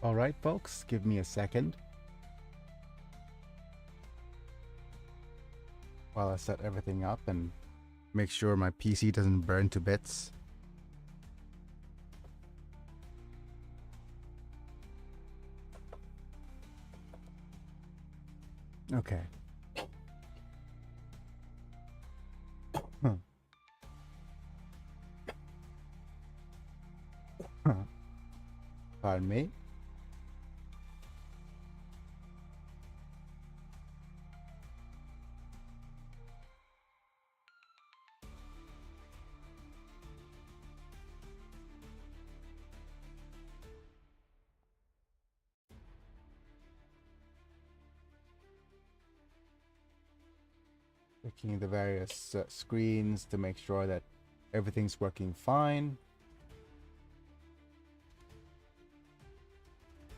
All right, folks, give me a second while I set everything up and make sure my PC doesn't burn to bits. Okay. Pardon me. Checking the various screens to make sure that everything's working fine.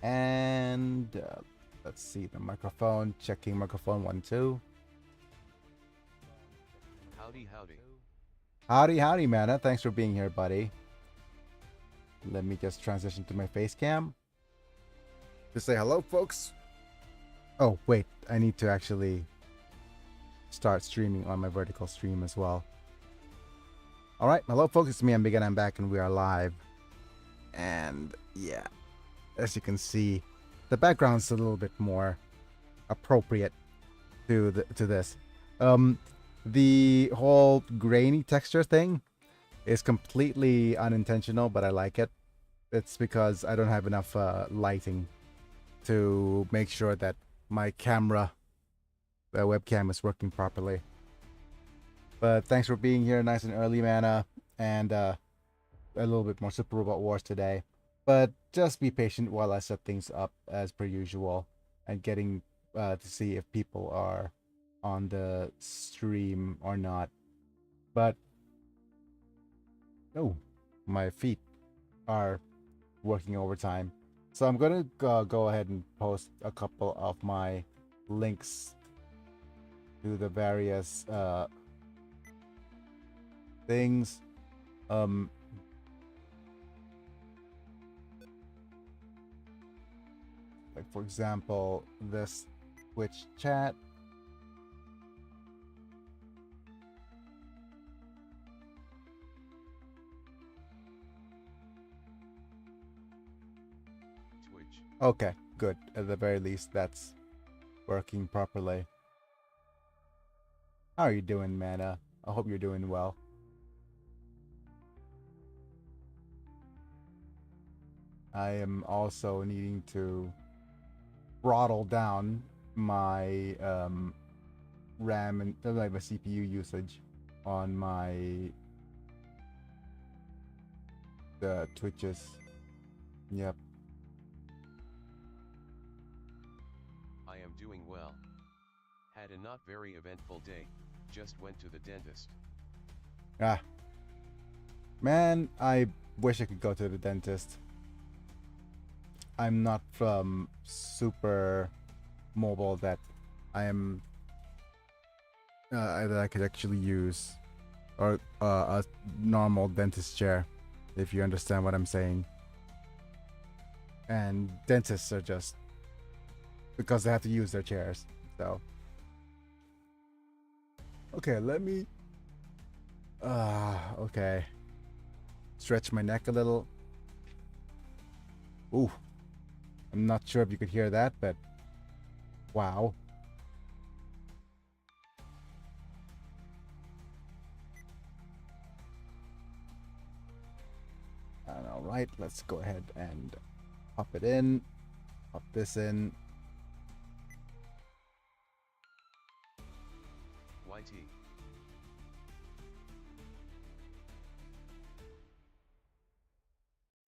And let's see the microphone. Checking microphone 1, 2. Howdy, howdy. Howdy, howdy, Mana. Thanks for being here, buddy. Let me just transition to my face cam to say hello, folks. Oh, wait. I need to actually start streaming on my vertical stream as well. All right. Hello, folks. It's me, Ambig, and I'm back, and we are live. And yeah, as you can see, the background's a little bit more appropriate to this. The whole grainy texture thing is completely unintentional, but I like it. It's because I don't have enough lighting to make sure that my camera, the webcam, is working properly. But thanks for being here nice and early, Mana, and a little bit more Super Robot Wars today. But just be patient while I set things up as per usual and getting to see if people are on the stream or not. But oh, my feet are working overtime. So I'm gonna go ahead and post a couple of my links to the various things. Like for example, this Twitch chat. Twitch. Okay, good. At the very least, that's working properly. How are you doing, Mana? I hope you're doing well. I am also needing to throttle down my RAM and like my CPU usage on my the Twitches. Yep. I am doing well. Had a not very eventful day, just went to the dentist. Ah. Man, I wish I could go to the dentist. I'm not super mobile that I am that I could actually use or a normal dentist chair, if you understand what I'm saying. And dentists are just because they have to use their chairs. So okay, let me okay. Stretch my neck a little. Ooh. I'm not sure if you could hear that, but wow. And all right, let's go ahead and pop it in. Pop this in. YT.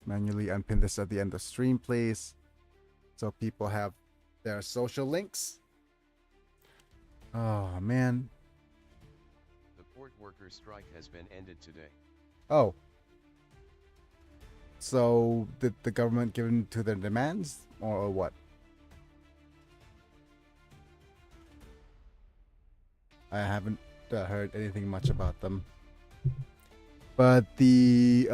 Manually unpin this at the end of stream, please. So people have their social links. Oh, man. The port workers' strike has been ended today. Oh. So did the government give in to their demands or what? I haven't heard anything much about them. But the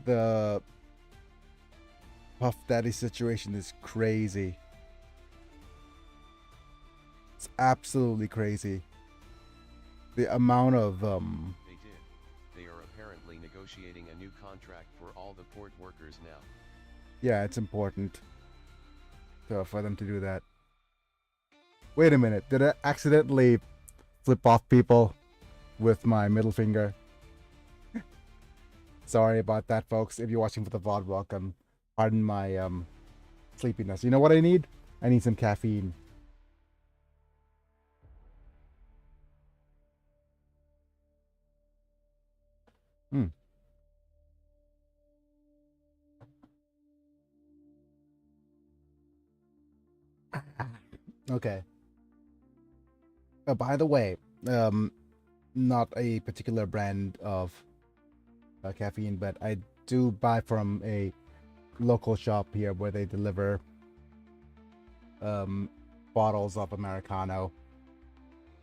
The Puff Daddy situation is crazy. It's absolutely crazy. The amount of They did. They are apparently negotiating a new contract for all the port workers now. yeah, it's important for them to do that. Wait a minute, did I accidentally flip off people with my middle finger? Sorry about that, folks. If you're watching for the VOD, welcome. Pardon my sleepiness. You know what I need? I need some caffeine. Okay. By the way, not a particular brand of caffeine, but I do buy from a local shop here where they deliver bottles of Americano.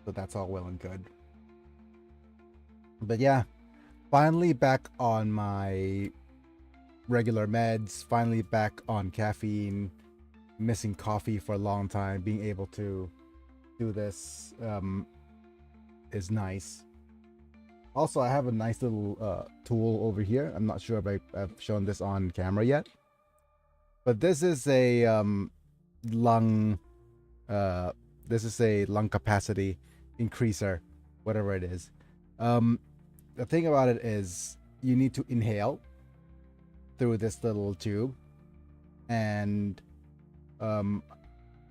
So that's all well and good. But yeah, finally back on my regular meds, finally back on caffeine, missing coffee for a long time, being able to do this is nice. Also, I have a nice little tool over here. I'm not sure if I've shown this on camera yet, but this is a lung capacity increaser, whatever it is. The thing about it is you need to inhale through this little tube, and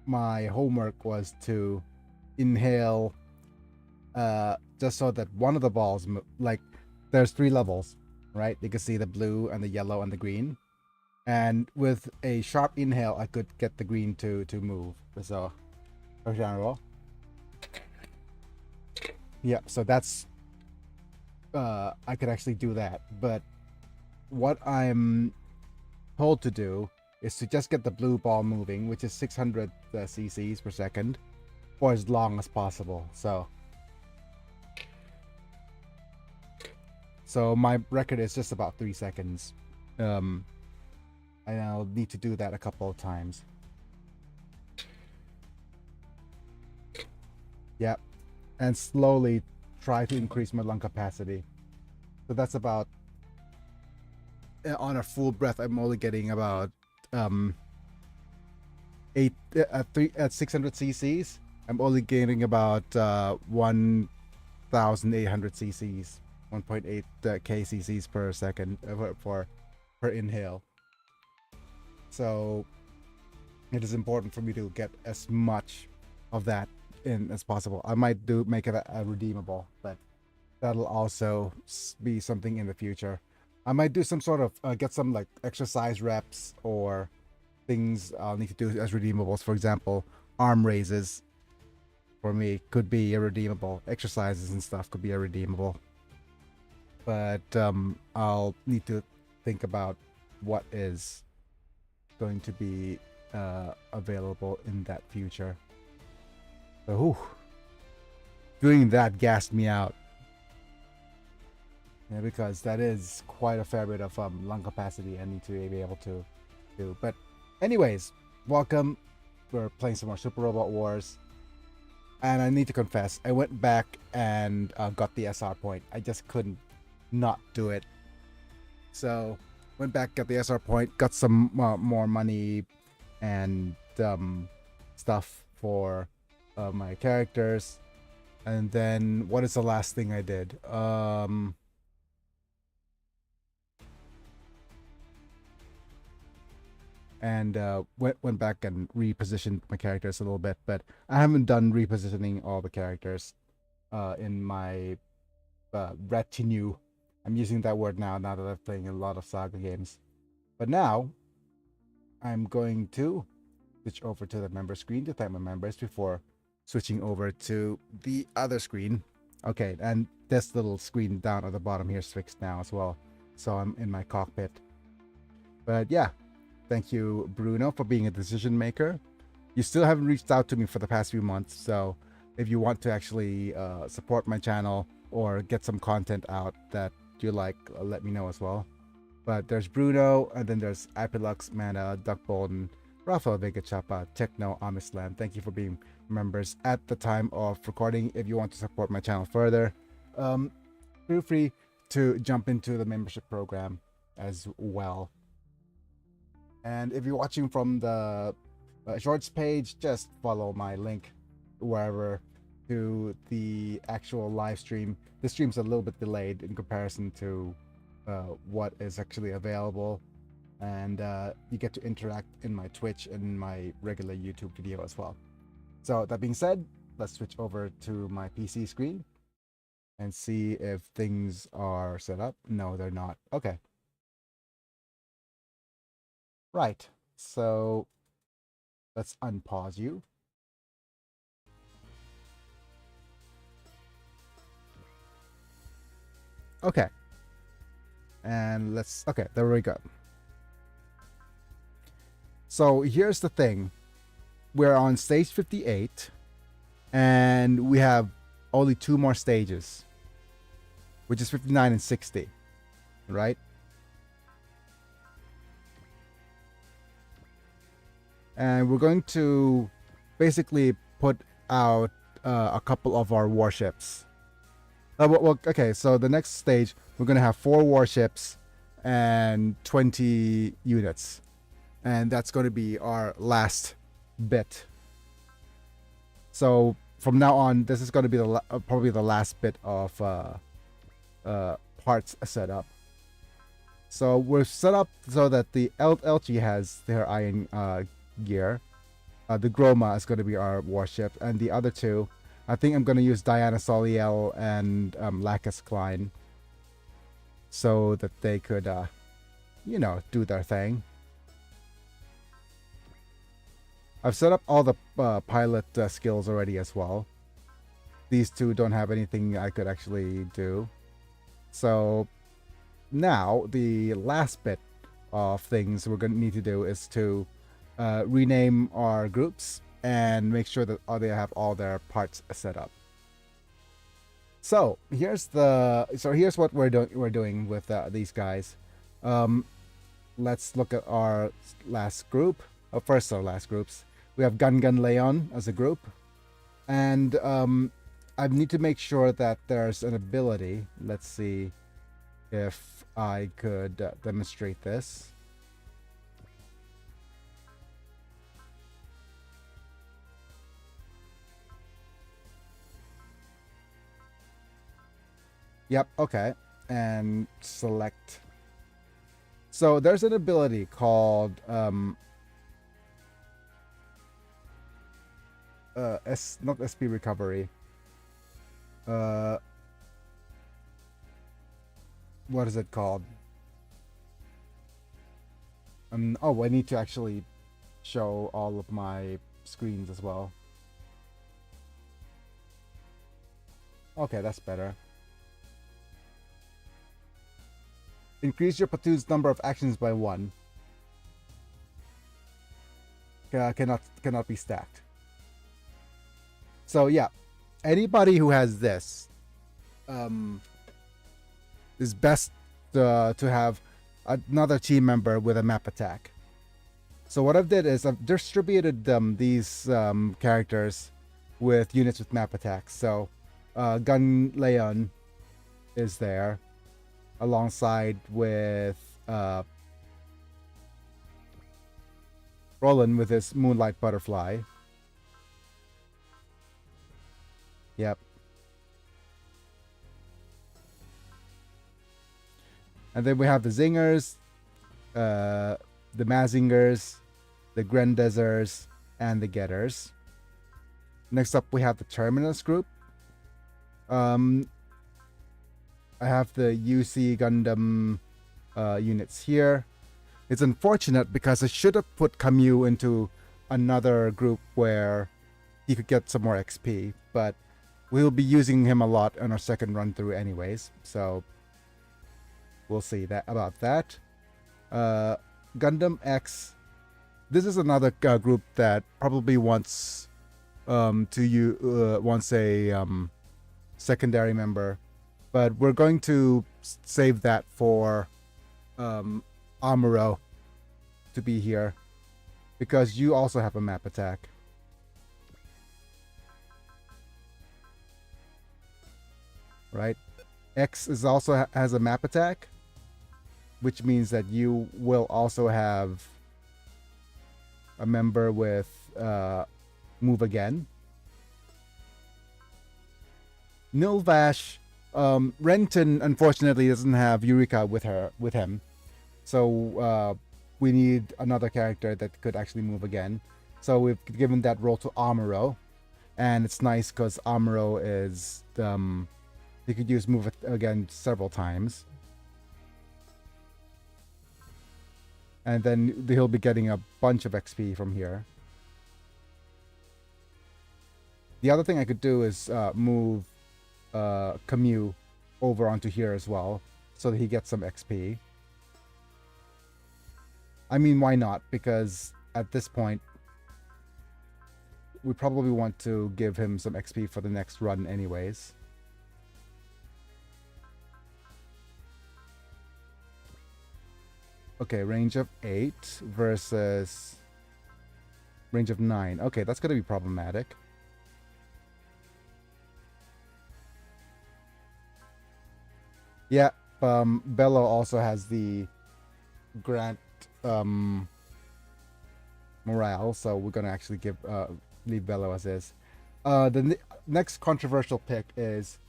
my homework was to inhale just so that one of the balls, like there's 3 levels, right? You can see the blue and the yellow and the green, and with a sharp inhale I could get the green to move. So for example, yeah, so that's I could actually do that. But what I'm told to do is to just get the blue ball moving, which is 600 cc's per second, for as long as possible. So my record is just about 3 seconds. And I'll need to do that a couple of times. Yep. And slowly try to increase my lung capacity. So that's about, on a full breath, I'm only getting about 600 cc's. I'm only getting about 1,800 cc's, 1.8 kcc's per second per inhale. So it is important for me to get as much of that in as possible. I might make it a redeemable, but that'll also be something in the future. I might do some sort of get some like exercise reps or things I'll need to do as redeemables. For example, arm raises for me could be a redeemable. Exercises and stuff could be a redeemable. But I'll need to think about what is going to be available in that future. So, doing that gassed me out. Yeah, because that is quite a fair bit of lung capacity I need to be able to do. But anyways, welcome. We're playing some more Super Robot Wars. And I need to confess, I went back and got the SR point. I just couldn't not do it. So, went back, got the SR point, got some more money and stuff for my characters. And then, what is the last thing I did? And went back and repositioned my characters a little bit, but I haven't done repositioning all the characters in my retinue. I'm using that word now that I'm playing a lot of Saga games. But now I'm going to switch over to the member screen to thank my members before switching over to the other screen. Okay, and this little screen down at the bottom here is fixed now as well, so I'm in my cockpit. But yeah, thank you, Bruno, for being a decision maker. You still haven't reached out to me for the past few months, so if you want to actually support my channel or get some content out that you like, let me know as well. But there's Bruno, and then there's Apilux, Mana, Duck Bolden, Rafael Vega Chapa, Techno, Amisland. Thank you for being members at the time of recording. If you want to support my channel further, feel free to jump into the membership program as well. And if you're watching from the shorts page, just follow my link wherever to the actual live stream. The stream's a little bit delayed in comparison to what is actually available, and you get to interact in my Twitch and my regular YouTube video as well. So that being said, let's switch over to my PC screen and see if things are set up. No, they're not. Okay. Right. So let's unpause you. Okay. And okay, there we go. So here's the thing. We're on stage 58, and we have only 2 more stages, which is 59 and 60, right? And we're going to basically put out a couple of our warships. Well, okay, so the next stage, we're going to have 4 warships and 20 units. And that's going to be our last bit. So from now on, this is going to be probably the last bit of parts set up. So we're set up so that the Elchi has their iron gear. The Groma is going to be our warship, and the other 2, I think I'm going to use Diana Soliel and Lacus Klein, so that they could, you know, do their thing. I've set up all the pilot skills already as well. These 2 don't have anything I could actually do. So now the last bit of things we're going to need to do is to rename our groups and make sure that they have all their parts set up. So here's what we're doing with these guys. Let's look at our last group. First, our last groups. We have Gun Leon as a group, and I need to make sure that there's an ability. Let's see if I could demonstrate this. Yep, okay. And select. So there's an ability called not SP recovery. What is it called? Oh, I need to actually show all of my screens as well. Okay, that's better. Increase your platoon's number of actions by 1. Cannot be stacked. So yeah, anybody who has this is best to have another team member with a map attack. So what I've did is I've distributed these characters with units with map attacks. So Gun Leon is there, alongside with Roland with his Moonlight Butterfly. Yep. And then we have the Zingers, the Mazingers, the Grendezers, and the Getters. Next up, we have the Terminus group. I have the UC Gundam units here. It's unfortunate because I should have put Camus into another group where he could get some more XP, but we'll be using him a lot on our second run through anyways, so we'll see about that. Gundam X. This is another group that probably wants wants a secondary member, but we're going to save that for Amuro to be here because you also have a map attack. Right? X is also has a map attack, which means that you will also have a member with move again. Nilvash, Renton unfortunately doesn't have Eureka with him, so we need another character that could actually move again. So we've given that role to Amuro, and it's nice because Amuro is he could use move again several times, and then he'll be getting a bunch of XP from here. The other thing I could do is move Camus over onto here as well, so that he gets some XP. I mean, why not? Because at this point, we probably want to give him some XP for the next run anyways. Okay, range of 8 versus range of 9. Okay, that's going to be problematic. Yeah, Bello also has the Grant morale, so we're going to actually give leave Bello as is. The next controversial pick is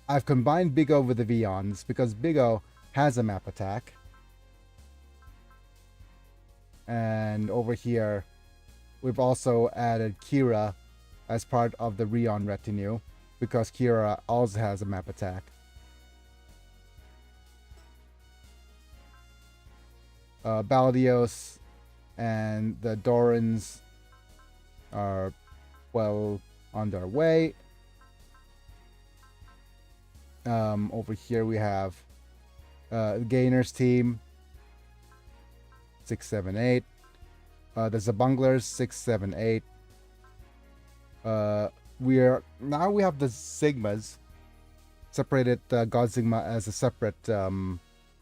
I've combined Big O with the Vions because Big O has a map attack. And over here, we've also added Kira as part of the Rion retinue because Kira also has a map attack. Baldios and the Dorans are well on their way. Over here we have Gainer's team 6, 7, 8. The Zabunglers 6, 7, 8. We have the Sigmas separated. God Sigma as a separate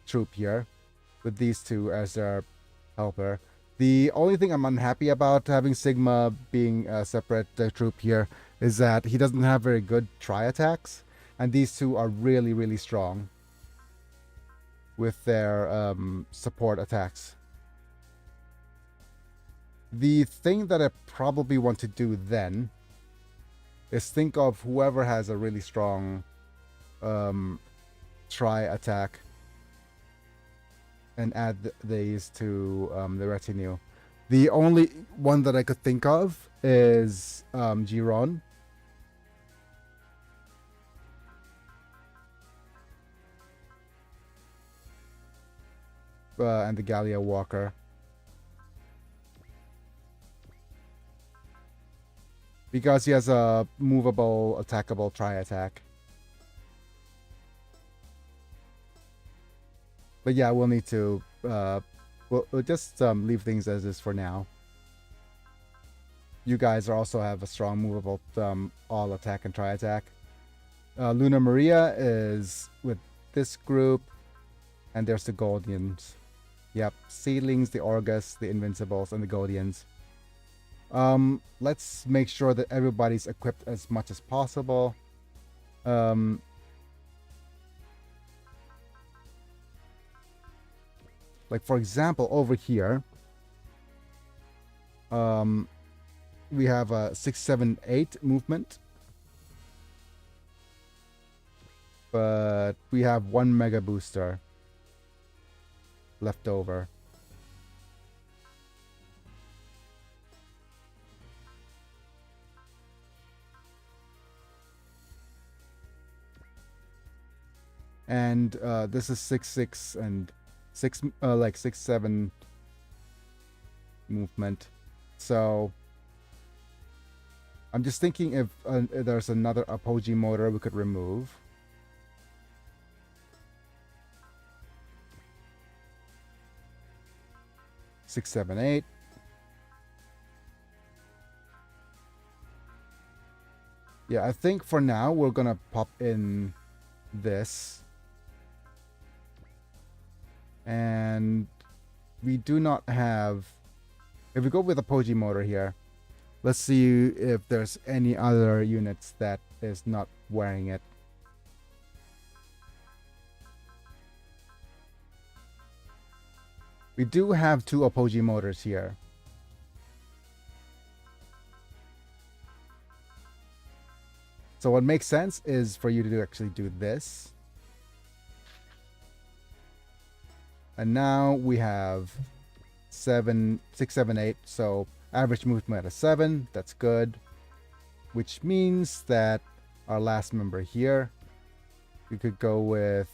troop here, with these two as their helper. The only thing I'm unhappy about having Sigma being a separate troop here is that he doesn't have very good tri attacks, and these two are really, really strong with their support attacks. The thing that I probably want to do then is think of whoever has a really strong tri attack and add these to the retinue. The only one that I could think of is Giron. And the Gallia Walker. Because he has a movable, attackable tri-attack. But yeah, we'll need to we'll just leave things as is for now. You guys also have a strong movable all attack and tri-attack. Luna Maria is with this group, and there's the Goldians. Yep, Seedlings, the Orgus, the Invincibles, and the Goldians. Let's make sure that everybody's equipped as much as possible. Like for example, over here, we have a 6, 7, 8 movement, but we have 1 mega booster left over. And this is 6, 6 and 6, like 6, 7 movement. So I'm just thinking if there's another Apogee motor we could remove. Six, 7, 8. Yeah, I think for now we're gonna pop in this. And we do not have... If we go with a Poji motor here, let's see if there's any other units that is not wearing it. We do have 2 Apogee motors here. So what makes sense is for you to actually do this. And now we have 7, 6, 7, 8. So average movement of 7. That's good. Which means that our last member here, we could go with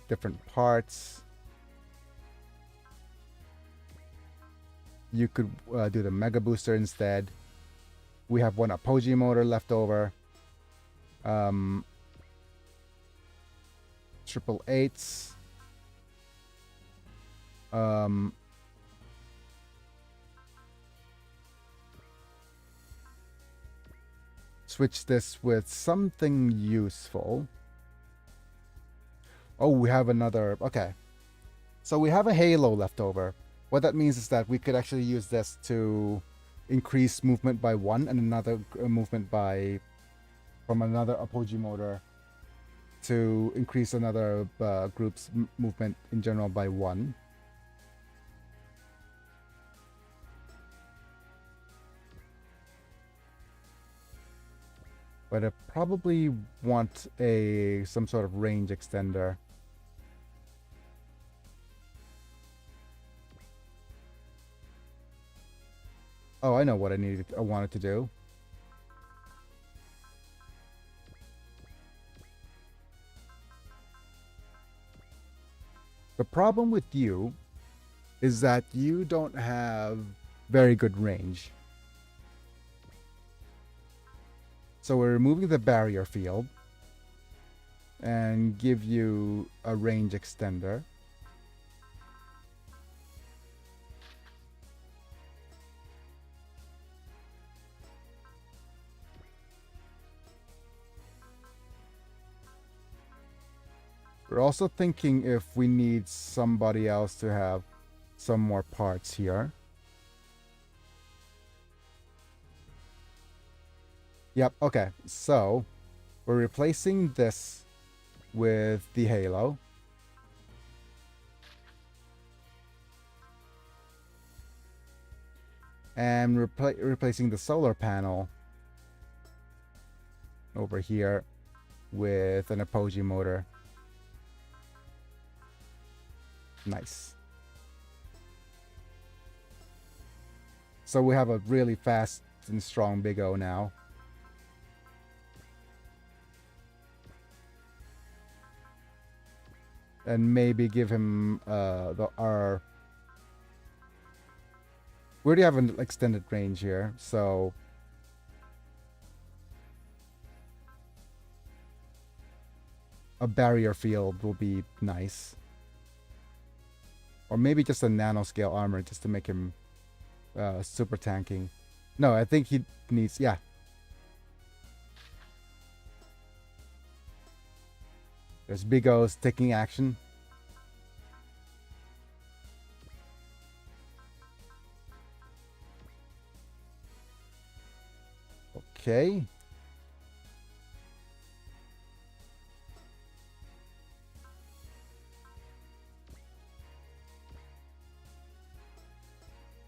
different parts. You could do the Mega Booster instead. We have 1 Apogee motor left over. Triple eights. Switch this with something useful. Oh, we have another... Okay. So we have a Halo left over. What that means is that we could actually use this to increase movement by 1 and another movement by... from another Apogee motor to increase another group's movement in general by 1. But I probably want some sort of range extender. Oh, I know what I wanted to do. The problem with you is that you don't have very good range. So we're removing the barrier field and give you a range extender. We're also thinking if we need somebody else to have some more parts here. Yep, okay. So we're replacing this with the Halo. And replacing the solar panel over here with an Apogee motor. Nice. So we have a really fast and strong Big O now. And maybe give him our... We already have an extended range here, so... a barrier field will be nice. Or maybe just a nanoscale armor just to make him super tanking. No, I think he needs... Yeah. There's Big O's taking action. Okay.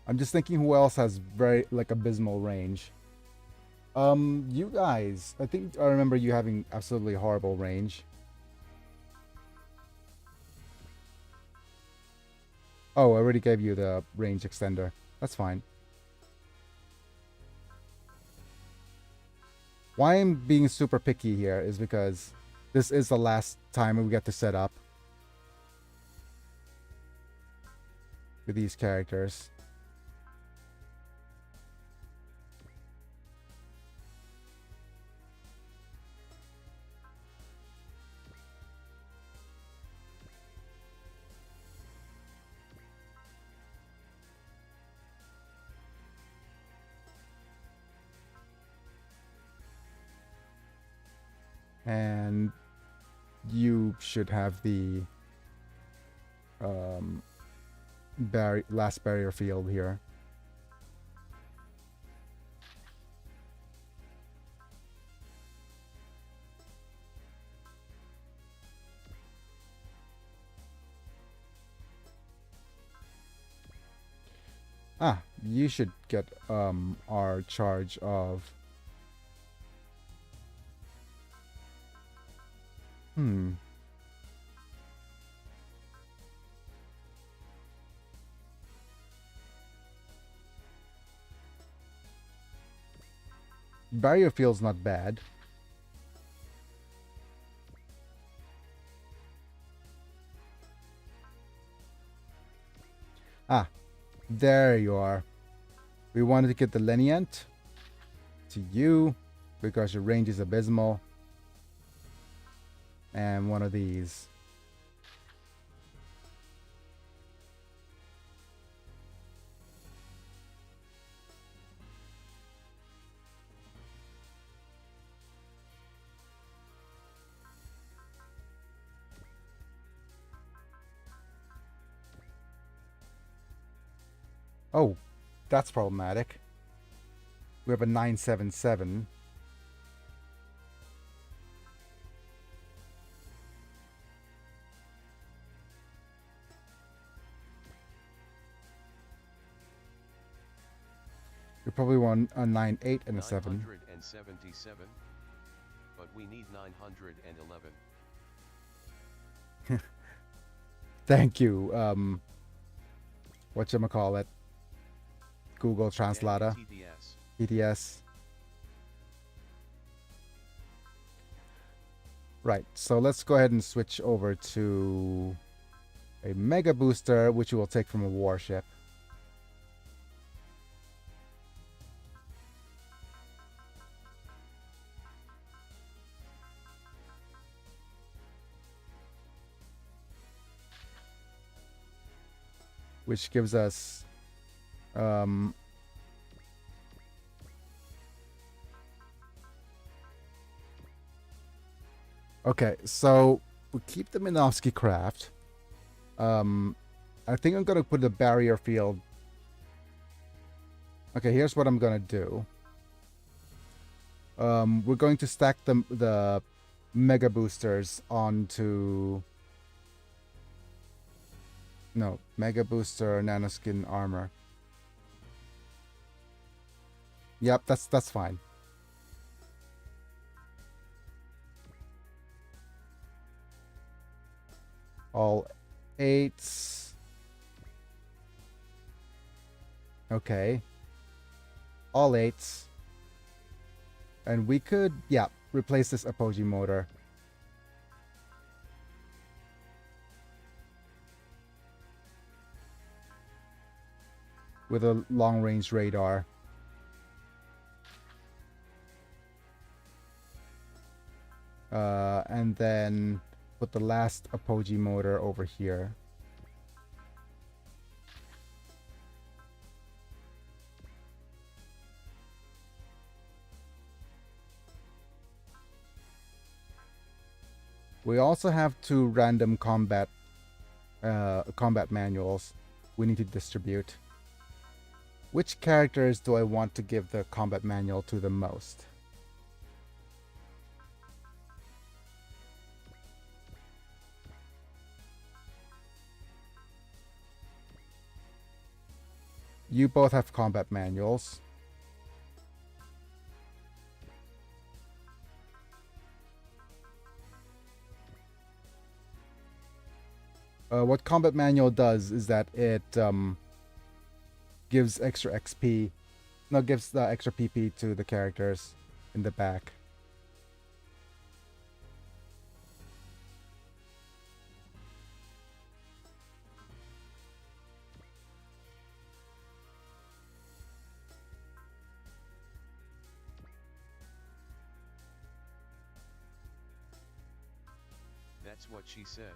I'm just thinking who else has very, like, abysmal range. You guys, I think I remember you having absolutely horrible range. Oh, I already gave you the range extender. That's fine. Why I'm being super picky here is because this is the last time we get to set up with these characters. And you should have the um, last barrier field here. Ah, you should get our charge of... Barrier field's not bad. Ah, there you are. We wanted to get the Lenient to you because your range is abysmal. And one of these. Oh, that's problematic. We have a 977. We probably want a 9-8 and a 7. 977, but we need 911. Thank you. Whatchamacallit? Google Translator. TTS. Right, so let's go ahead and switch over to a Mega Booster, which we will take from a warship. Which gives us okay, so we keep the Minovsky craft. I think I'm gonna put the barrier field. Okay, here's what I'm gonna do. We're going to stack the Mega Boosters onto... No, Mega Booster, Nanoskin Armor. Yep, that's fine. All 8s. Okay. All 8s. And we could, yeah, replace this Apogee motor. With a long-range radar. And then put the last Apogee motor over here. We also have 2 random combat manuals we need to distribute. Which characters do I want to give the combat manual to the most? You both have combat manuals. What combat manual does is that it gives extra XP. No, gives the extra PP to the characters in the back. That's what she said.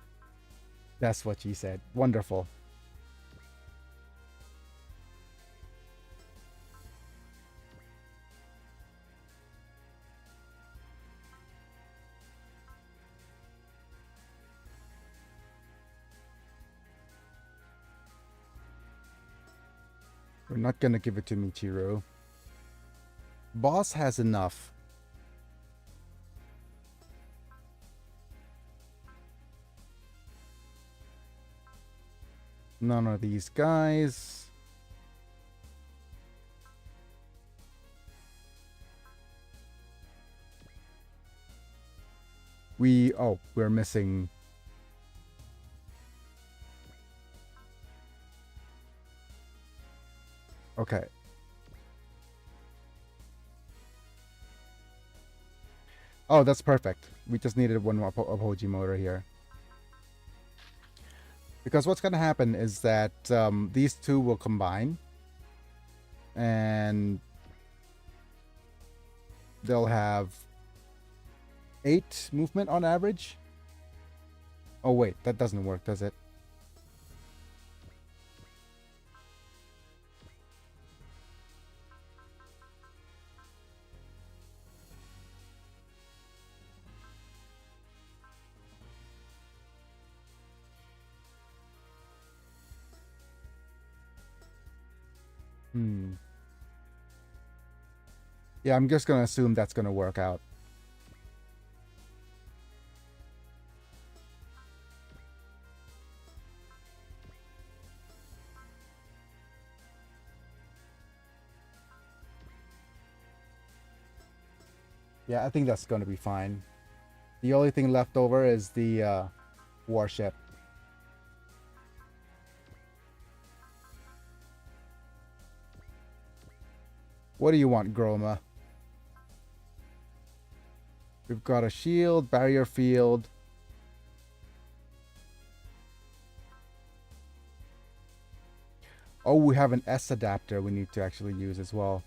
That's what she said. Wonderful. We're not gonna give it to Michiru. Boss has enough. None of these guys. We're missing. Okay. Oh, that's perfect. We just needed one more Apogee motor here. Because what's going to happen is that these two will combine. And they'll have 8 movement on average. Oh, wait. That doesn't work, does it? Yeah, I'm just going to assume that's going to work out. Yeah, I think that's going to be fine. The only thing left over is the warship. What do you want, Groma? We've got a shield, barrier field. Oh, we have an S adapter we need to actually use as well.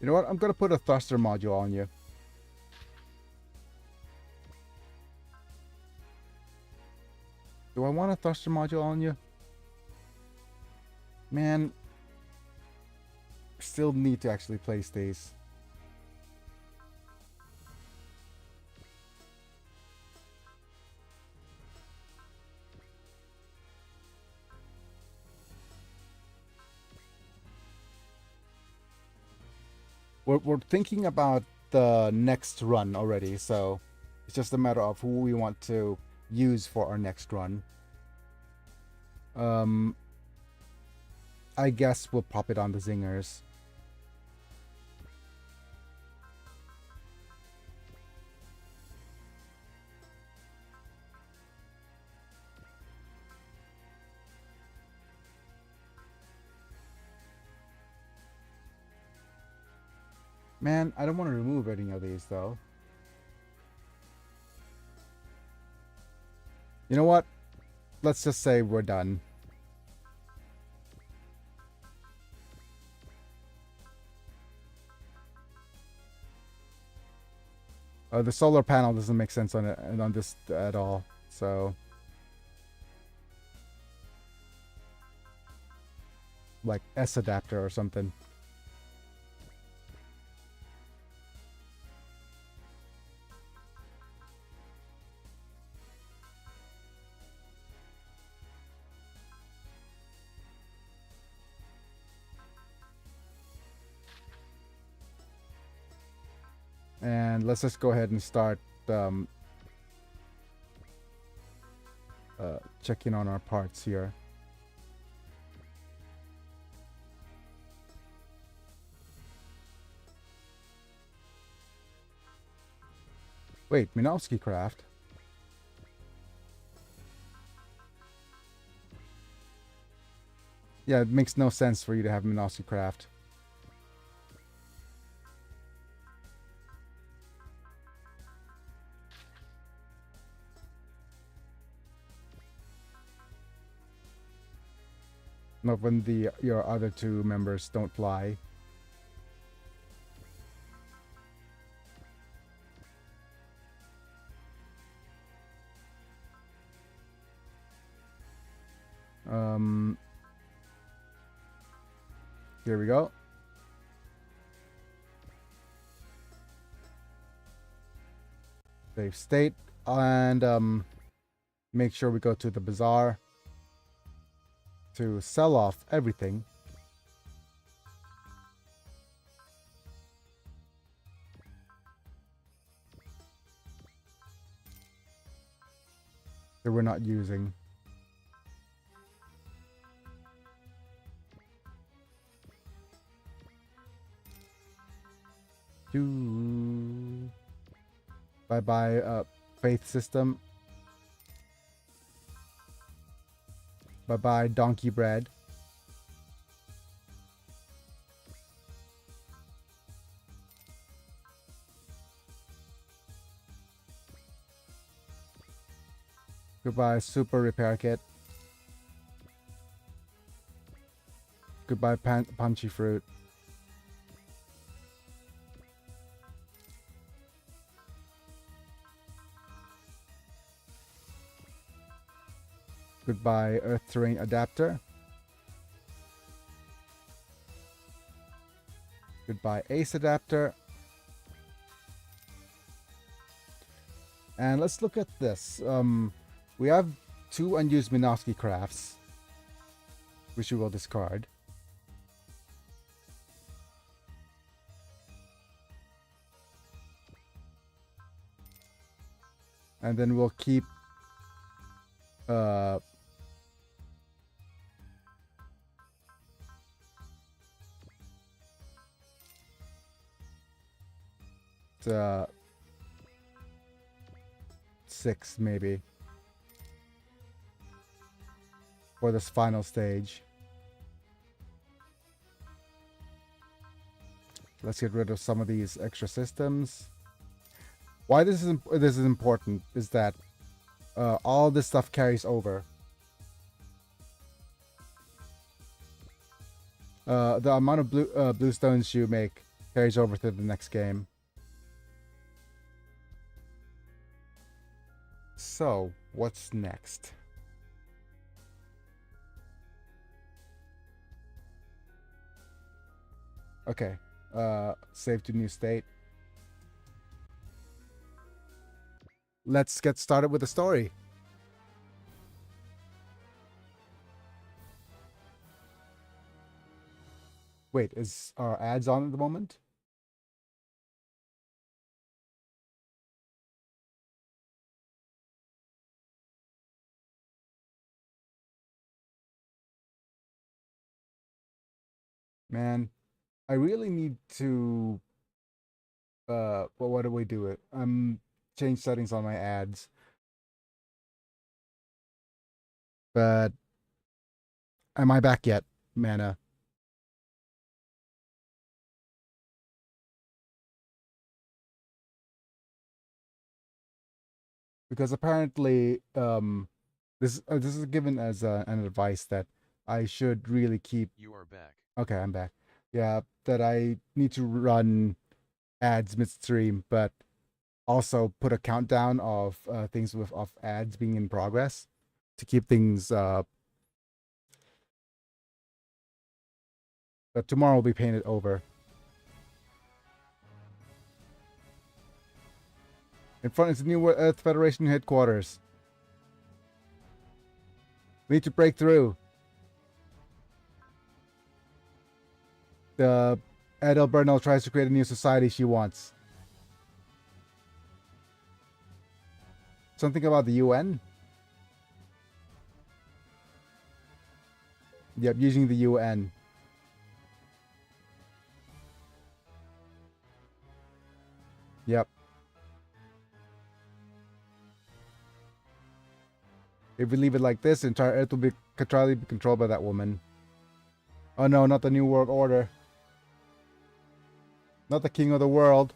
You know what? I'm going to put a thruster module on you. Do I want a thruster module on you? Man, still need to actually place these. We're thinking about the next run already, so it's just a matter of who we want to use for our next run. I guess we'll pop it on the zingers. Man, I don't want to remove any of these though. You know what? Let's just say we're done. The solar panel doesn't make sense on it and on this at all. So, like S adapter or something. And let's just go ahead and start checking on our parts here. Wait, Minovsky Craft? Yeah, it makes no sense for you to have Minovsky Craft. Not when your other two members don't fly. Here we go. Save state and make sure we go to the bazaar to sell off everything. That we're not using. Bye-bye, faith system. Bye-bye, donkey bread. Goodbye, super repair kit. Goodbye, punchy fruit. Goodbye, earth terrain adapter. Goodbye, ace adapter. And let's look at this. We have 2 unused Minovsky crafts, which we will discard. And then we'll keep the 6 maybe for this final stage. Let's get rid of some of these extra systems. Why this is important is that all this stuff carries over. The amount of blue stones you make carries over to the next game. So, what's next? Okay, save to new state. Let's get started with the story. Wait, is our ads on at the moment? Man, I really need to well, what do we do it? Change settings on my ads. But am I back yet, Mana? Because apparently this is given as an advice that I should really keep. You are back. Okay, I'm back. Yeah, that I need to run ads midstream, but also put a countdown of things of ads being in progress to keep things. But tomorrow will be painted over. In front is the New Earth Federation headquarters. We need to break through. The Adele Bernal tries to create a new society she wants. Something about the UN? Yep, using the UN. Yep. If we leave it like this, the entire Earth will be entirely controlled by that woman. Oh no, not the New World Order. Not the king of the world.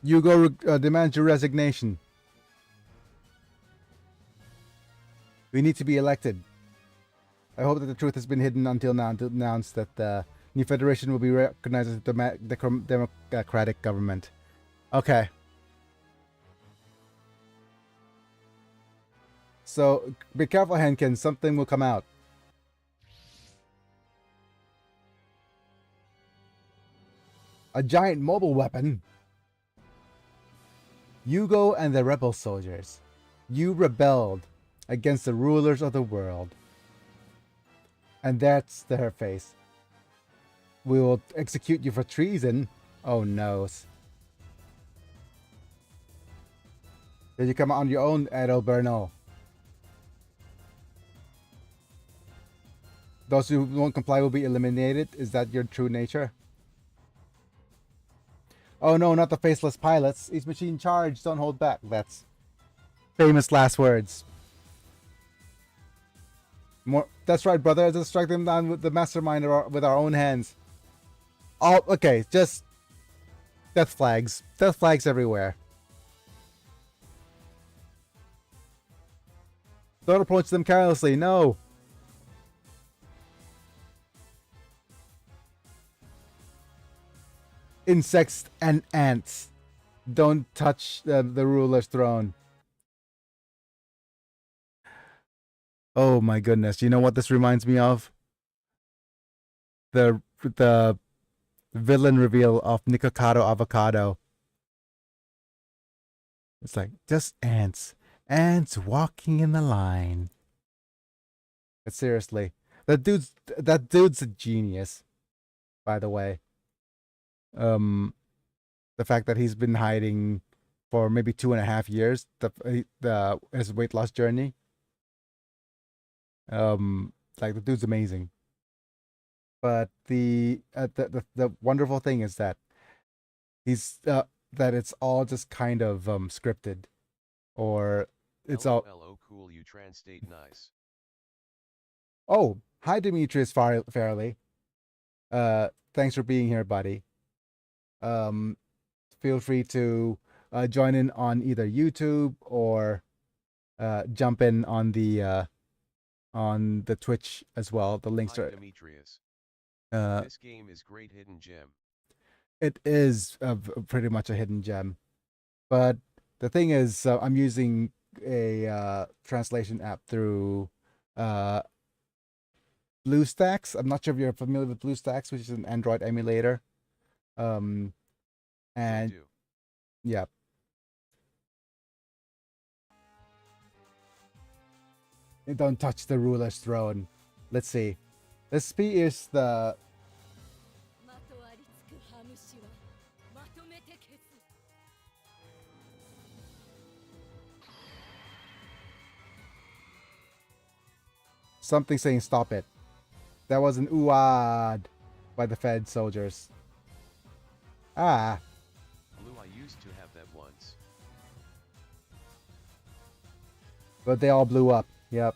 Hugo demands your resignation. We need to be elected. I hope that the truth has been hidden until now to announce that the new federation will be recognized as a democratic government. Okay. So be careful, Henkin. Something will come out. A giant mobile weapon. Yugo and the rebel soldiers. You rebelled against the rulers of the world. And that's their face. We will execute you for treason. Oh no. Did you come on your own, Adalberno? Those who won't comply will be eliminated. Is that your true nature? Oh no, not the faceless pilots. Each machine charged. Don't hold back. That's famous last words. More. That's right, brother. Just strike them down with the mastermind with our own hands. All okay. Just death flags. Death flags everywhere. Don't approach them carelessly. No. Insects and ants. Don't touch the ruler's throne. Oh my goodness. You know what this reminds me of? The villain reveal of Nikocado Avocado. It's like, just ants. Ants walking in the line. But seriously. That dude's a genius, by the way. The fact that he's been hiding for maybe 2.5 years, his weight loss journey. Like, the dude's amazing. But the wonderful thing is that he's that it's all just kind of scripted, or it's all. Hello, cool. You translate nice. Oh, hi, Demetrius Fairley. Thanks for being here, buddy. Feel free to join in on either YouTube or jump in on the Twitch as well. The links are. Demetrius. This game is great hidden gem. It is pretty much a hidden gem, but the thing is, I'm using a translation app through BlueStacks. I'm not sure if you're familiar with BlueStacks, which is an Android emulator. And yeah. Don't touch the ruler's throne. Let's see. This P is the. Something saying stop it. That was an ooh-ah by the Fed soldiers. Ah. Blue, I used to have that once. But they all blew up. Yep.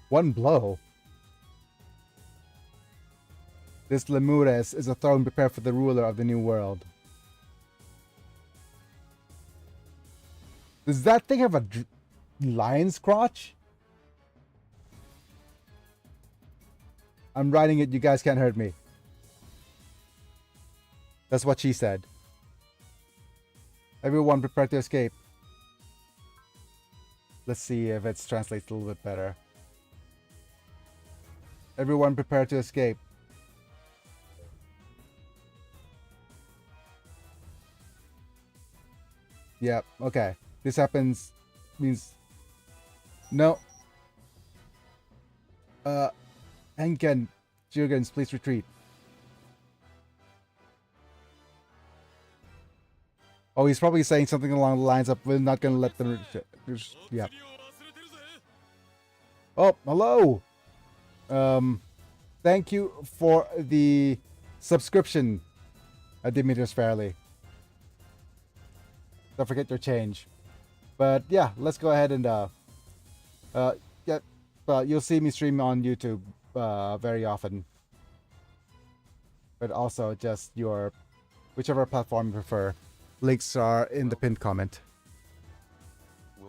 One blow. This Lemures is a throne prepared for the ruler of the new world. Does that thing have a lion's crotch? I'm writing it. You guys can't hurt me. That's what she said. Everyone prepare to escape. Let's see if it translates a little bit better. Everyone prepare to escape. Yep, okay. This happens means no. Henken, Jurgens, please retreat. Oh, he's probably saying something along the lines of, we're not going to let them... Yeah. Oh, hello! Thank you for the subscription, Demetrius Fairley. Don't forget your change. But yeah, let's go ahead and you'll see me stream on YouTube very often. But also just your whichever platform you prefer. Links are in the pinned comment. Whoa,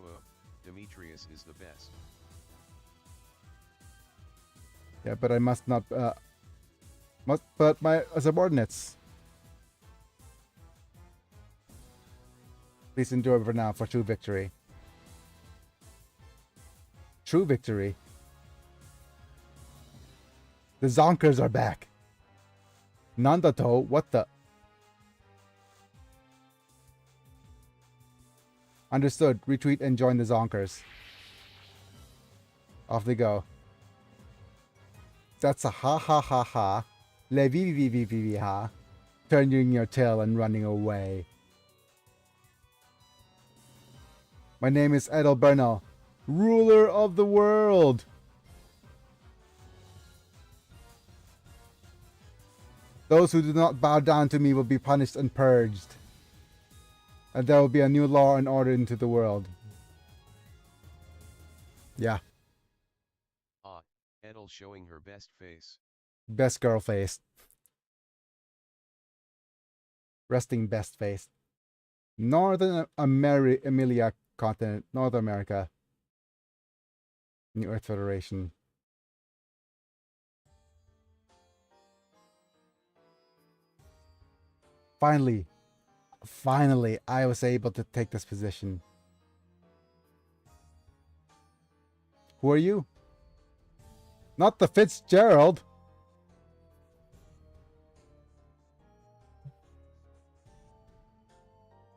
Demetrius is the best. Yeah, but I must not but my subordinates. Please endure for now for true victory. true victory. The Zonkers are back. Nandato, what the? Understood. Retreat and join the Zonkers. Off they go. That's a ha ha ha ha. Le vi vi vi vi vi ha. Turning your tail and running away. My name is Edel Bernal, ruler of the world. Those who do not bow down to me will be punished and purged. And there will be a new law and order into the world. Yeah. Ah, Edel showing her best face. Best girl face. Resting best face. Northern Emilia continent. North America. New Earth Federation. Finally, I was able to take this position. Who are you? Not the Fitzgerald.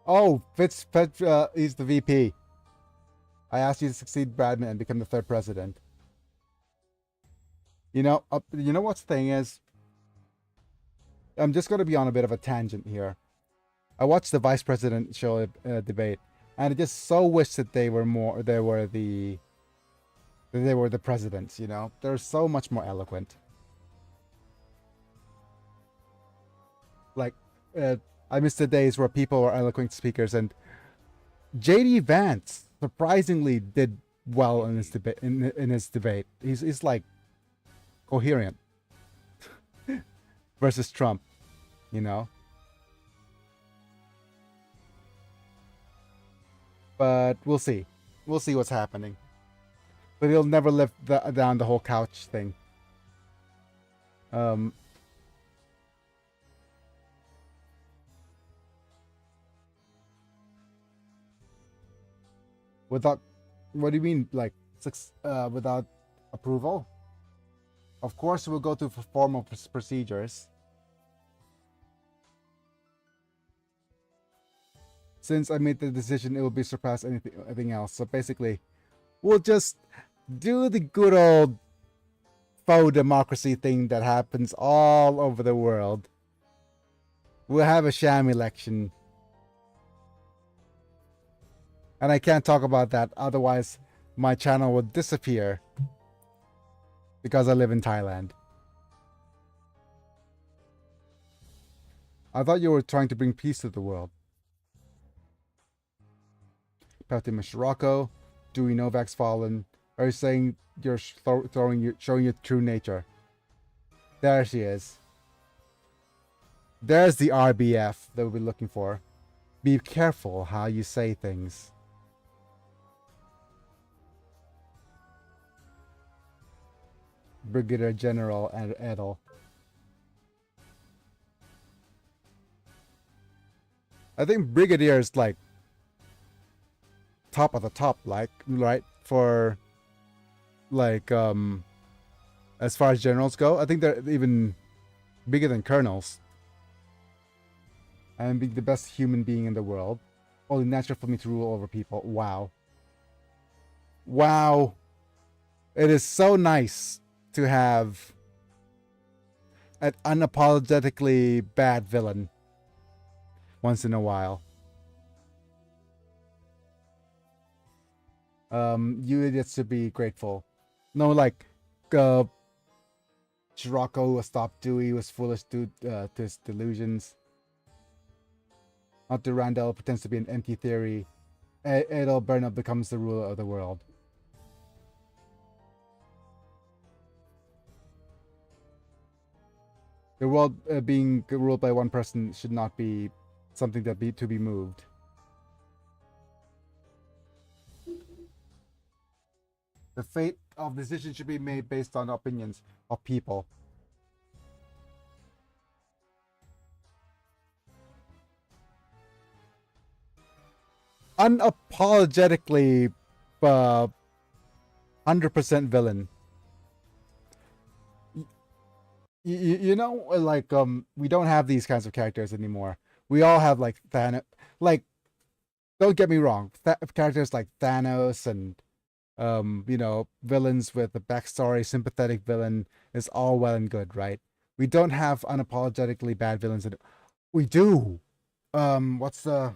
Oh, he's the VP. I asked you to succeed Bradman and become the third president. You know what's the thing is? I'm just going to be on a bit of a tangent here. I watched the vice president show debate, and I just so wish that they were the presidents. You know, they're so much more eloquent. Like, I miss the days where people were eloquent speakers, and JD Vance surprisingly did well in his debate. In his debate, he's like coherent versus Trump, you know. But we'll see. We'll see what's happening. But he'll never live down the whole couch thing. Without, what do you mean, like, without approval? Of course, we'll go through formal procedures. Since I made the decision, it will be surpassed anything else. So basically, we'll just do the good old faux democracy thing that happens all over the world. We'll have a sham election. And I can't talk about that, otherwise my channel would disappear. Because I live in Thailand. I thought you were trying to bring peace to the world. Patimus Rocco, Dewey Novak's fallen. Are you saying you're showing your true nature? There she is. There's the RBF that we're looking for. Be careful how you say things. Brigadier General Edel. I think Brigadier is like top of the top, like, right? For like as far as generals go, I think they're even bigger than colonels. And being the best human being in the world. Only natural for me to rule over people. Wow. Wow. It is so nice to have an unapologetically bad villain once in a while. You idiots should be grateful. No, like, Chirocco was stopped Dewey, was foolish to his delusions. Not Durandal pretends to be an empty theory. Edel Bernal becomes the ruler of the world. The world being ruled by one person should not be something to be moved. The fate of decisions should be made based on opinions of people. Unapologetically 100% villain. You know, like we don't have these kinds of characters anymore. We all have like Thanos. Like, don't get me wrong, characters like Thanos and you know, villains with a backstory, sympathetic villain is all well and good, right? We don't have unapologetically bad villains. We do. What's the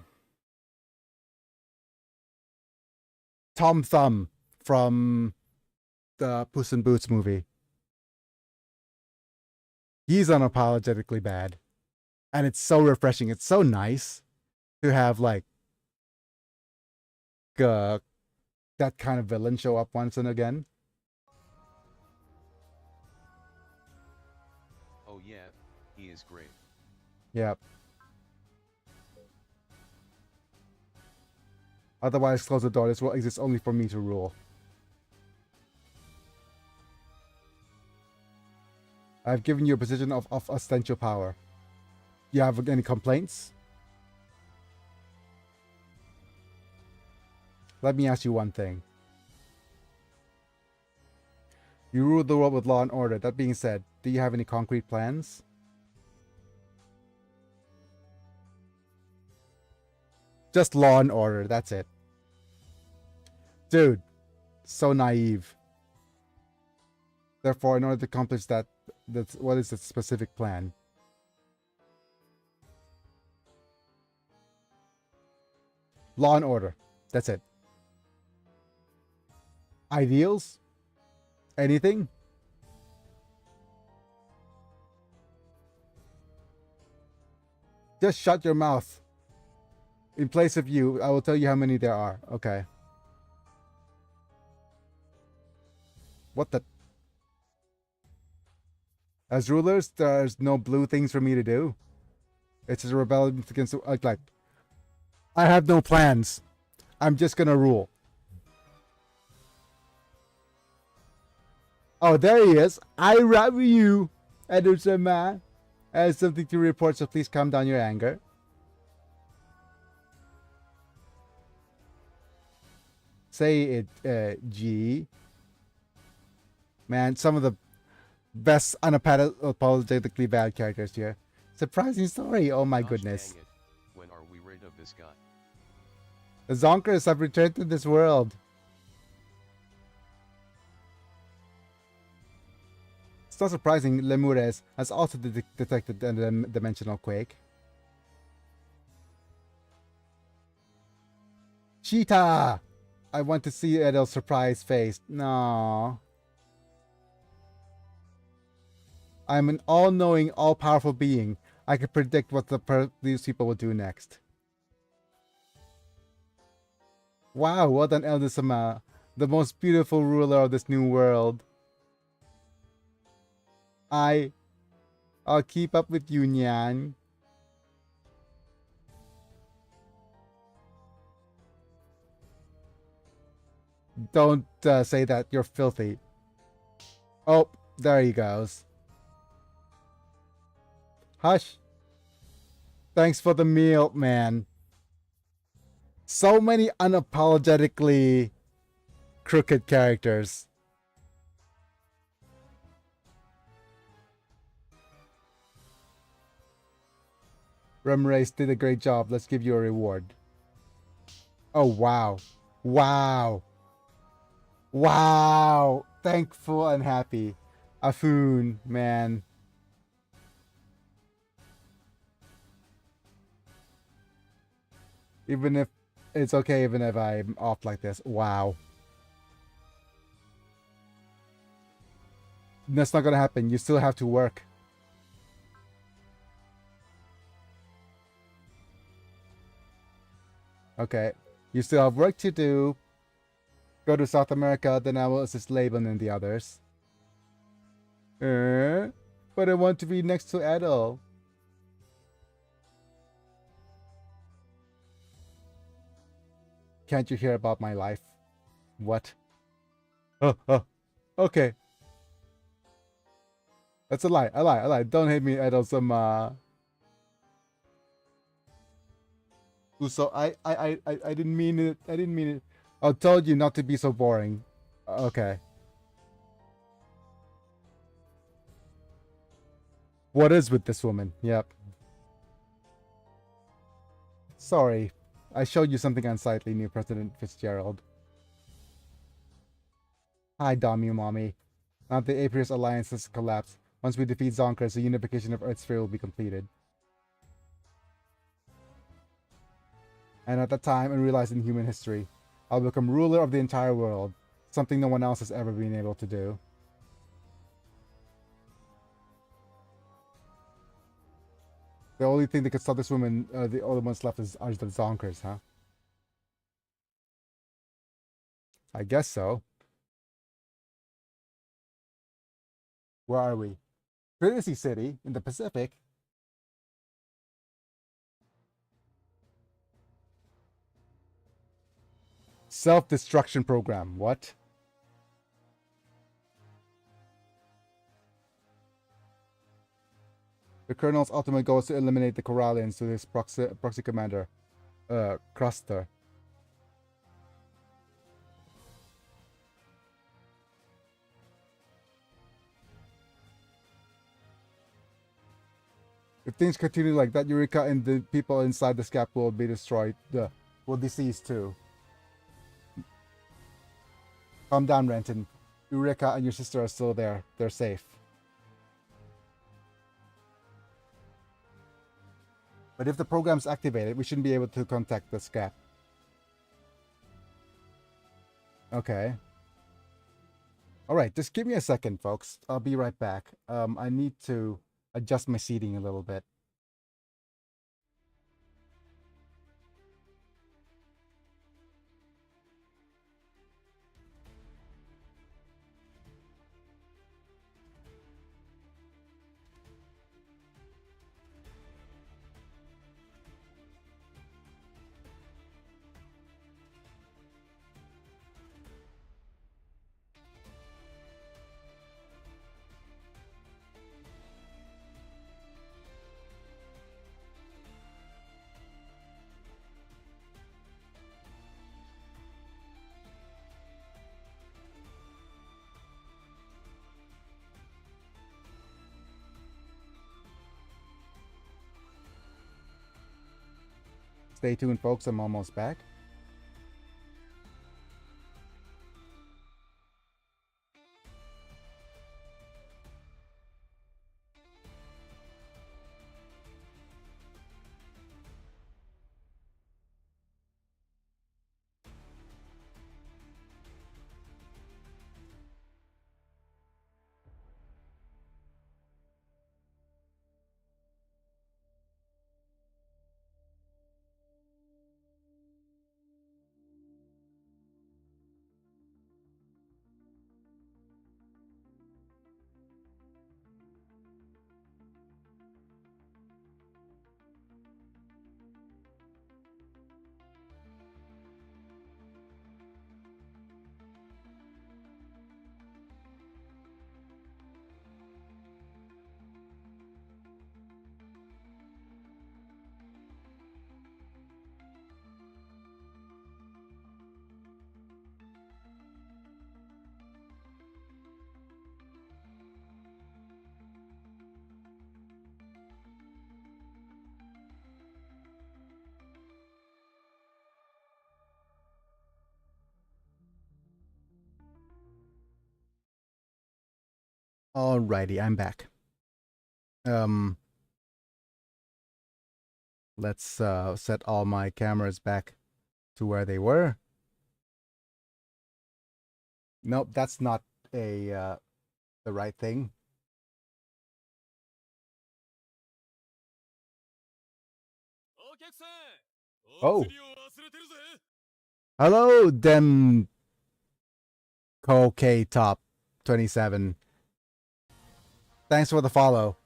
Tom Thumb from the Puss in Boots movie? He's unapologetically bad, and it's so refreshing. It's so nice to have like uh, that kind of villain show up once and again. Oh yeah, he is great. Yeah. Otherwise, close the door. This world exists only for me to rule. I've given you a position of ostentatious power. You have any complaints? Let me ask you one thing. You rule the world with law and order. That being said, do you have any concrete plans? Just law and order, that's it. Dude, so naive. Therefore, in order to accomplish that, what is the specific plan? Law and order, that's it. Ideals? Anything? Just shut your mouth. In place of you, I will tell you how many there are. Okay. What the? As rulers, there's no blue things for me to do. It's a rebellion against like I have no plans. I'm just gonna rule. Oh, there he is. I love you, Edo-sama. I have something to report, so please calm down your anger. Say it, G. Man, some of the best unapologetically bad characters here. Surprising story. Oh my goodness. Dang it. When are we rid of this guy? The Zonkers have returned to this world. It's not surprising Lemures has also detected a dimensional quake. Cheetah! I want to see Edel's surprised face. No. I'm an all-knowing, all-powerful being. I can predict what these people will do next. Wow, well done, Edo-sama. The most beautiful ruler of this new world. I'll keep up with you, Nyan. Don't say that. You're filthy. Oh, there he goes. Hush. Thanks for the meal, man. So many unapologetically crooked characters. Remrace did a great job. Let's give you a reward. Oh, wow. Wow. Wow. Thankful and happy. Afun, man. Even if it's okay, even if I'm off like this. Wow. That's not gonna happen. You still have to work. Okay. You still have work to do. Go to South America, then I will assist Laban and the others. But I want to be next to Edel. Can't you hear about my life? What? Oh, okay. That's a lie. I lie. Don't hate me, Edel-sama. So I didn't mean it. I told you not to be so boring. Okay. What is with this woman? Yep. Sorry. I showed you something unsightly, new President Fitzgerald. Hi, Damu Mommy. Now the Apiar's alliance has collapsed. Once we defeat Zonkers, the unification of Earthsphere will be completed. And at that time, and realized in human history, I'll become ruler of the entire world, something no one else has ever been able to do. The only thing that could stop this woman, the only ones left are the Zonkers, huh? I guess so. Where are we? Trinity City, in the Pacific. Self-destruction program. What? The Colonel's ultimate goal is to eliminate the Corallians to his proxy commander, Cruster. If things continue like that, Eureka and the people inside the Scap will be destroyed. Will decease too. Calm down, Renton. Eureka and your sister are still there. They're safe. But if the program's activated, we shouldn't be able to contact the Scap. Okay. Alright, just give me a second, folks. I'll be right back. I need to adjust my seating a little bit. Stay tuned, folks. I'm almost back. Alrighty, I'm back. Let's set all my cameras back to where they were. Nope, that's not the right thing. Oh. Hello, Dem K Top 27. Thanks for the follow.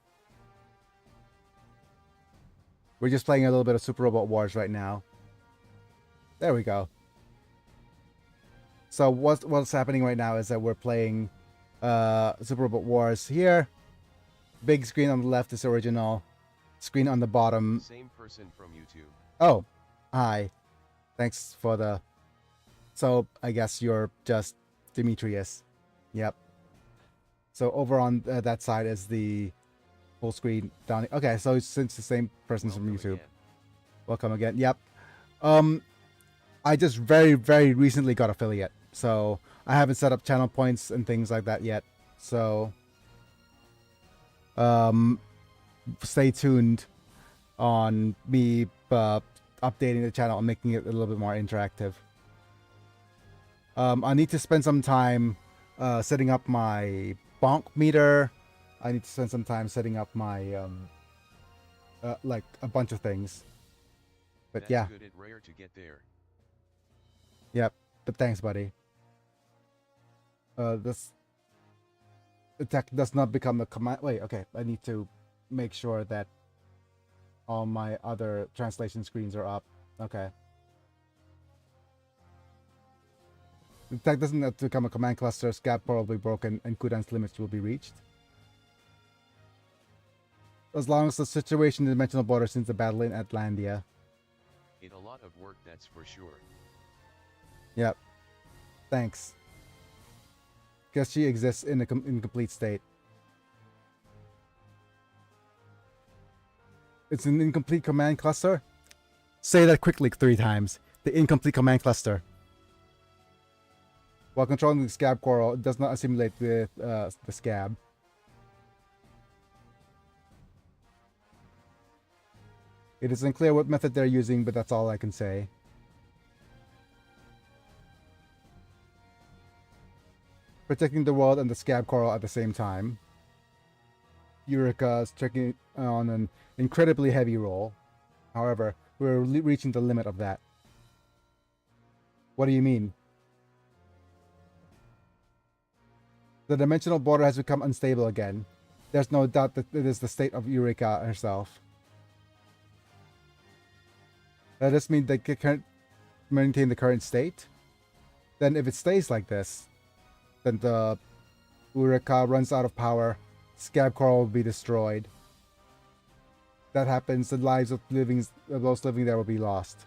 We're just playing a little bit of Super Robot Wars right now. There we go. So what's happening right now is that we're playing Super Robot Wars here. Big screen on the left is original. Screen on the bottom. Same person from YouTube. Oh, hi. Thanks for the... So, I guess you're just Demetrius. Yep. So over on that side is the full screen down. Okay, so since the same person's from YouTube. Again. Welcome again. Yep. I just very recently got affiliate, so I haven't set up channel points and things like that yet. So stay tuned on me updating the channel and making it a little bit more interactive. I need to spend some time setting up my bonk meter. I need to spend some time setting up my like a bunch of things. But That's yeah. good and rare to get there. Yep. But thanks, buddy. This attack does not become a command. Wait, okay. I need to make sure that all my other translation screens are up. Okay. The attack doesn't have to become a command cluster. Scab Coral will be broken and Kudan's limits will be reached. As long as the situation in the dimensional border since the battle in Atlantia. It a lot of work, that's for sure. Yep. Thanks. Guess she exists in a incomplete state. It's an incomplete command cluster? Say that quickly 3 times. The incomplete command cluster. While controlling the Scab Coral, it does not assimilate with the Scab. It is unclear what method they're using, but that's all I can say. Protecting the world and the Scab Coral at the same time. Eureka is taking on an incredibly heavy role. However, we're reaching the limit of that. What do you mean? The dimensional border has become unstable again. There's no doubt that it is the state of Eureka herself. Does this mean they can't maintain the current state? Then if it stays like this, then the Eureka runs out of power, Scab Coral will be destroyed. That happens, the lives of those living there will be lost.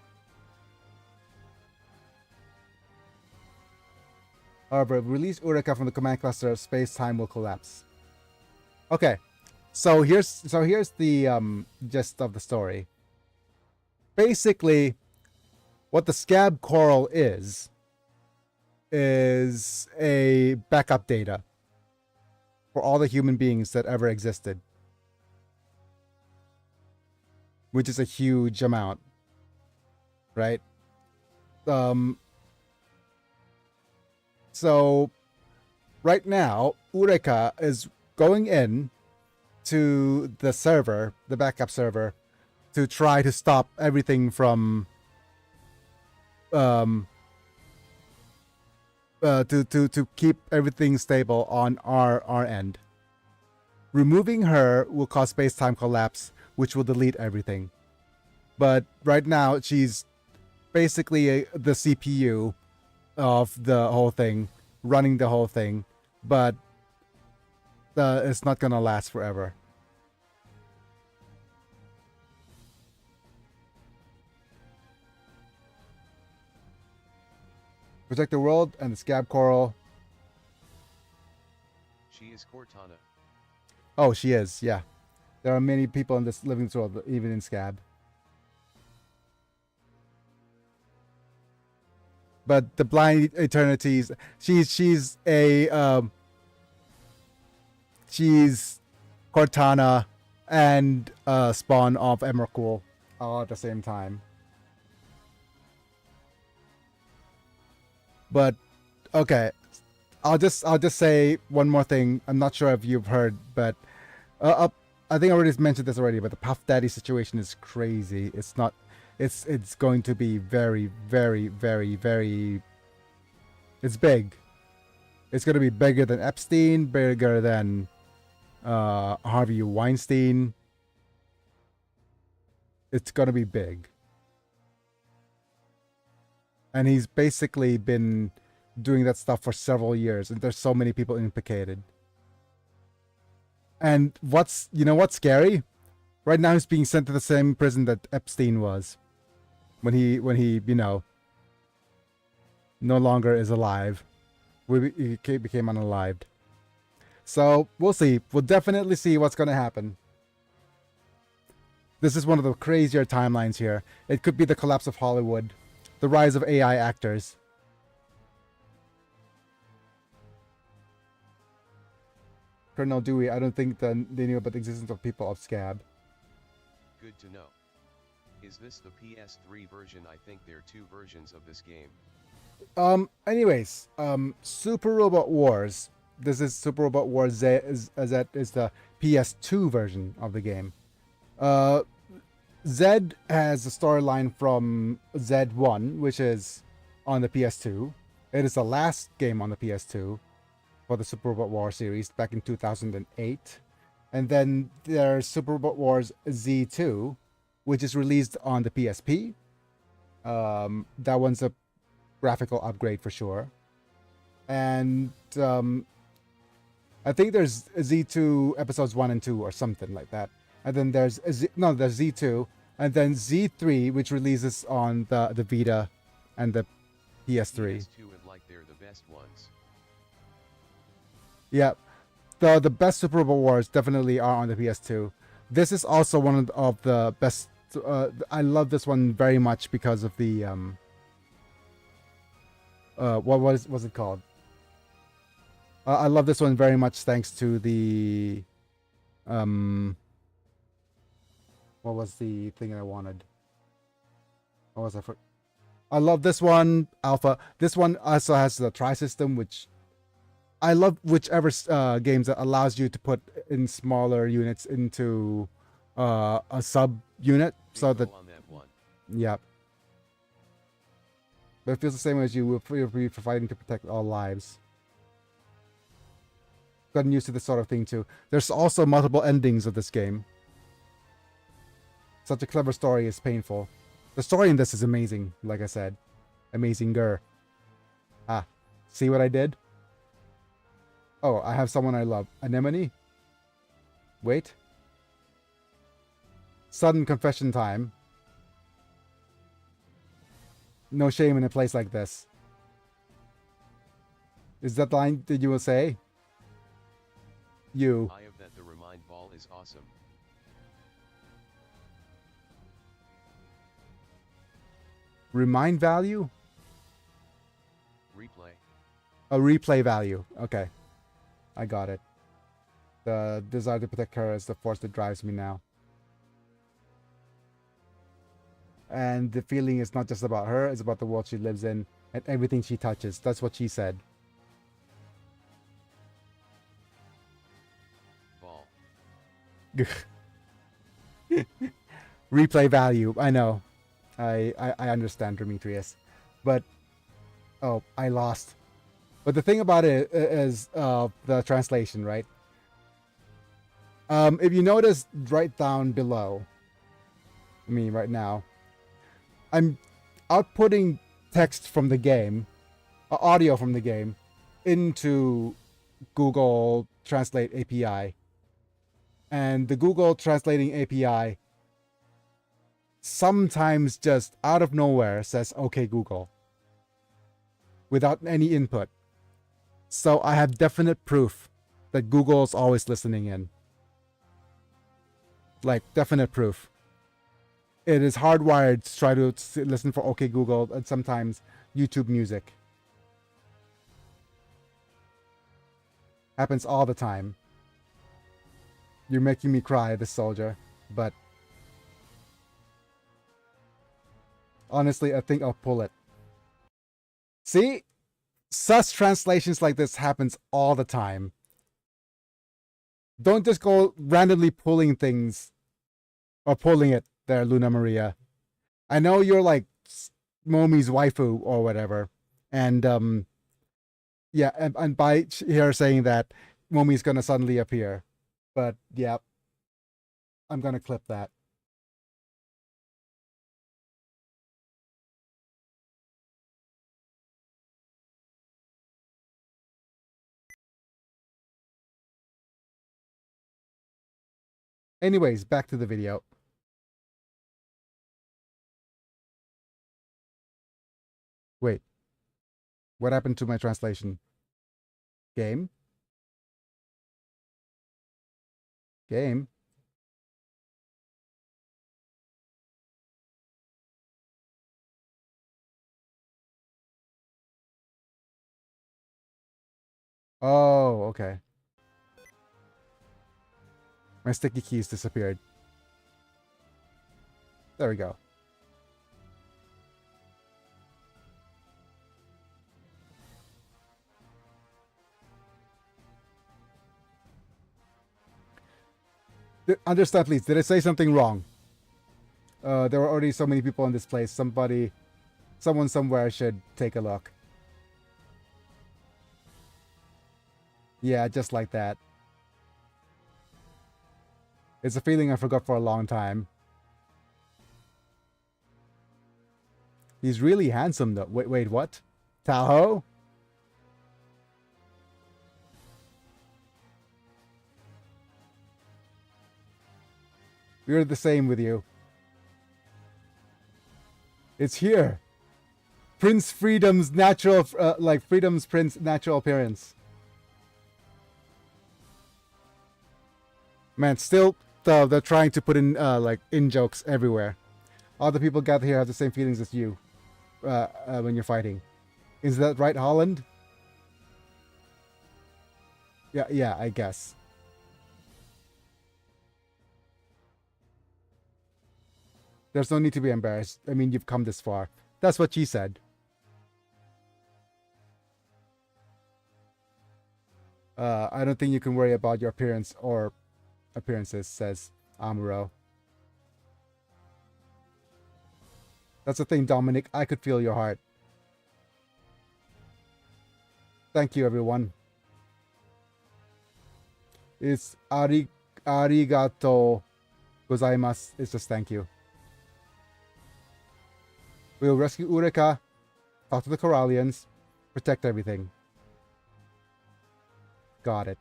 However, if we release Eureka from the command cluster, space-time will collapse. Okay, so here's the gist of the story. Basically, what the Scab Coral is a backup data for all the human beings that ever existed, which is a huge amount, right? So right now, Eureka is going in to the server, the backup server, to try to stop everything from to keep everything stable on our end. Removing her will cause space-time collapse, which will delete everything. But right now, she's basically the CPU of the whole thing, running the whole thing, but it's not gonna last forever. Protect the world and the Scab Coral. She is Cortana. Oh, she is, yeah. There are many people in this living this world, even in Scab. But the Blind Eternities, she's Cortana and spawn of Emrakul all at the same time. But okay, I'll just say one more thing. I'm not sure if you've heard, but I think I already mentioned this already. But the Puff Daddy situation is crazy. It's not. It's going to be very. It's big. It's going to be bigger than Epstein, bigger than Harvey Weinstein. It's going to be big. And he's basically been doing that stuff for several years, and there's so many people implicated. And what's scary? Right now he's being sent to the same prison that Epstein was when he no longer is alive. he became unalived. So we'll see. We'll definitely see what's going to happen. This is one of the crazier timelines here. It could be the collapse of Hollywood, the rise of AI actors. Colonel Dewey, I don't think that they knew about the existence of people of Scab. Good to know. Is this the PS3 version? I think there are two versions of this game. Anyways, Super Robot Wars. This is Super Robot Wars Z is the PS2 version of the game. Zed has a storyline from Z1, which is on the PS2. It is the last game on the PS2 for the Super Robot Wars series back in 2008. And then there's Super Robot Wars Z2, which is released on the PSP. That one's a graphical upgrade for sure. And I think there's Z2 episodes 1 and 2 or something like that. And then there's there's Z2 and then Z3, which releases on the Vita and the PS3. PS2 and like they're the best ones. Yeah. The best Super Robot Wars definitely are on the PS2. This is also one of the best. I love this one very much because of the what was it called? I love this one very much thanks to the what was the thing I wanted? What was I for? I love this one, Alpha. This one also has the tri-system, which I love whichever games that allows you to put in smaller units into a sub unit, so that on that one. yeah. But it feels the same as you for fighting to protect all lives. Gotten used to this sort of thing too. There's also multiple endings of this game. Such a clever story is painful. The story in this is amazing, like I said. Amazing-ger. Ah, see what I did? Oh, I have someone I love. Anemone? Wait. Sudden confession time. No shame in a place like this. Is that the line that you will say? You. I have that the remind ball is awesome. Remind value? Replay. A replay value. Okay. I got it. The desire to protect her is the force that drives me now. And the feeling is not just about her, it's about the world she lives in and everything she touches. That's what she said. Ball. Replay value. I know. I understand, Demetrius. But, oh, I lost. But the thing about it is the translation, right? If you notice right down below me right now, I'm outputting text from the game, audio from the game, into Google Translate API. And the Google Translating API sometimes just out of nowhere says, "Okay, Google," without any input. So I have definite proof that Google's always listening in. Like, definite proof. It is hardwired to try to listen for OK Google and sometimes YouTube music. Happens all the time. You're making me cry, this soldier, but honestly, I think I'll pull it. See? Sus translations like this happens all the time. Don't just go randomly pulling things or pulling it there, Luna Maria. I know you're like Momi's waifu or whatever. And yeah, and by here saying that Momi's gonna suddenly appear. But yeah, I'm gonna clip that. Anyways, back to the video. Wait. What happened to my translation? Game. Game. Oh, okay. My sticky keys disappeared. There we go. Understand, please. Did I say something wrong? There were already so many people in this place. Someone somewhere should take a look. Yeah, just like that. It's a feeling I forgot for a long time. He's really handsome though. Wait, what? Tahoe? We're the same with you. It's here. Prince Freedom's natural, Freedom's Prince natural appearance. Man, still, they're trying to put in, in jokes everywhere. All the people gathered here have the same feelings as you, when you're fighting. Is that right, Holland? Yeah, I guess. There's no need to be embarrassed. I mean, you've come this far. That's what she said. I don't think you can worry about your appearance or appearances, says Amuro. That's the thing, Dominic. I could feel your heart. Thank you, everyone. It's arigato gozaimasu. It's just thank you. We'll rescue Ureka, talk to the Corallians, protect everything. Got it.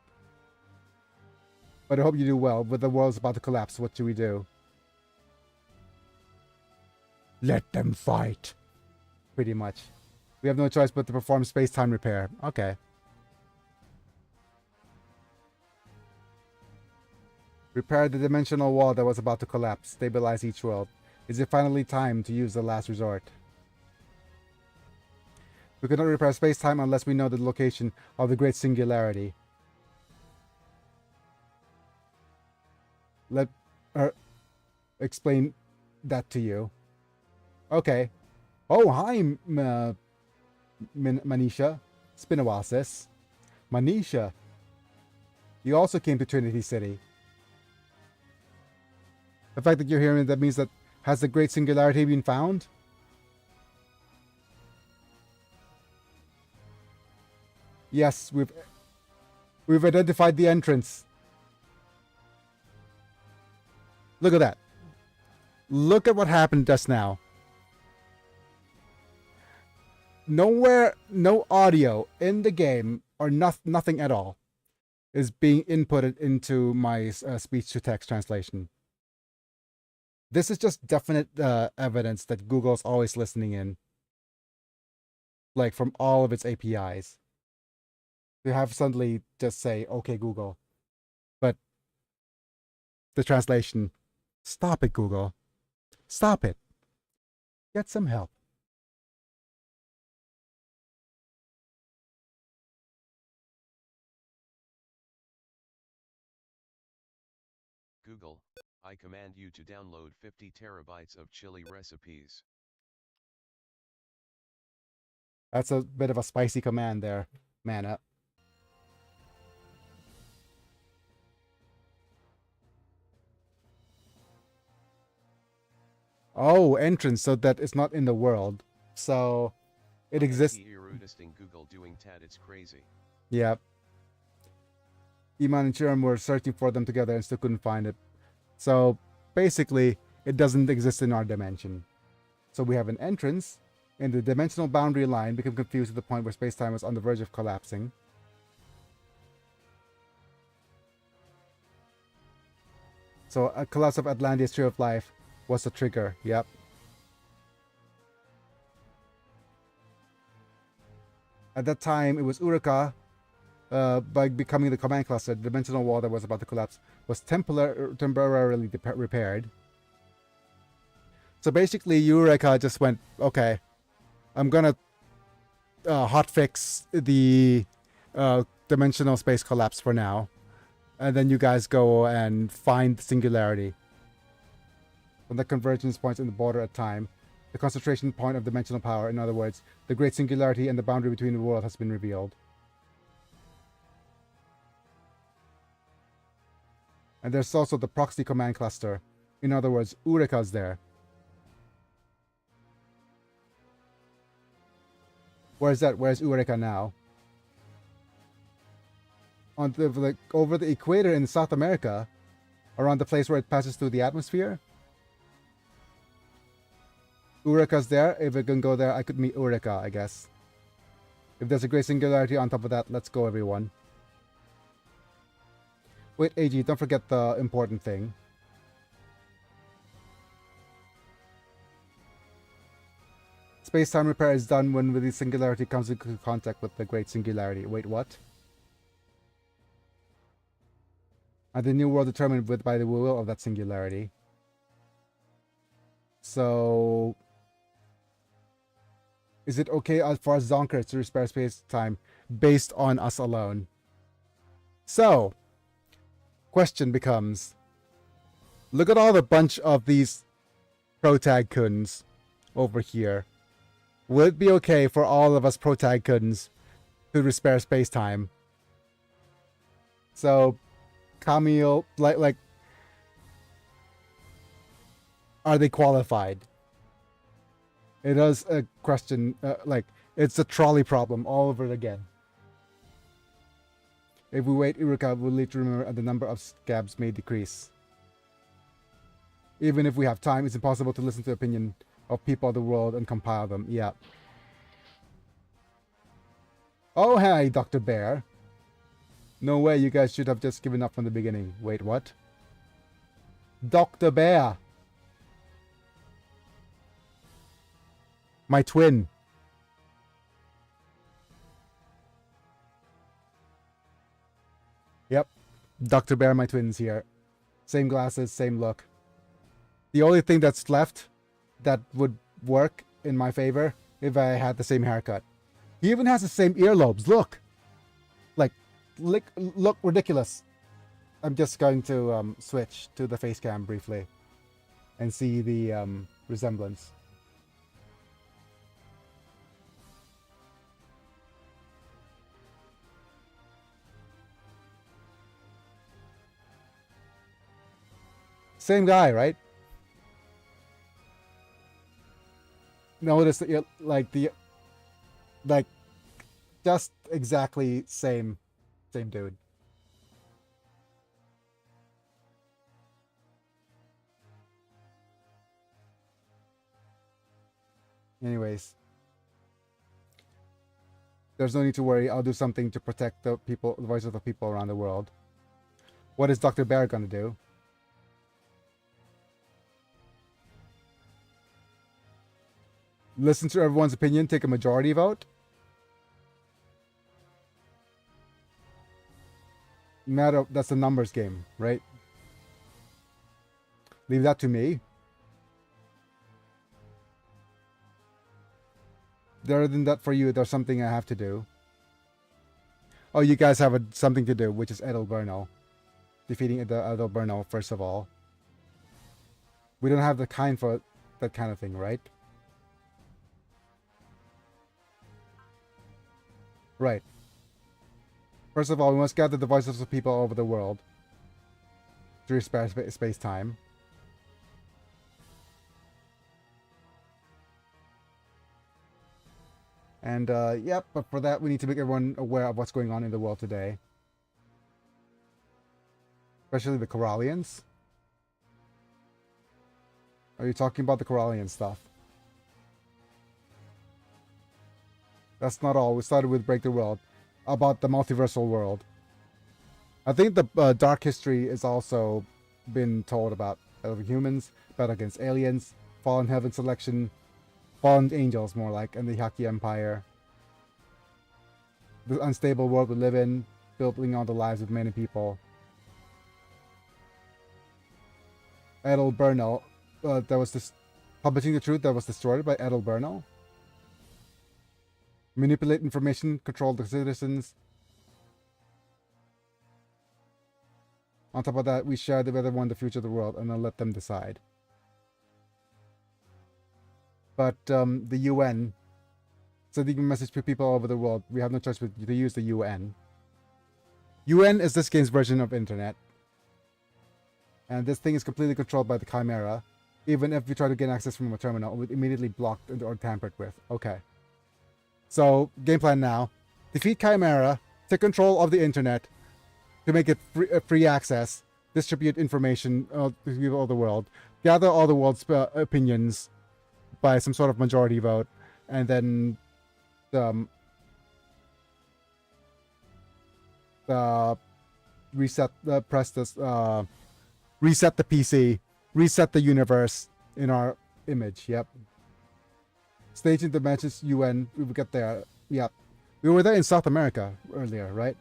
But I hope you do well, but the world's about to collapse. What should we do? Let them fight. Pretty much. We have no choice but to perform space-time repair. Okay. Repair the dimensional wall that was about to collapse. Stabilize each world. Is it finally time to use the last resort? We cannot repair space-time unless we know the location of the Great Singularity. Let her explain that to you. Okay. Oh, hi, Manisha. It's been a while, sis. Manisha. You also came to Trinity City. The fact that you're here, that means that has the Great Singularity been found? Yes, we've identified the entrance. Look at that. Look at what happened just now. Nowhere, no audio in the game, or nothing at all, is being inputted into my speech-to-text translation. This is just definite evidence that Google's always listening in. Like, from all of its APIs. They have suddenly just say, okay, Google. But the translation, stop it, Google. Stop it. Get some help. Google, I command you to download 50 terabytes of chili recipes. That's a bit of a spicy command there, Mana. Oh, entrance, so that it's not in the world. So it exists. Google doing tad, it's crazy. Yep. Iman and Chiram were searching for them together and still couldn't find it. So basically, it doesn't exist in our dimension. So we have an entrance, and the dimensional boundary line became confused to the point where space-time was on the verge of collapsing. So a collapse of Atlantea's Tree of Life was the trigger. Yep. At that time, it was Ureka by becoming the command cluster, the dimensional wall that was about to collapse was temporarily repaired. So basically, Eureka just went, okay, I'm gonna hotfix the dimensional space collapse for now, and then you guys go and find the singularity. From the convergence points in the border at time, the concentration point of dimensional power, in other words, the great singularity and the boundary between the world has been revealed. And there's also the proxy command cluster. In other words, Eureka's there. Where's that? Where's Eureka now? On the over the equator in South America, around the place where it passes through the atmosphere. Eureka's there. If I can go there, I could meet Eureka, I guess. If there's a great singularity on top of that, let's go, everyone. Wait, AG, don't forget the important thing. Space-time repair is done when the singularity comes into contact with the great singularity. Wait, what? And the new world determined by the will of that singularity. So, is it okay as far as Zonkers to repair space-time based on us alone? So, question becomes, look at all the bunch of these protag-kuns over here. Would it be okay for all of us protag-kuns to repair space-time? So, Camille, like, are they qualified? It is a question, like, it's a trolley problem all over again. If we wait, Eureka will lead to remember the number of scabs may decrease. Even if we have time, it's impossible to listen to the opinion of people of the world and compile them. Yeah. Oh, hey, Dr. Bear. No way, you guys should have just given up from the beginning. Wait, what? Dr. Bear. My twin. Yep. Dr. Bear, my twin's here. Same glasses, same look. The only thing that's left that would work in my favor if I had the same haircut. He even has the same earlobes. Look. Like, look ridiculous. I'm just going to switch to the face cam briefly and see the resemblance. Same guy, right? Notice that you're like just exactly same dude. Anyways, there's no need to worry. I'll do something to protect the people, the voice of the people around the world. What is Dr. Bear gonna do? Listen to everyone's opinion, take a majority vote? Matter, that's a numbers game, right? Leave that to me. Other than that, for you, there's something I have to do. Oh, you guys have something to do, which is Edelberno. Defeating Edelberno, first of all. We don't have the kind for that kind of thing, right? Right. First of all, we must gather the voices of people all over the world to repair space-time. And, yep, but for that, we need to make everyone aware of what's going on in the world today. Especially the Corallians. Are you talking about the Corallian stuff? That's not all. We started with Break the World. About the multiversal world. I think the Dark History is also been told about humans, battle against aliens, fallen heaven selection, fallen angels more like, and the Haki Empire. The unstable world we live in, building on the lives of many people. Edel Bernal, that was this publishing the truth that was destroyed by Edel Bernal. Manipulate information, control the citizens. On top of that, we share the whether one the future of the world, and then let them decide. But the UN, sending a message to people all over the world, we have no choice but to use the UN. UN is this game's version of internet. And this thing is completely controlled by the Chimera. Even if we try to gain access from a terminal, it would immediately blocked or tampered with. Okay. So, game plan now. Defeat Chimera, take control of the internet, to make it free access, distribute information to people all over the world, gather all the world's opinions by some sort of majority vote, and then reset the reset the PC, reset the universe in our image. Yep. Staging the matches UN, we will get there. Yep. We were there in South America earlier, right?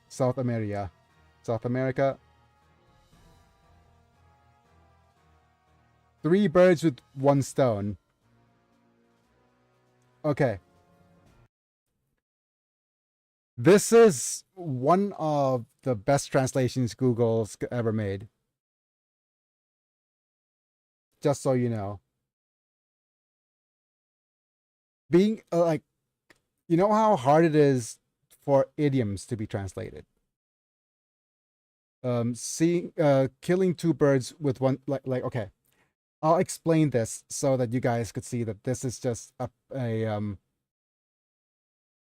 South America. South America. 3 birds with 1 stone. Okay. This is one of the best translations Google's ever made. Just so you know. Being, like, you know how hard it is for idioms to be translated? Killing 2 birds with 1, okay. I'll explain this so that you guys could see that this is just a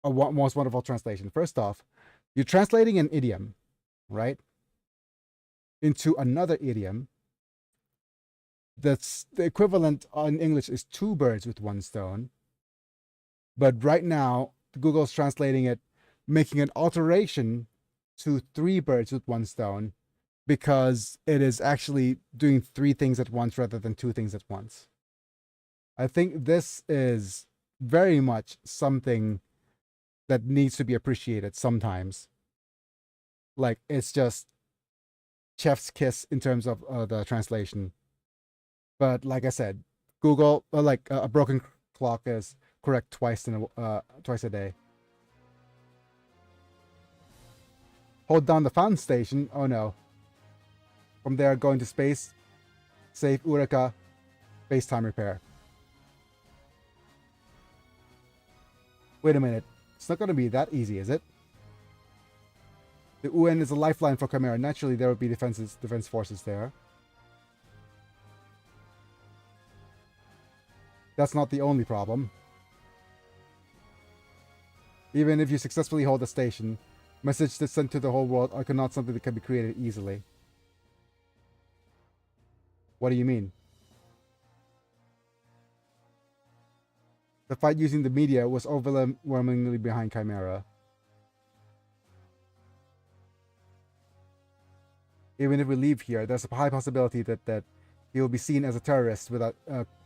most wonderful translation. First off, you're translating an idiom, right, into another idiom. That's the equivalent in English is 2 birds with 1 stone. But right now, Google's translating it, making an alteration to 3 birds with 1 stone, because it is actually doing 3 things at once rather than 2 things at once. I think this is very much something that needs to be appreciated sometimes. Like, it's just chef's kiss in terms of the translation. But like I said, Google, a broken clock is correct twice a day. Hold down the found station. Oh no. From there, going to space. Save Eureka. Space-time repair. Wait a minute. It's not going to be that easy, is it? The UN is a lifeline for Chimera. Naturally, there would be defense forces there. That's not the only problem. Even if you successfully hold the station, message that's sent to the whole world are not something that can be created easily. What do you mean? The fight using the media was overwhelmingly behind Chimera. Even if we leave here, there's a high possibility that he will be seen as a terrorist without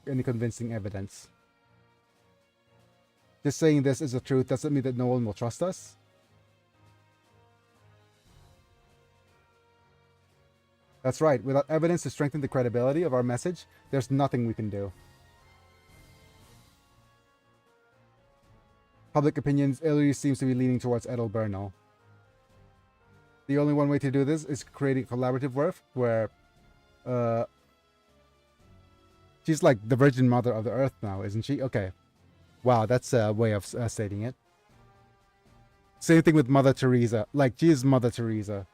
any convincing evidence. Just saying this is the truth doesn't mean that no one will trust us. That's right. Without evidence to strengthen the credibility of our message, there's nothing we can do. Public opinions already seems to be leaning towards Edel Bernal. The only one way to do this is creating collaborative work where she's like the Virgin Mother of the Earth now, isn't she? Okay. Wow, that's a way of stating it. Same thing with Mother Teresa. Like, she is Mother Teresa.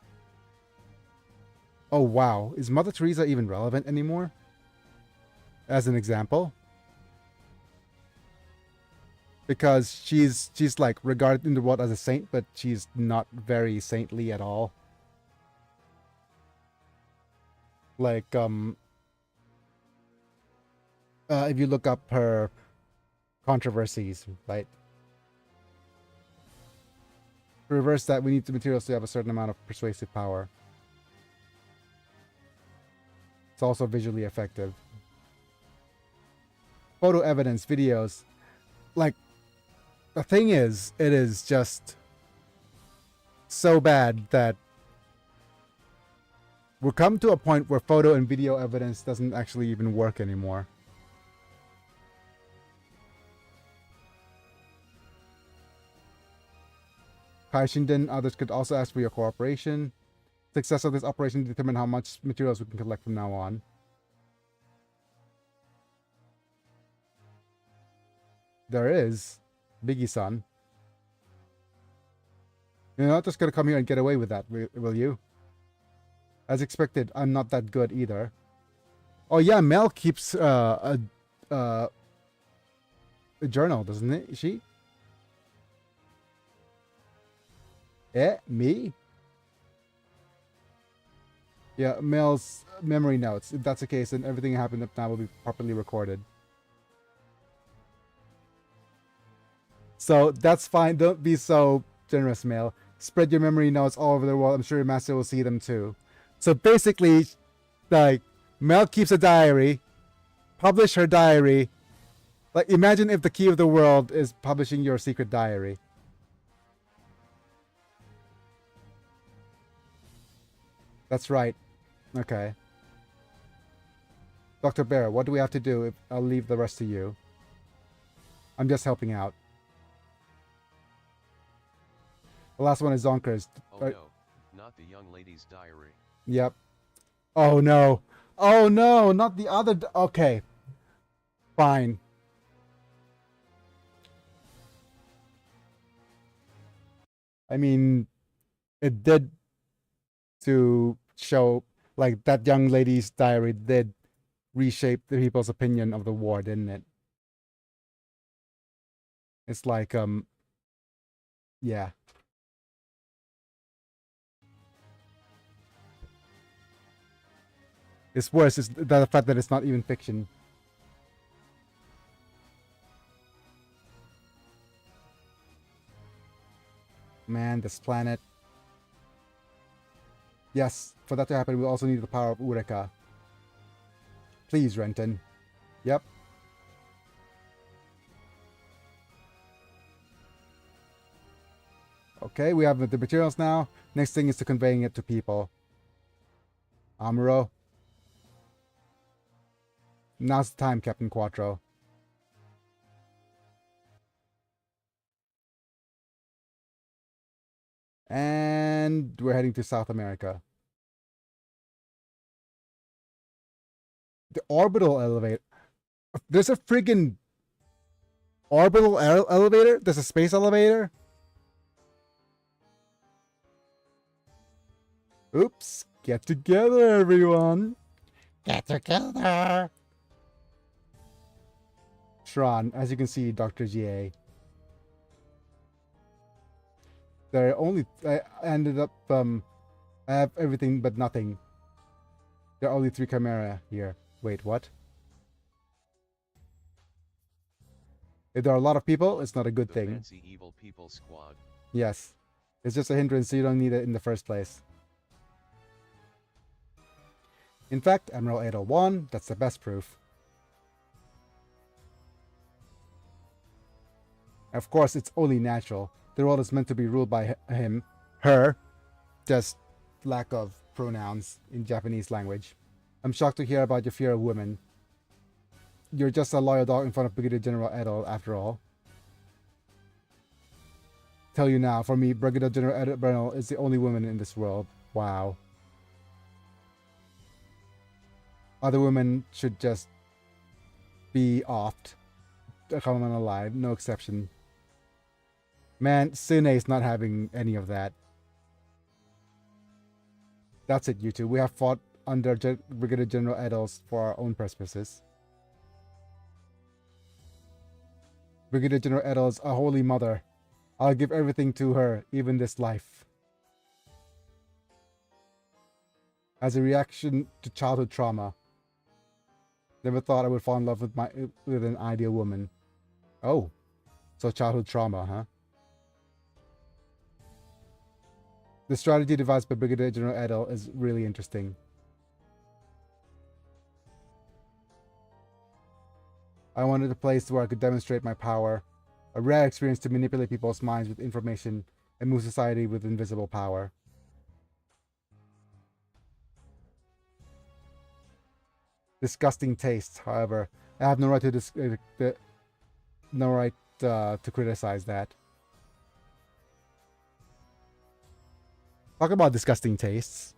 Oh, wow. Is Mother Teresa even relevant anymore? As an example? Because she's like regarded in the world as a saint, but she's not very saintly at all. Like, if you look up her controversies, right? To reverse that, we need the materials to have a certain amount of persuasive power. It's also visually effective. Photo evidence, videos. like, the thing is, it is just so bad that we've come to a point where photo and video evidence doesn't actually even work anymore. Kai Shinden, others could also ask for your cooperation. Success of this operation determine how much materials we can collect from now on. There is. Biggie-san. You're not just gonna come here and get away with that, will you? As expected, I'm not that good either. Oh yeah, Mel keeps a journal, doesn't it? She? Me? Yeah, Mel's memory notes. If that's the case, then everything that happened up now will be properly recorded. So that's fine. Don't be so generous, Mel. Spread your memory notes all over the world. I'm sure your master will see them too. So basically, like, Mel keeps a diary. Publish her diary. Like, imagine if the key of the world is publishing your secret diary. That's right. Okay. Dr. Bear, what do we have to do? I'll leave the rest to you. I'm just helping out. The last one is Zonkers. Oh no, not the young lady's diary. Yep. Oh no. Oh no, not the other. Okay. Fine. I mean, it did to show, like, that young lady's diary did reshape the people's opinion of the war, didn't it? It's like, yeah. It's worse is the fact that it's not even fiction. Man, this planet. Yes, for that to happen, we also need the power of Ureka. Please, Renton. Yep. Okay, we have the materials now. Next thing is to conveying it to people. Amuro. Now's the time, Captain Quattro. And we're heading to South America. The orbital elevator. There's a friggin' orbital elevator? There's a space elevator? Oops. Get together, everyone. Get together. Shran, as you can see, Dr. GA. There are only, I ended up, I have everything but nothing. There are only 3 Chimera here. Wait, what? If there are a lot of people, it's not a good thing. Fancy evil people squad. Yes. It's just a hindrance, so you don't need it in the first place. In fact, Emerald 801, that's the best proof. Of course, it's only natural. The world is meant to be ruled by him, her, just lack of pronouns in Japanese language. I'm shocked to hear about your fear of women. You're just a loyal dog in front of Brigadier General Edel, after all. Tell you now, for me, Brigadier General Edel Bernal is the only woman in this world. Wow. Other women should just be offed. Come on alive, no exception. Man, Sune's not having any of that. That's it, you two. We have fought under Brigadier General Edels for our own purposes. Brigadier General Edels, a holy mother. I'll give everything to her, even this life. As a reaction to childhood trauma. Never thought I would fall in love with an ideal woman. Oh, so childhood trauma, huh? The strategy devised by Brigadier General Edel is really interesting. I wanted a place where I could demonstrate my power A rare experience to manipulate people's minds with information and move society with invisible power. Disgusting taste, however. I have no right to no right to criticize that. Talk about disgusting tastes.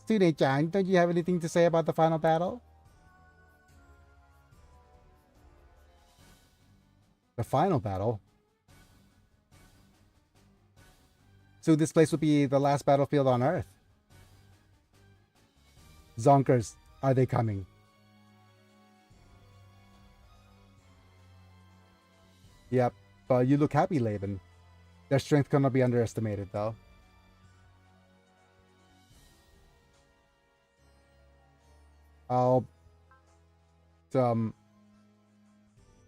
Tsune-chan, don't you have anything to say about the final battle? The final battle? So this place will be the last battlefield on Earth. Zonkers, are they coming? Yep, but you look happy, Laban. Their strength cannot be underestimated, though. I'll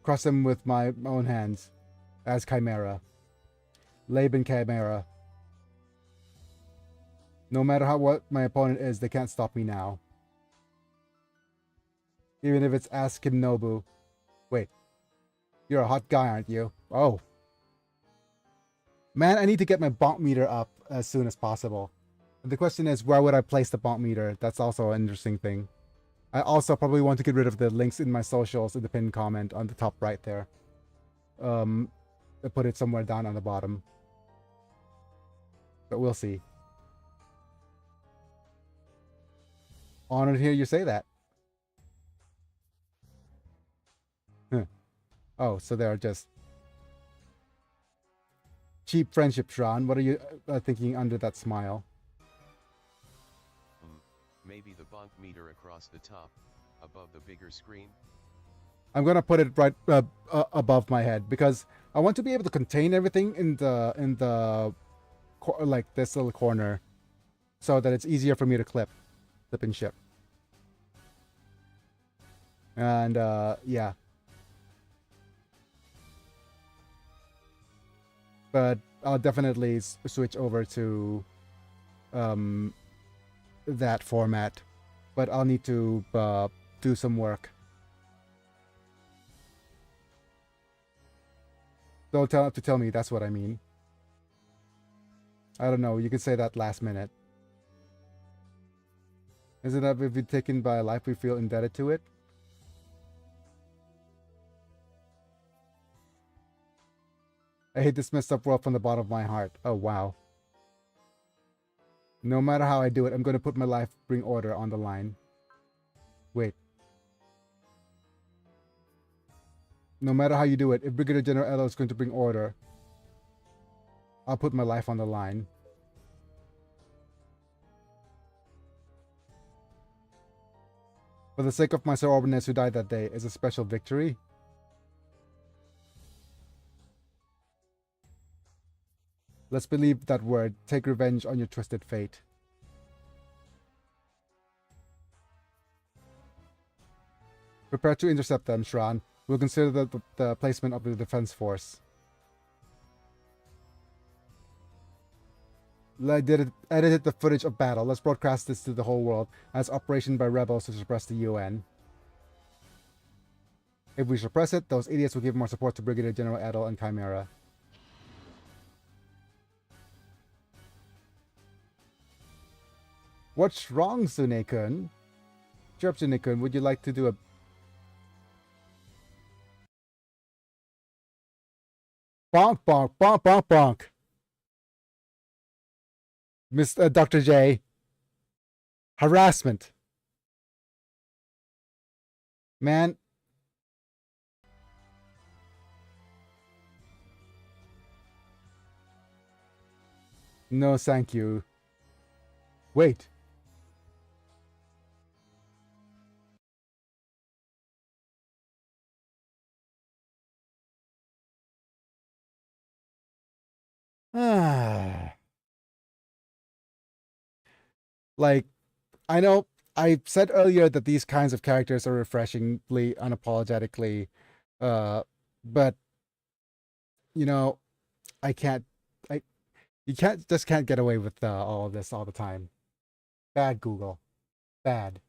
crush them with my own hands as Chimera. Laban Chimera. No matter what my opponent is, they can't stop me now. Even if it's Ask Nobu. Wait. You're a hot guy, aren't you? Oh. Man, I need to get my bonk meter up as soon as possible. And the question is, where would I place the bonk meter? That's also an interesting thing. I also probably want to get rid of the links in my socials in the pinned comment on the top right there. I put it somewhere down on the bottom. But we'll see. Honored to hear you say that. Huh. Oh, so they are just cheap friendships, Ron. What are you thinking under that smile? Maybe the bonk meter across the top, above the bigger screen? I'm gonna put it right above my head because I want to be able to contain everything in the like this little corner, so that it's easier for me to clip and ship. And yeah. But I'll definitely switch over to that format, but I'll need to do some work. Don't have to tell me, that's what I mean. I don't know, you could say that last minute. Isn't that if we're taken by a life we feel indebted to it? I hate this messed up world from the bottom of my heart. Oh wow. No matter how I do it, I'm going to put my life, bring order on the line. Wait. No matter how you do it, if Brigadier General Edo is going to bring order, I'll put my life on the line. For the sake of my Sir Orbanes who died that day, is a special victory. Let's believe that word. Take revenge on your twisted fate. Prepare to intercept them, Shran. We'll consider the placement of the defense force. I edited the footage of battle. Let's broadcast this to the whole world as operation by rebels to suppress the UN. If we suppress it, those idiots will give more support to Brigadier General Edel and Chimera. What's wrong, Sune-kun? Chirp, Sune-kun, would you like to do a... Bonk, bonk, bonk, bonk, bonk. Mr. Dr. J. Harassment. Man. No, thank you. Wait. Like, I know I said earlier that these kinds of characters are refreshingly unapologetically, but you know, you can't get away with all of this all the time. Bad Google, bad.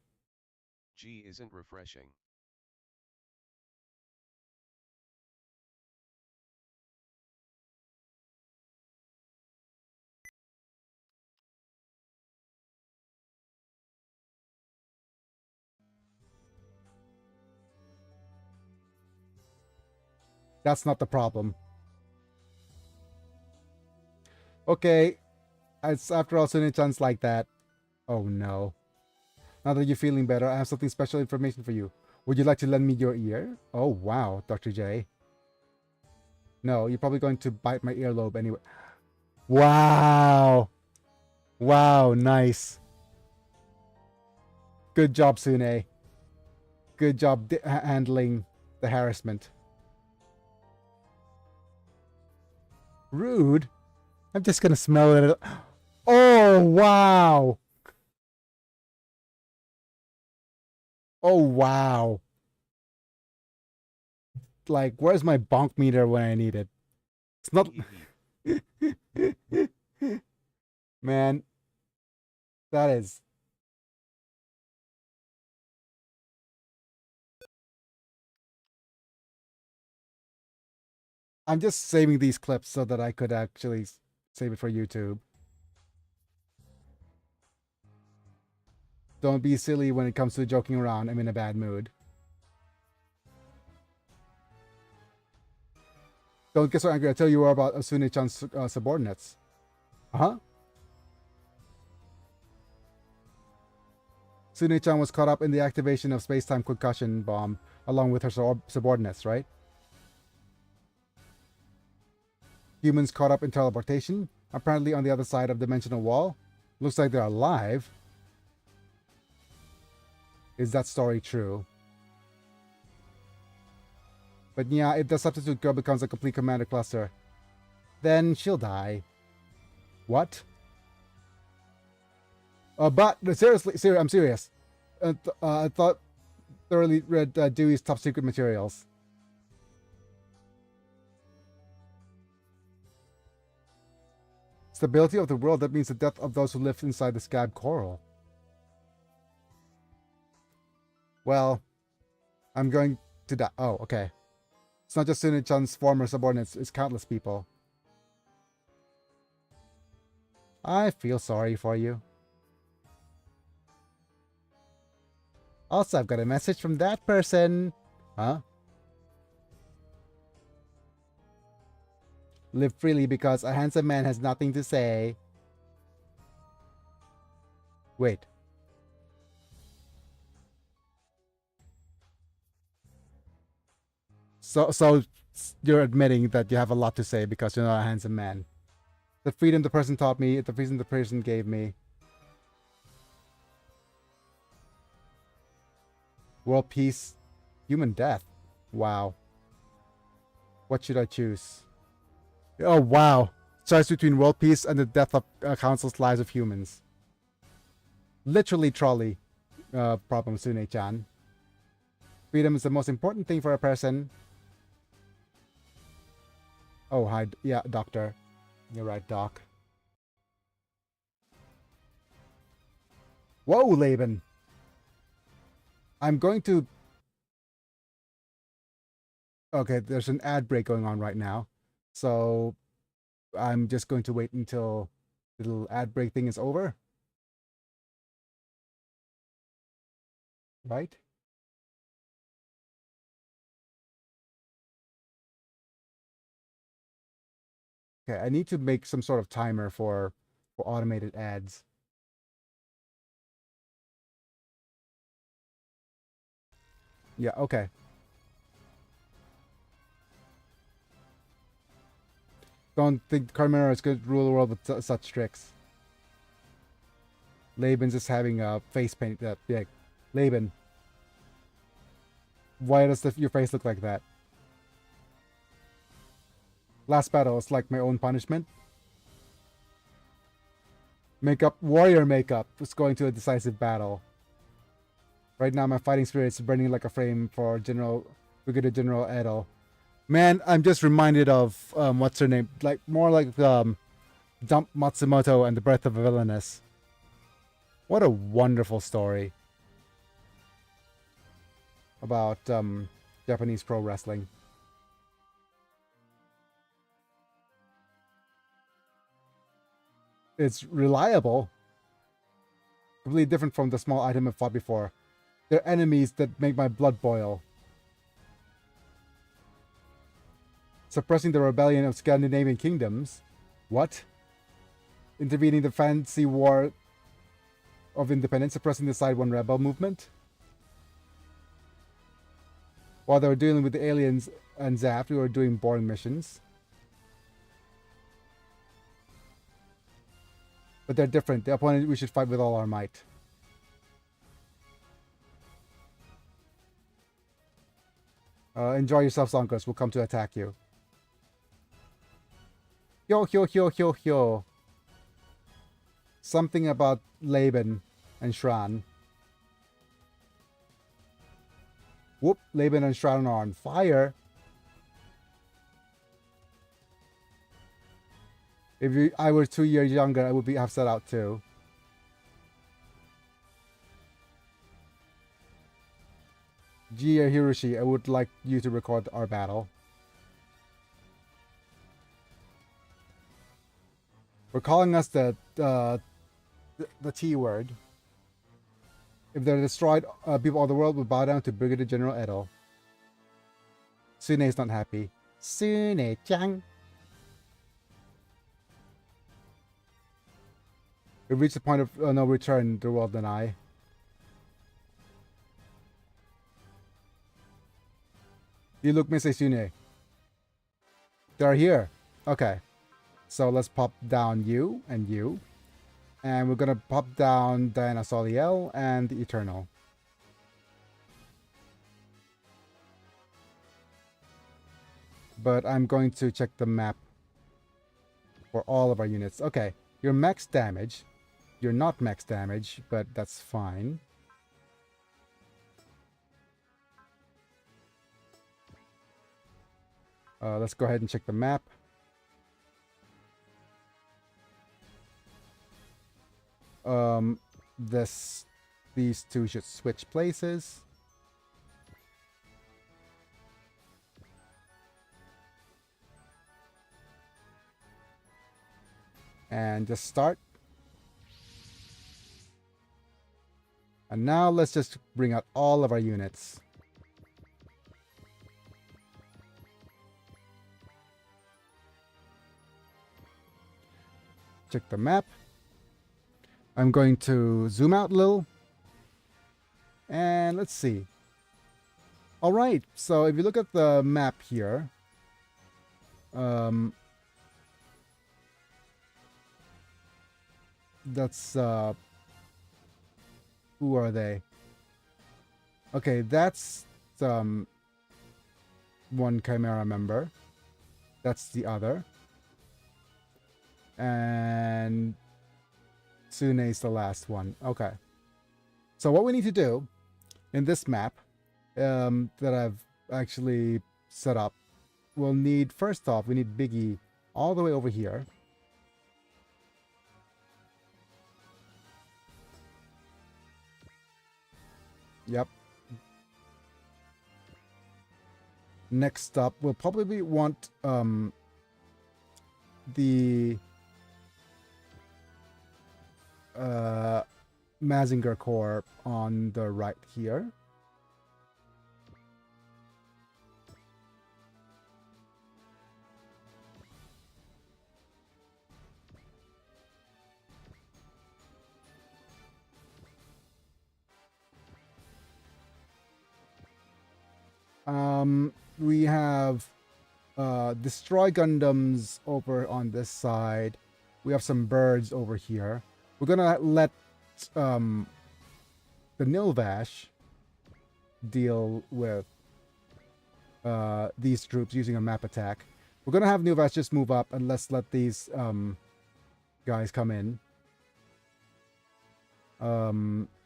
G isn't refreshing. That's not the problem. Okay, it's after all Sune-chan's like that. Oh no. Now that you're feeling better, I have something special information for you. Would you like to lend me your ear? Oh wow, Dr. J. No, you're probably going to bite my earlobe anyway. Wow. Wow, nice. Good job, Sune. Good job handling the harassment. Rude? I'm just gonna smell it. Oh, wow. Oh, wow. Like, where's my bonk meter when I need it? It's not... Man. That is... I'm just saving these clips so that I could actually save it for YouTube. Don't be silly when it comes to joking around. I'm in a bad mood. Don't get so angry. I tell you more about Sune-chan's subordinates. Uh-huh. Sune-chan was caught up in the activation of space-time concussion bomb along with her subordinates, right? Humans caught up in teleportation, apparently on the other side of the dimensional wall. Looks like they're alive. Is that story true? But yeah, if the substitute girl becomes a complete commander cluster, then she'll die. What? But seriously, I'm serious. I thought thoroughly read Dewey's top secret materials. Stability of the world, that means the death of those who live inside the scab coral. Well, I'm going to die. Oh, okay. It's not just Sune-chan's former subordinates, it's countless people. I feel sorry for you. Also, I've got a message from that person. Huh? Live freely because a handsome man has nothing to say. Wait. So you're admitting that you have a lot to say because you're not a handsome man. The freedom the person taught me, the freedom the person gave me. World peace, human death. Wow. What should I choose? Oh, wow. Choice between world peace and the death of countless lives of humans. Literally trolley problem, Sune-chan. Freedom is the most important thing for a person. Oh, hi. Yeah, doctor. You're right, doc. Whoa, Laban. I'm going to... Okay, there's an ad break going on right now. So I'm just going to wait until the little ad break thing is over. Right? Okay, I need to make some sort of timer for automated ads. Yeah, okay. Don't think Carmera is going to rule the world with such tricks. Laban's just having a face paint. Yeah, Laban. Why does your face look like that? Last battle is like my own punishment. Warrior makeup is going to a decisive battle. Right now, my fighting spirit is burning like a flame for Brigadier General Edel. Man, I'm just reminded of what's her name? Like more like Dump Matsumoto and the Birth of a Villainess. What a wonderful story about Japanese pro wrestling. It's reliable. Completely different from the small item I fought before. They're enemies that make my blood boil. Suppressing the rebellion of Scandinavian kingdoms. What? Intervening the fancy war of independence, suppressing the Side 1 rebel movement. While they were dealing with the aliens and Zaft, we were doing boring missions. But they're different. The opponent we should fight with all our might. Enjoy yourself, Zonkus. We'll come to attack you. Yo, yo, yo, yo, yo. Something about Laban and Shran. Whoop, Laban and Shran are on fire. If I were 2 years younger, I would have set out too. Jia Hiroshi, I would like you to record our battle. We're calling us the T word. If they're destroyed, people of the world will bow down to Brigadier General Edo. Sune is not happy. Sune-chan. We've reached the point of no return, the world and I. You look Miss Sune. They're here. Okay. So let's pop down you and you. And we're gonna pop down Diana Soliel and the Eternal. But I'm going to check the map for all of our units. Okay, you're max damage. You're not max damage, but that's fine. Let's go ahead and check the map. These two should switch places. And just start. And now let's just bring out all of our units. Check the map. I'm going to zoom out a little. And let's see. Alright, so if you look at the map here, that's who are they? Okay, that's one Chimera member. That's the other. And Sune is the last one. Okay. So what we need to do in this map that I've actually set up, we'll need, first off, we need Biggie all the way over here. Yep. Next up, we'll probably want the Mazinger Corps on the right here. We have Destroy Gundams over on this side. We have some birds over here. We're gonna let the Nilvash deal with these troops using a map attack. We're gonna have Nilvash just move up and let's let these guys come in.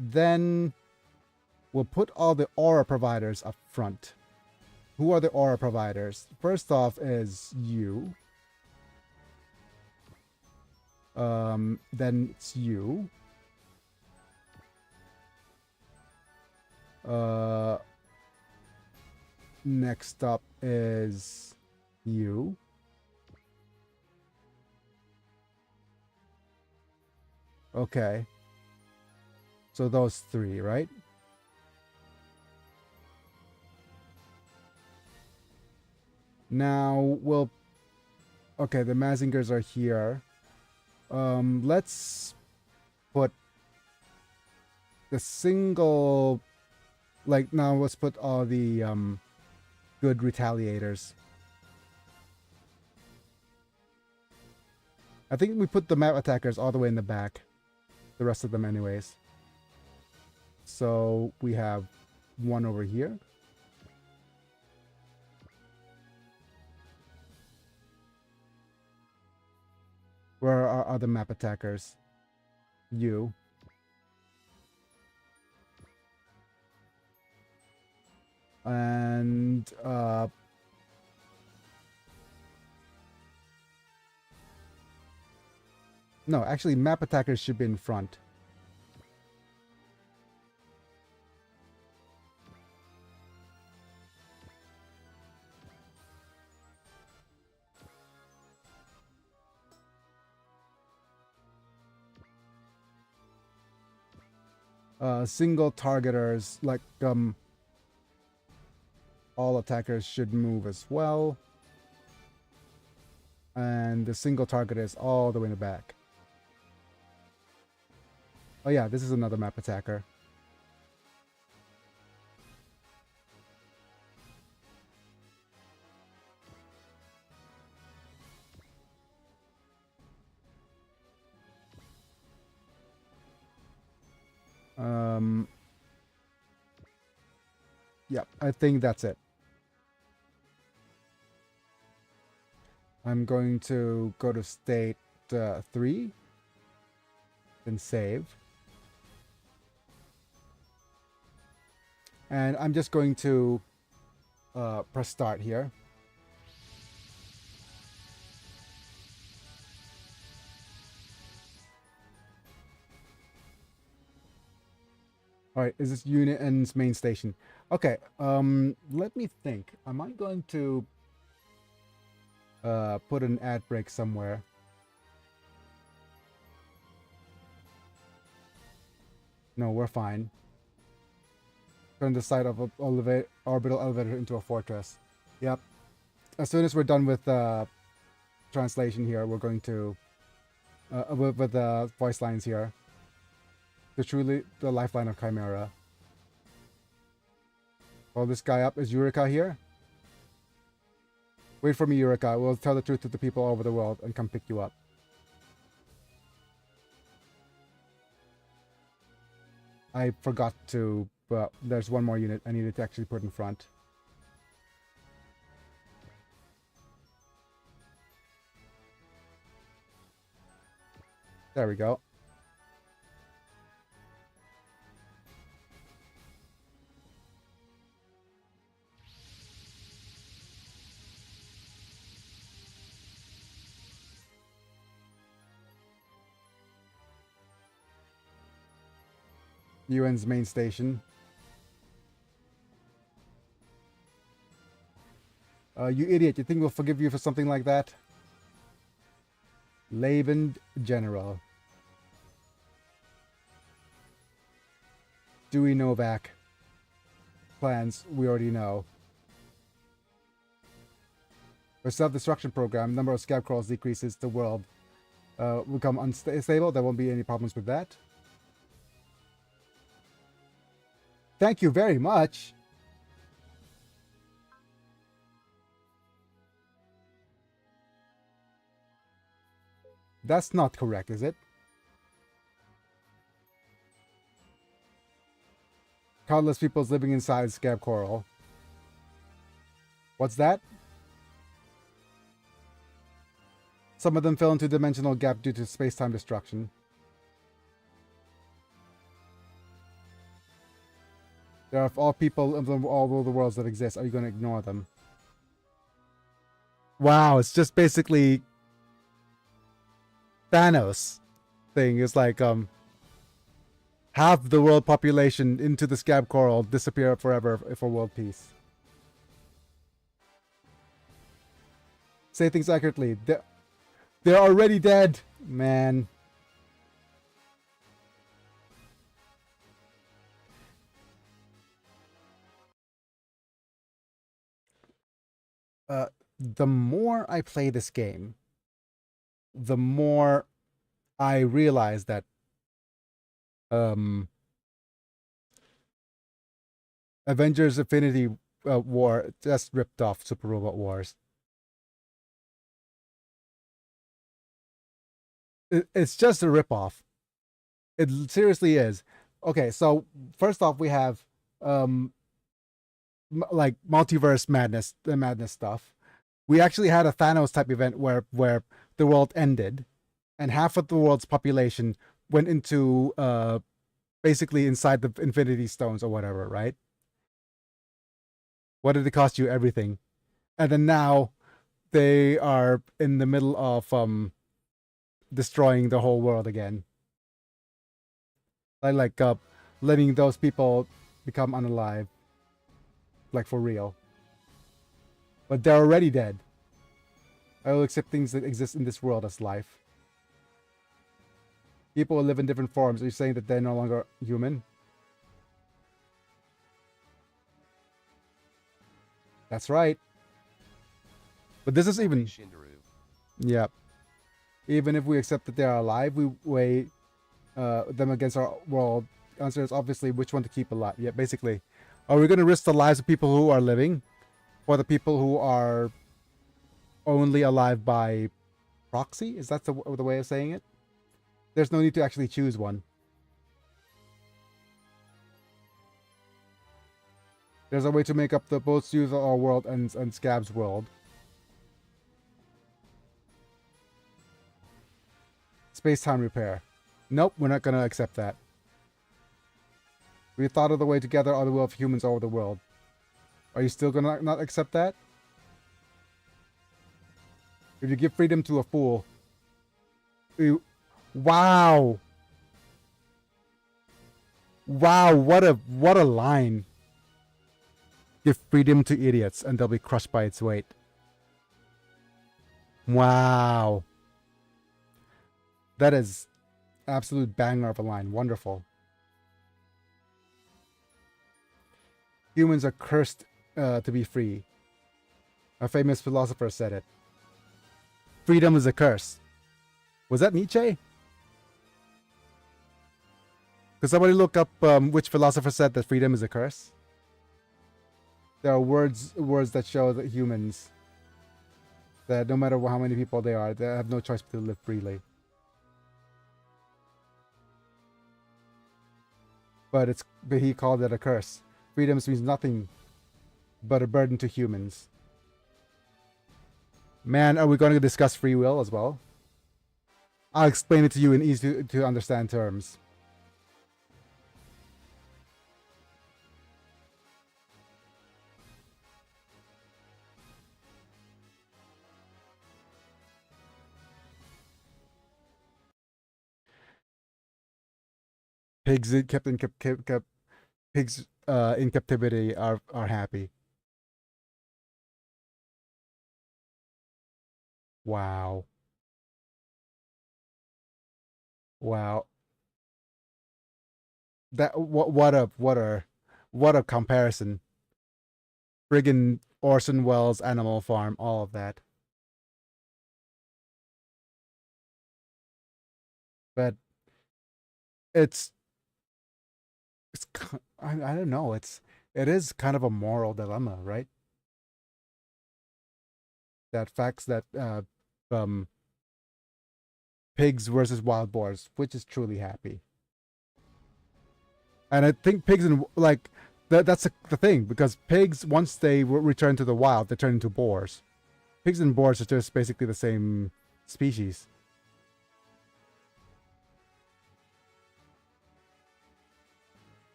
Then we'll put all the aura providers up front. Who are the aura providers? First off is you. Then it's you. Next up is you. Okay. So those three, right? Now we'll... Okay, the Mazingers are here. Let's put the single... Like, now let's put all the good retaliators. I think we put the map attackers all the way in the back. The rest of them anyways. So we have one over here. Where are our other map attackers? You. And no, actually map attackers should be in front. Single targeters, like all attackers should move as well. And the single target is all the way in the back. Oh yeah, this is another map attacker. Yeah, I think that's it. I'm going to go to state 3 and save. And I'm just going to press start here. All right, is this unit and main station? Okay, let me think. Am I going to put an ad break somewhere? No, we're fine. Turn the side of an orbital elevator into a fortress. Yep. As soon as we're done with translation here, we're going to with the voice lines here. The truly the lifeline of Chimera. Hold this guy up. Is Eureka here? Wait for me, Eureka. We'll tell the truth to the people all over the world and come pick you up. I forgot to, but there's one more unit I needed to actually put in front. There we go. UN's main station. You idiot, you think we'll forgive you for something like that? Laban General. Dewey Novak. Plans, we already know. For self-destruction program, number of scab crawls decreases, the world will become unstable. There won't be any problems with that. Thank you very much. That's not correct, is it? Countless peoples living inside Scab Coral. What's that? Some of them fell into a dimensional gap due to space-time destruction. There are all people of all over the worlds that exist. Are you going to ignore them? Wow, it's just basically Thanos thing. It's like half the world population into the Scab Coral, disappear forever for world peace. Say things accurately. They're already dead, man. the more I play this game, the more I realize that Avengers Infinity War just ripped off Super Robot Wars. It's just a ripoff. It seriously is. Okay, so first off, we have like multiverse madness, the madness stuff. We actually had a Thanos type event where the world ended, and half of the world's population went into basically inside the Infinity Stones or whatever, right? What did it cost you? Everything. And then now they are in the middle of destroying the whole world again. Like letting those people become unalive. Like for real. But they're already dead. I will accept things that exist in this world as life. People live in different forms. Are you saying that they're no longer human? That's right. But this is even... Yeah. Even if we accept that they are alive, we weigh them against our world. The answer is obviously which one to keep alive. Yeah, basically. Are we going to risk the lives of people who are living? For the people who are only alive by proxy? Is that the way of saying it? There's no need to actually choose one. There's a way to make up the both use our world and Scab's world. Space-time repair. Nope, we're not going to accept that. We thought of the way to gather all the will of humans over the world. Are you still going to not accept that? If you give freedom to a fool... Wow! Wow, what a line. Give freedom to idiots and they'll be crushed by its weight. Wow. That is absolute banger of a line. Wonderful. Humans are cursed to be free. A famous philosopher said it. Freedom is a curse. Was that Nietzsche? Could somebody look up which philosopher said that freedom is a curse? There are words that show that humans, that no matter how many people they are, they have no choice but to live freely. But he called it a curse. Freedom means nothing but a burden to humans. Man, are we going to discuss free will as well? I'll explain it to you in easy to understand terms. Pigs kept in pigs in captivity are happy. Wow. Wow. That what a comparison. Friggin' Orson Welles, Animal Farm, all of that. But it's I don't know. It is kind of a moral dilemma, right? That facts that pigs versus wild boars, which is truly happy. And I think pigs and like that's the thing, because pigs, once they return to the wild, they turn into boars. Pigs and boars are just basically the same species.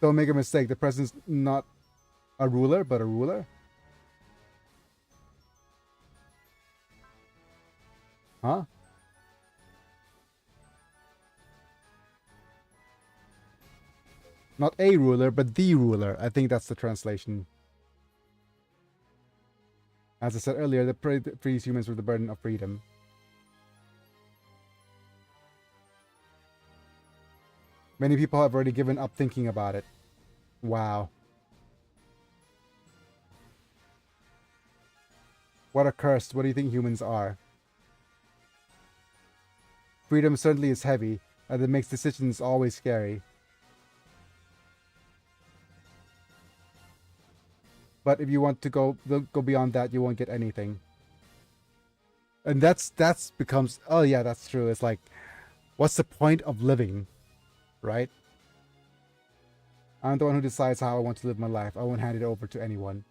Don't make a mistake. The president's not a ruler, but a ruler. Huh? Not a ruler, but the ruler. I think that's the translation. As I said earlier, the frees humans with the burden of freedom. Many people have already given up thinking about it. Wow. What a curse. What do you think humans are? Freedom certainly is heavy, and it makes decisions always scary. But if you want to go beyond that, you won't get anything. And that's becomes, oh yeah, that's true. It's like, what's the point of living, right? I'm the one who decides how I want to live my life. I won't hand it over to anyone.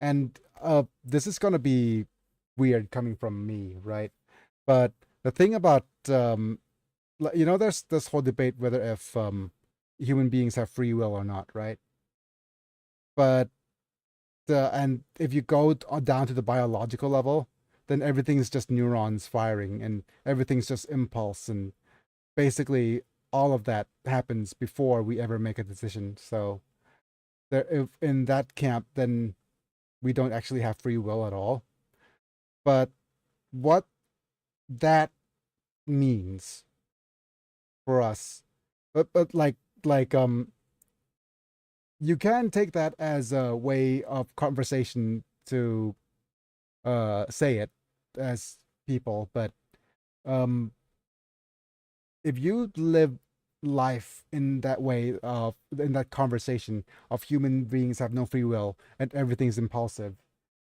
And this is gonna be weird coming from me, right? But the thing about there's this whole debate whether if human beings have free will or not, right? But and if you go down to the biological level, then everything's just neurons firing and everything's just impulse, and basically all of that happens before we ever make a decision. So there, if in that camp, then we don't actually have free will at all. But what that means for us, but like you can take that as a way of conversation to say it as people, but if you live life in that way of in that conversation of human beings have no free will and everything's impulsive,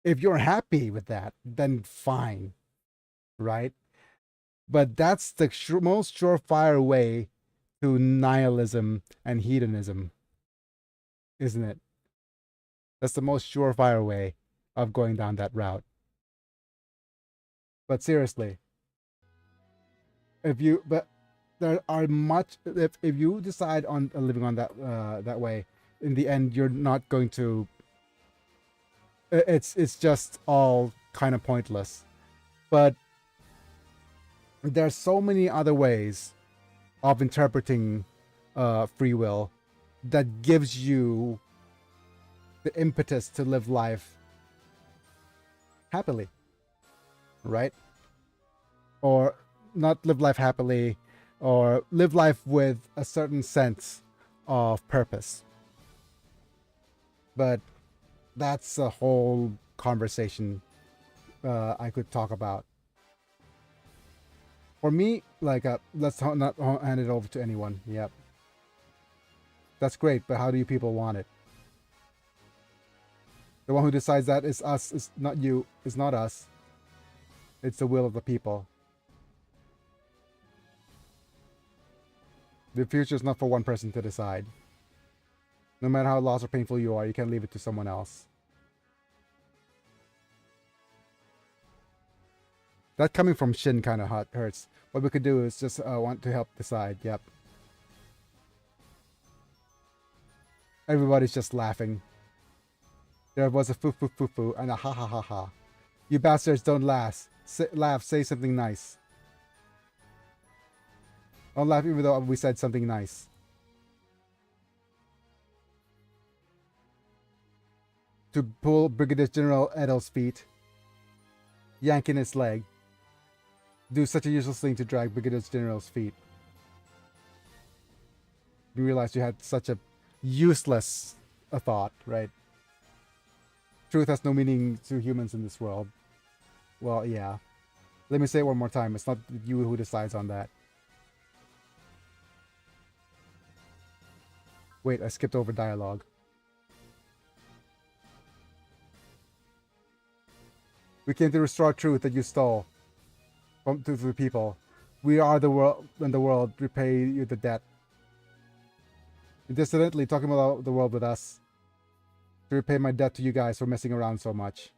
if you're happy with that, then fine, right? But that's the most surefire way to nihilism and hedonism, isn't it? That's the most surefire way of going down that route. But seriously, but there are much, if you decide on living on that way, in the end you're not going to, it's just all kind of pointless. But there's so many other ways of interpreting free will that gives you the impetus to live life happily, right? Or not live life happily, or live life with a certain sense of purpose. But that's a whole conversation I could talk about. For me, like, let's not hand it over to anyone. Yep. That's great, but how do you people want it? The one who decides that is us, is not you, is not us. It's the will of the people. The future is not for one person to decide. No matter how lost or painful you are, you can't leave it to someone else. That coming from Shin kind of hurts. What we could do is just want to help decide. Yep. Everybody's just laughing. There was a foo foo foo foo and a ha ha ha ha. You bastards don't laugh. Say something nice. Don't laugh even though we said something nice. To pull Brigadier General Edel's feet, yanking his leg. Do such a useless thing to drag Brigadier General's feet. You realize you had such a useless thought, right? Truth has no meaning to humans in this world. Well, yeah. Let me say it one more time. It's not you who decides on that. Wait, I skipped over dialogue. We came to restore truth that you stole to the people. We are the world, and the world repay you the debt. You're dissidently talking about the world with us to repay my debt to you guys for messing around so much.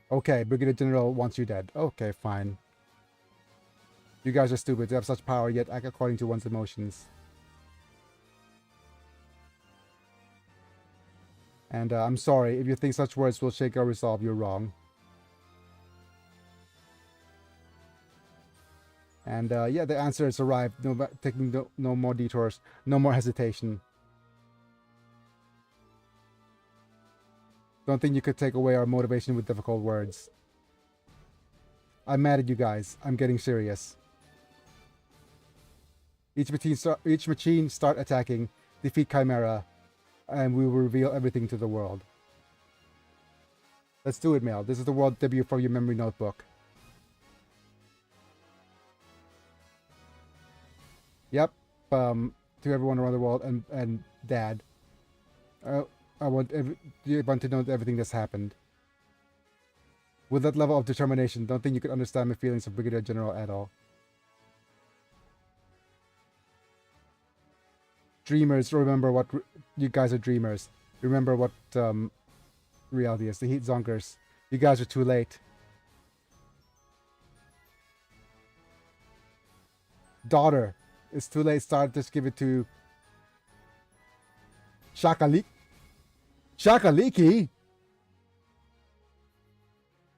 Okay, Brigadier General wants you dead. Okay, fine. You guys are stupid to have such power yet act according to one's emotions. And I'm sorry, if you think such words will shake our resolve, you're wrong. And yeah, the answer has arrived. Taking no more detours, no more hesitation. Don't think you could take away our motivation with difficult words. I'm mad at you guys. I'm getting serious. Each machine start attacking. Defeat Chimera. and we will reveal everything to the world. Let's do it, Mail. This is the world debut for your memory notebook. Yep. To everyone around the world and Dad. I want everyone to know everything that's happened. With that level of determination, don't think you could understand my feelings of Brigadier General at all. Dreamers, remember what... You guys are dreamers. Remember what reality is. The Heat Zonkers. You guys are too late. Daughter. It's too late. Start. Just give it to... Shakaliki?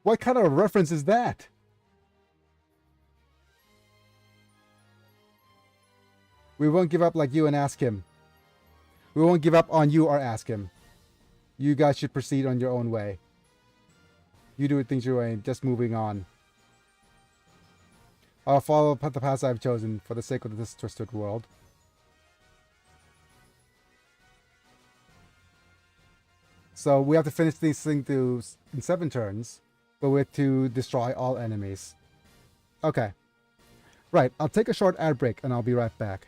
What kind of reference is that? We won't give up like you and ask him. We won't give up on you or ask him. You guys should proceed on your own way. You do things your way, just moving on. I'll follow the path I've chosen for the sake of this twisted world. So we have to finish this thing in 7 turns, but we have to destroy all enemies. Okay. Right, I'll take a short ad break and I'll be right back.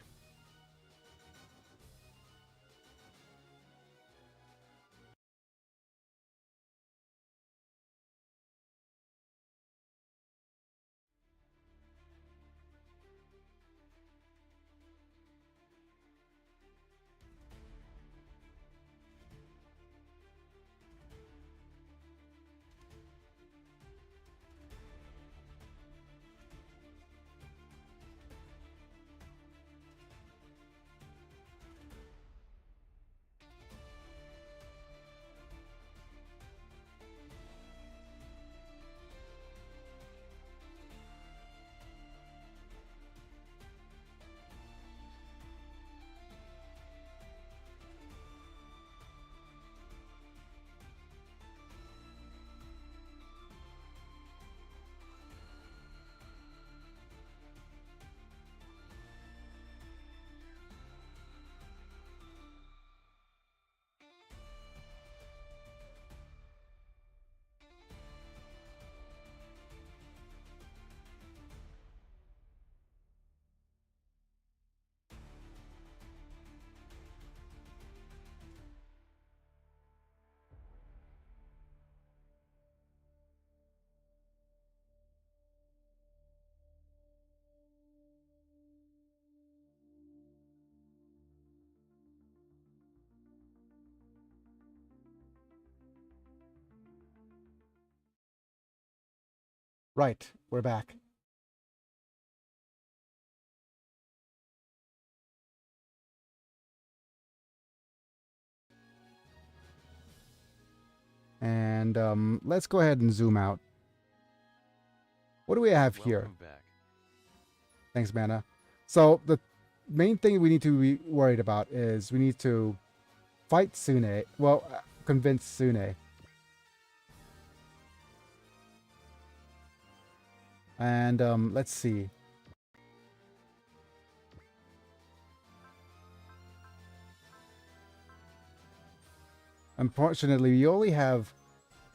Right, we're back. And let's go ahead and zoom out. What do we have here? Welcome back. Thanks, Mana. So the main thing we need to be worried about is we need to fight Sune. Well, convince Sune. And let's see. Unfortunately, we only have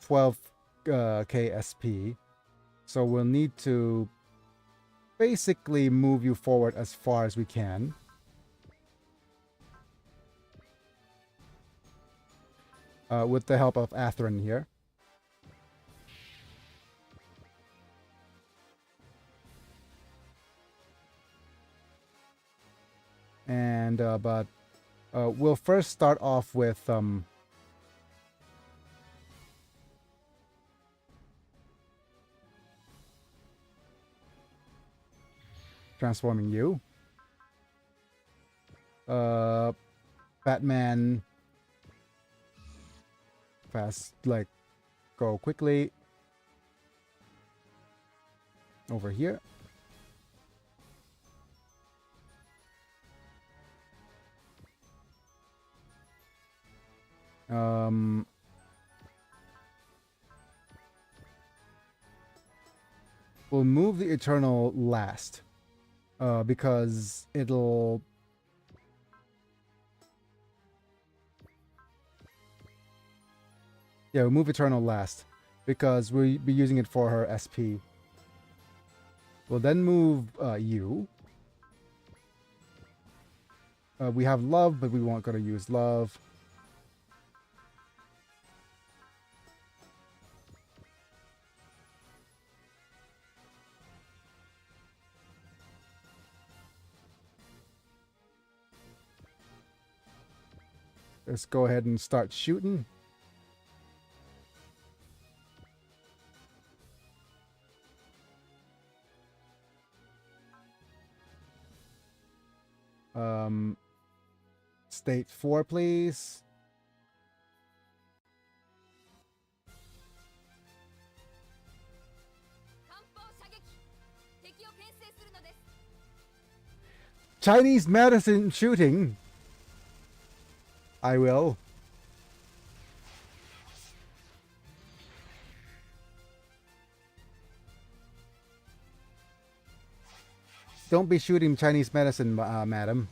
12k SP, so we'll need to basically move you forward as far as we can. With the help of Atherin here. And but we'll first start off with transforming you. Batman fast, like, go quickly over here. We'll move the Eternal last, because it'll Yeah, we'll move Eternal last because we'll be using it for her SP. We'll then move you. We have Love, but we won't gonna use Love. Let's go ahead and start shooting. State 4, please. Chinese medicine shooting. I will. Don't be shooting Chinese medicine, madam.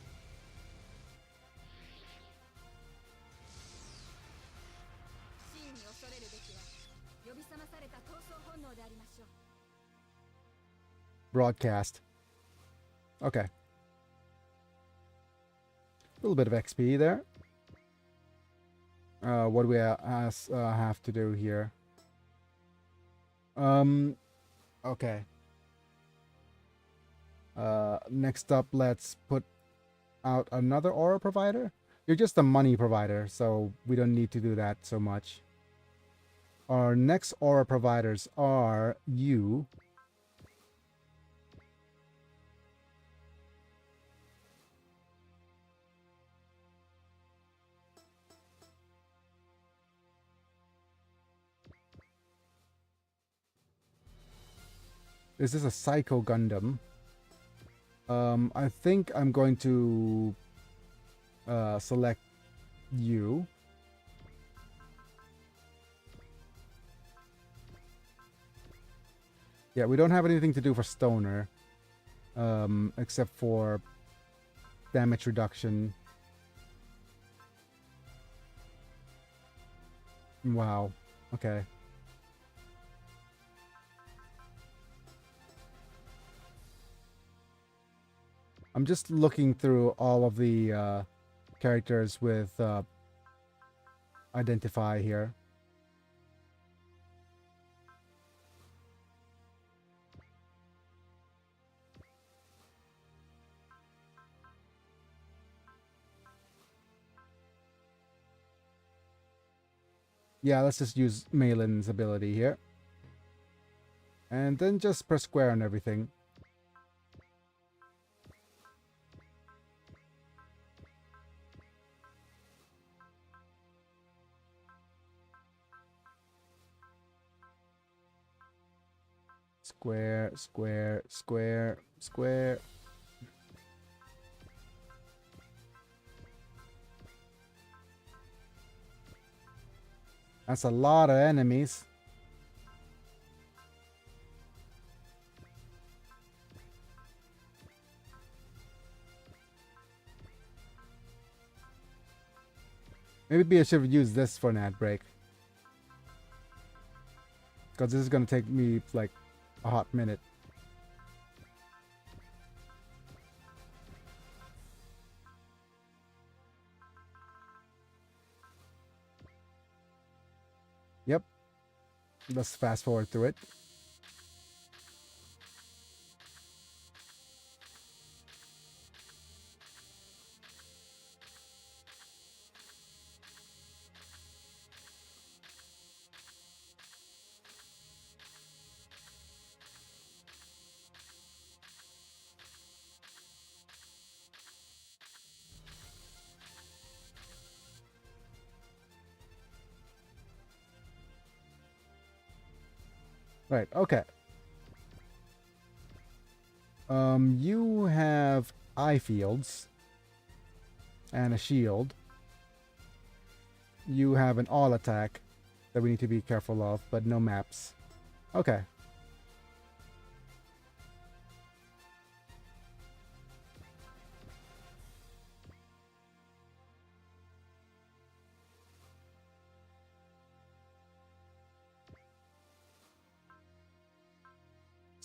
Broadcast. Okay. A little bit of XP there. What do we have to do here? Okay. Next up, let's put out another aura provider. You're just a money provider, so we don't need to do that so much. Our next aura providers are you. This is a Psycho Gundam. I think I'm going to select you. Yeah, we don't have anything to do for Stoner, except for damage reduction. Wow. Okay. I'm just looking through all of the characters with identify here. Yeah, let's just use Malin's ability here. And then just press square on everything. Square, square, square, square. That's a lot of enemies. Maybe I should have used this for an ad break. Because this is going to take me like a hot minute. Yep. Let's fast forward through it. Right, okay. You have eye fields and a shield. You have an all attack that we need to be careful of, but no maps. Okay.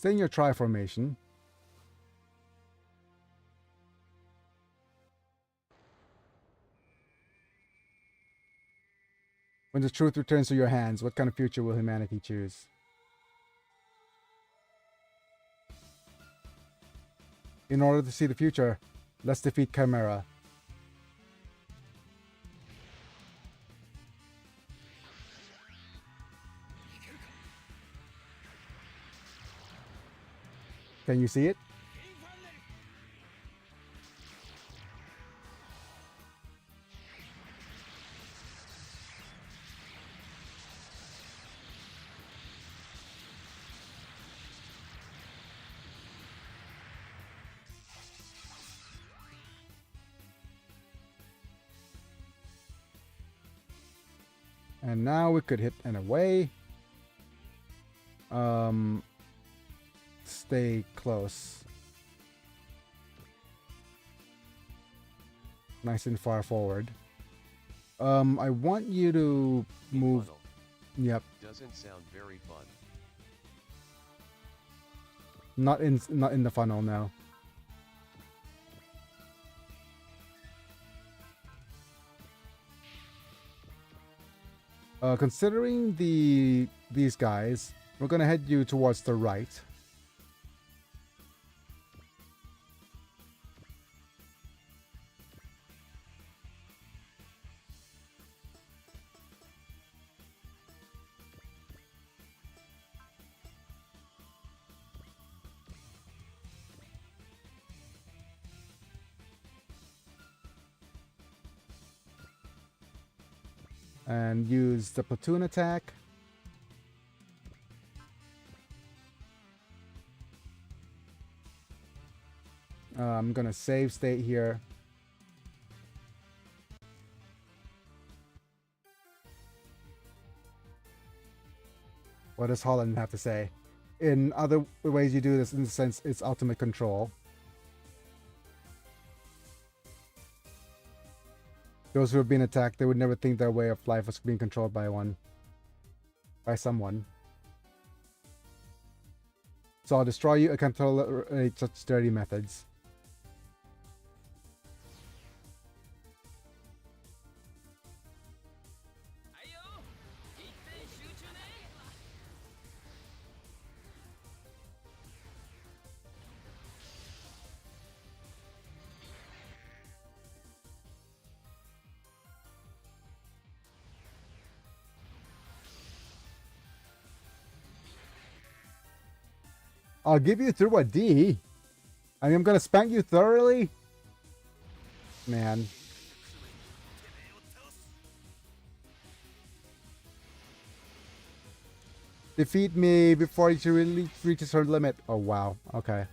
Stay in your tri formation. When the truth returns to your hands, what kind of future will humanity choose? In order to see the future, let's defeat Chimera. Can you see it? And now we could hit an away. Stay close. Nice and far forward. I want you to move. Funnel. Yep. Doesn't sound very fun. Not in the funnel now. Considering these guys, we're gonna head you towards the right. And use the platoon attack. I'm gonna save state here. What does Holland have to say? In other ways you do this, in the sense it's ultimate control. Those who have been attacked, they would never think their way of life was being controlled by someone. So I'll destroy you. I can't tolerate such dirty methods. I'll give you through a D. I mean, I'm gonna spank you thoroughly. Man. Defeat me before she really reaches her limit. Oh, wow. Okay.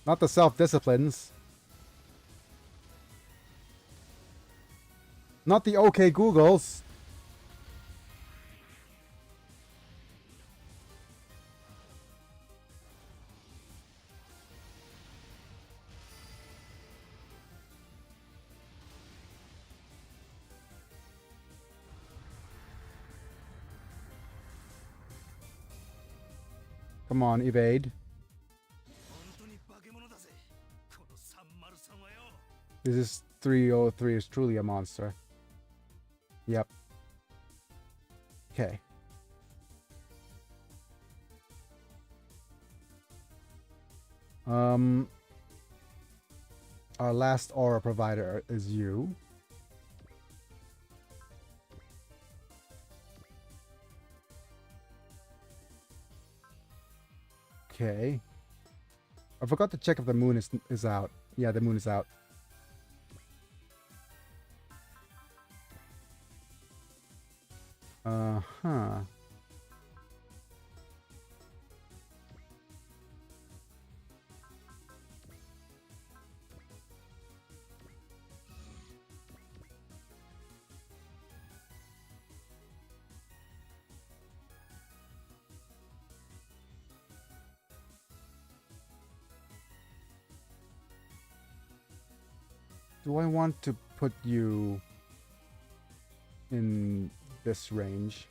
Not the self-disciplines. Not the okay Googles. Come on, evade. This is 303 is truly a monster. Yep. Okay. Our last aura provider is you. Okay. I forgot to check if the moon is out. Yeah, the moon is out. Uh-huh. Do I want to put you in this range?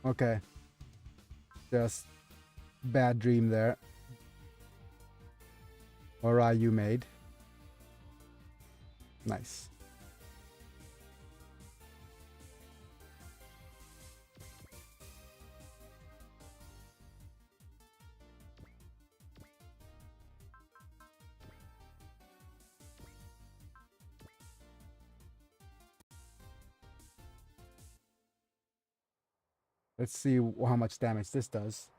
Okay. Just bad dream there. Alright, you made. Nice. Let's see how much damage this does.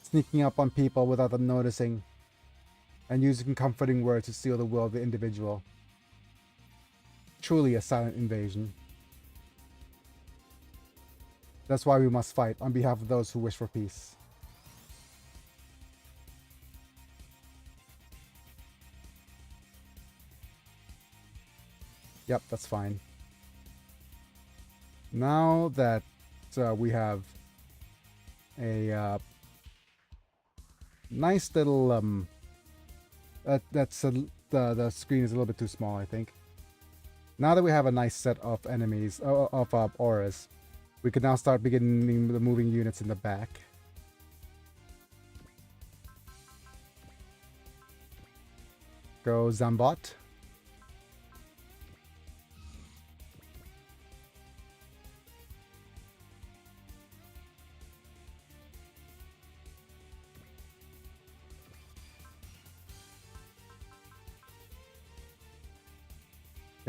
Sneaking up on people without them noticing, and using comforting words to steal the will of the individual. Truly a silent invasion. That's why we must fight on behalf of those who wish for peace. Yep, that's fine. Now that we have a nice little the screen is a little bit too small, I think. Now that we have a nice set of enemies of auras, we can now start beginning the moving units in the back. Go Zambot.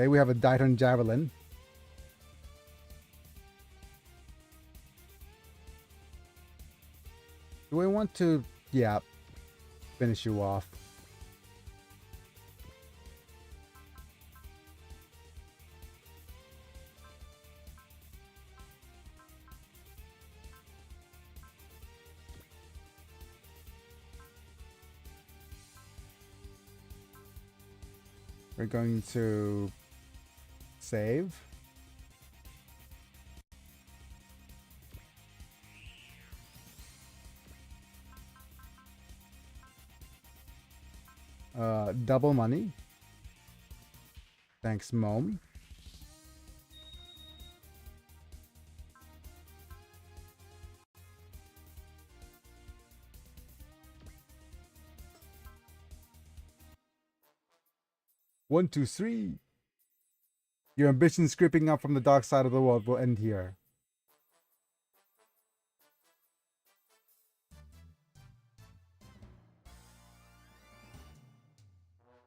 Okay, we have a Diton Javelin. Do I want to, yeah, finish you off? We're going to save. Double money. Thanks, Mom. One, two, three. Your ambitions creeping up from the dark side of the world will end here.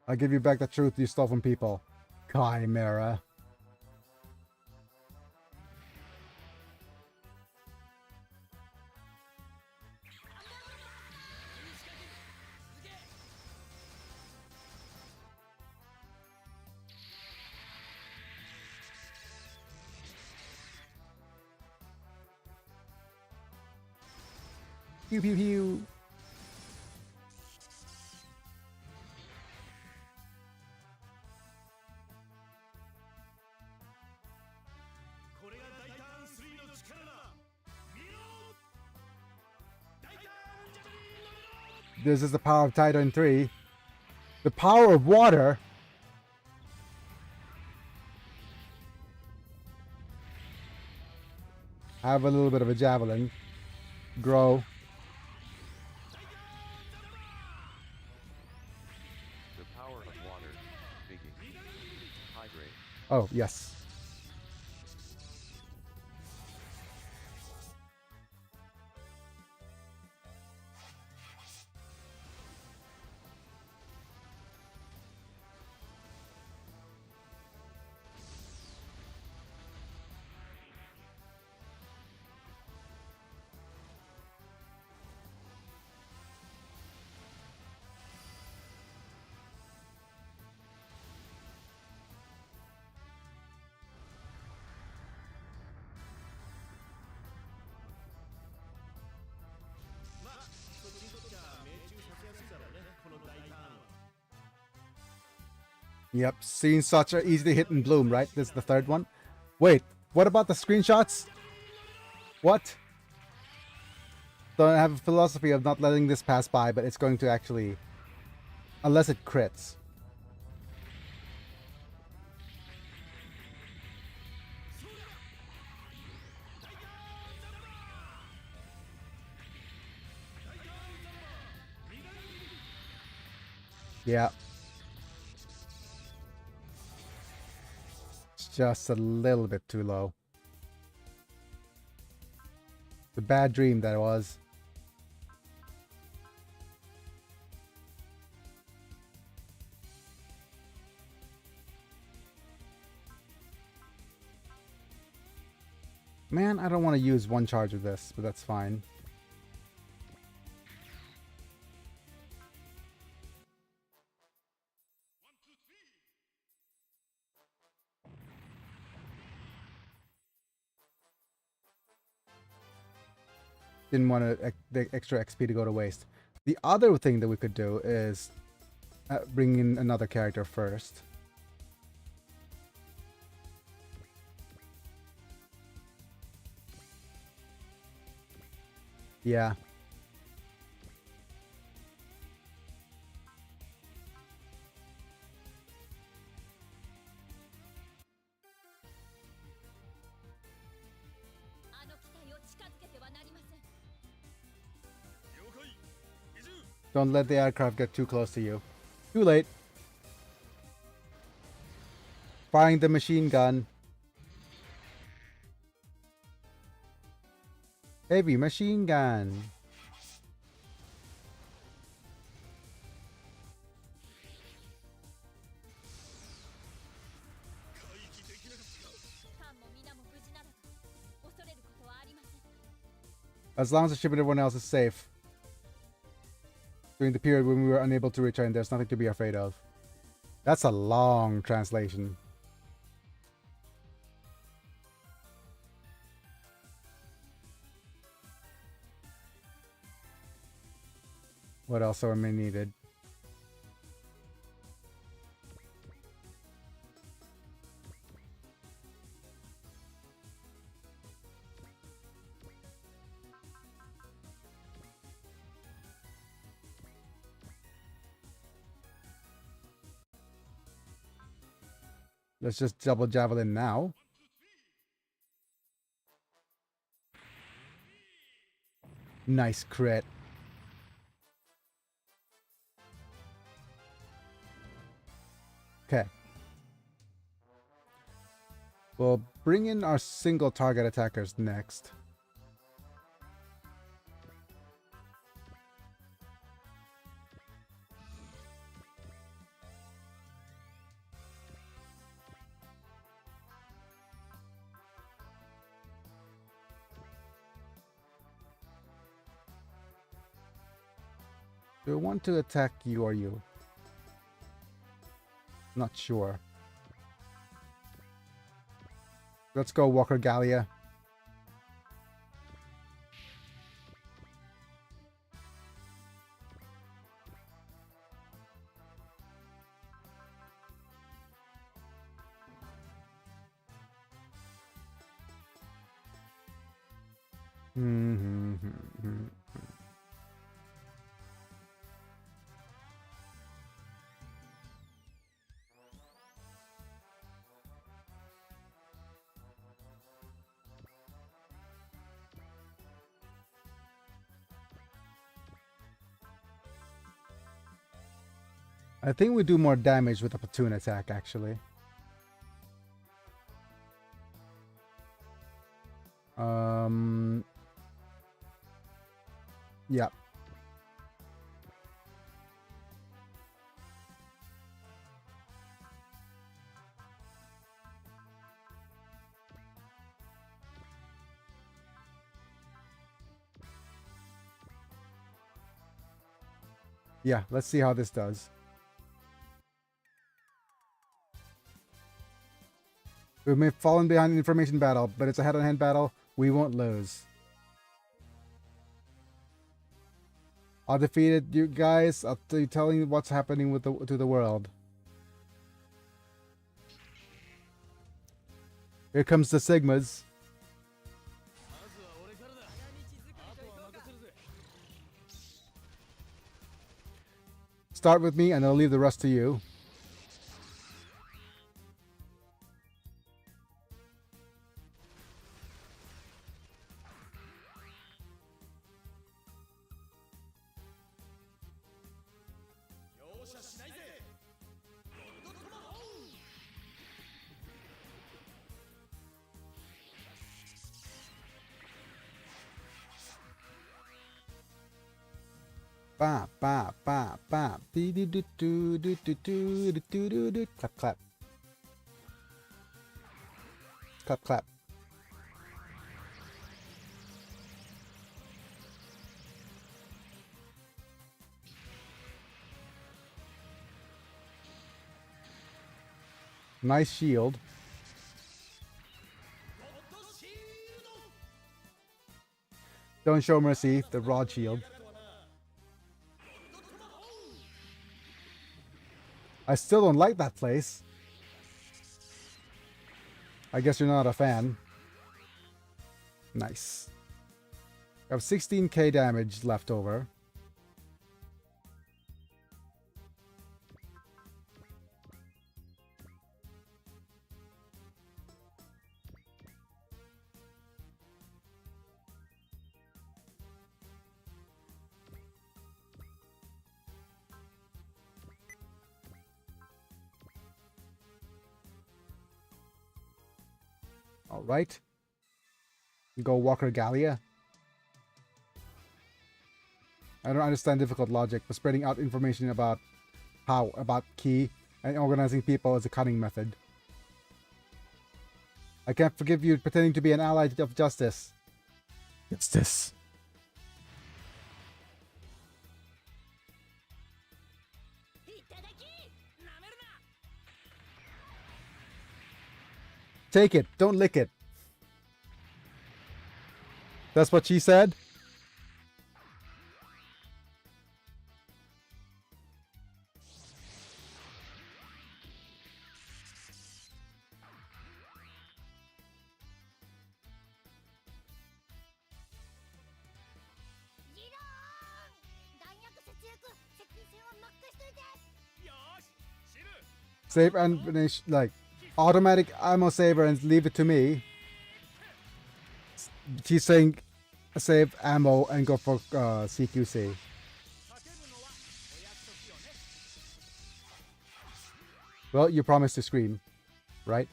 I'll give you back the truth you stole from people. Chimera. Pew pew pew. This is the power of Titan 3. The power of water. Have a little bit of a javelin. Grow. The power of water. Biggie. Hydrate. Oh, yes. Yep, scene shots are easily hit and bloom, right? This is the third one. Wait, what about the screenshots? What? So I have a philosophy of not letting this pass by, but it's going to actually... Unless it crits. Yeah. It's just a little bit too low. The bad dream that was. Man, I don't want to use one charge of this, but that's fine. Didn't want the extra XP to go to waste. The other thing that we could do is bring in another character first. Yeah. Don't let the aircraft get too close to you. Too late. Firing the machine gun. Heavy machine gun. As long as the ship and everyone else is safe. During the period when we were unable to return, there's nothing to be afraid of. That's a long translation. What else are we needed? Let's just double javelin now. Nice crit. Okay. We'll bring in our single target attackers next. Do we want to attack you or you? Not sure. Let's go, Walker Gallia. I think we do more damage with a platoon attack, actually. Yeah. Yeah, let's see how this does. We may have fallen behind in information battle, but it's a head-on-head battle. We won't lose. I'll defeat you guys. I'll be telling you what's happening with to the world. Here comes the Sigmas. Start with me and I'll leave the rest to you. Ba ba ba ba. Do do do do do do do do do do. Clap clap. Clap clap. Nice shield. Don't show mercy. The rod shield. I still don't like that place. I guess you're not a fan. Nice. I have 16k damage left over. All right. Go Walker Gallia. I don't understand difficult logic, but spreading out information about key and organizing people is a cunning method. I can't forgive you pretending to be an ally of justice. Justice. Take it, don't lick it. That's what she said? Save and finish, like, automatic ammo saver and leave it to me. She's saying save ammo and go for CQC. Well, you promised to scream, right?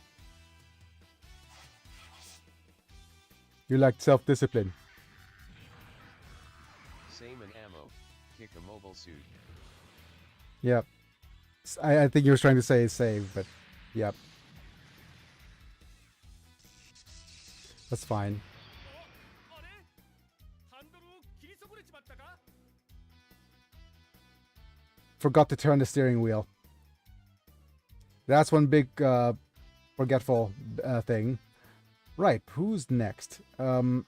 You lack self-discipline. Same and ammo. Kick a mobile suit. Yep. I think you were trying to say save, but yep. That's fine. Forgot to turn the steering wheel. That's one big forgetful thing. Right, who's next? I'm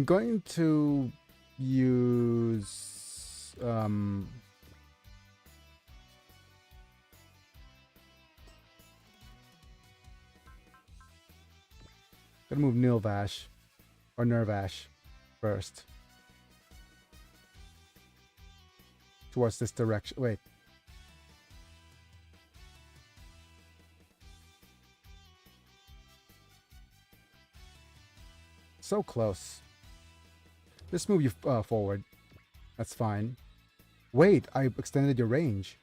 going to use gonna move Nilvash or Nervash first towards this direction. Wait. So close. Just move you forward. That's fine. Wait, I extended your range.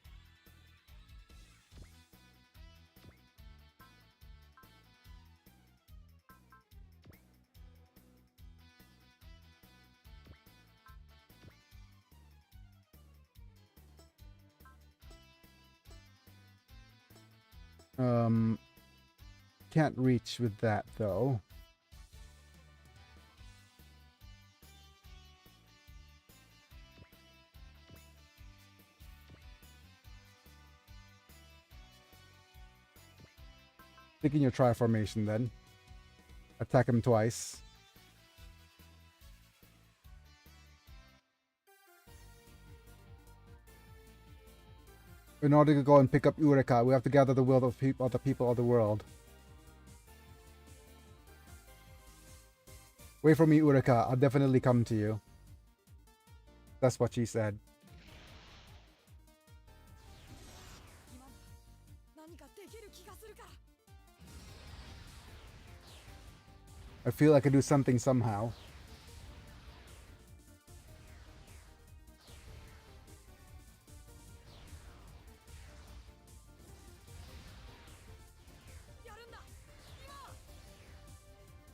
Can't reach with that though. Stick in your tri formation then. Attack him twice. In order to go and pick up Eureka, we have to gather the will of the people of the world. Wait for me, Eureka. I'll definitely come to you. That's what she said. I feel I could do something somehow.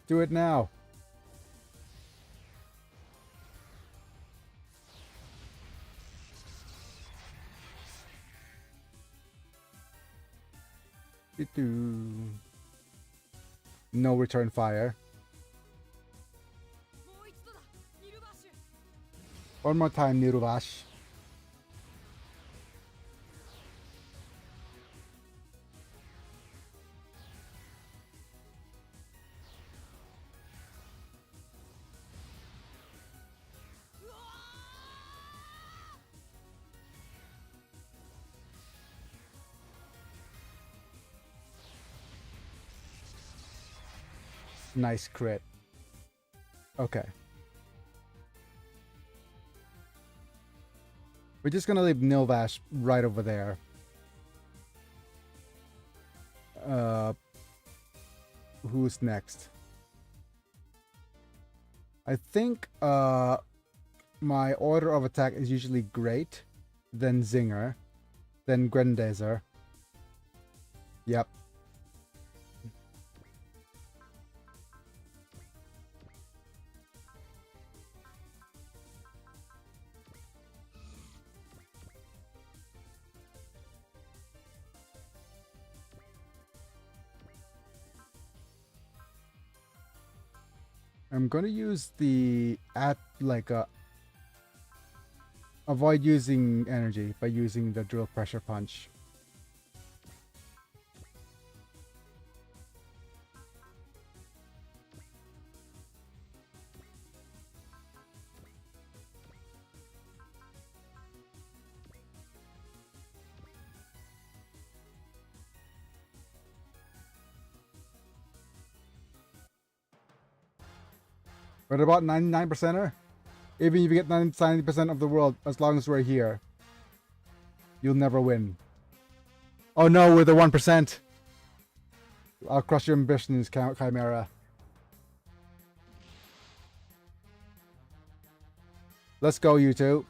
Do it now. No return fire. One more time, Niruvash. Nice crit. Okay. We're just gonna leave Nilvash right over there. Who's next? I think my order of attack is usually Great, then Zinger, then Grendazer. Yep. I'm gonna use the avoid using energy by using the drill pressure punch. What about 99%er? Even if you get 90% of the world, as long as we're here, you'll never win. Oh no, we're the 1%. I'll crush your ambitions, Chimera. Let's go, you two.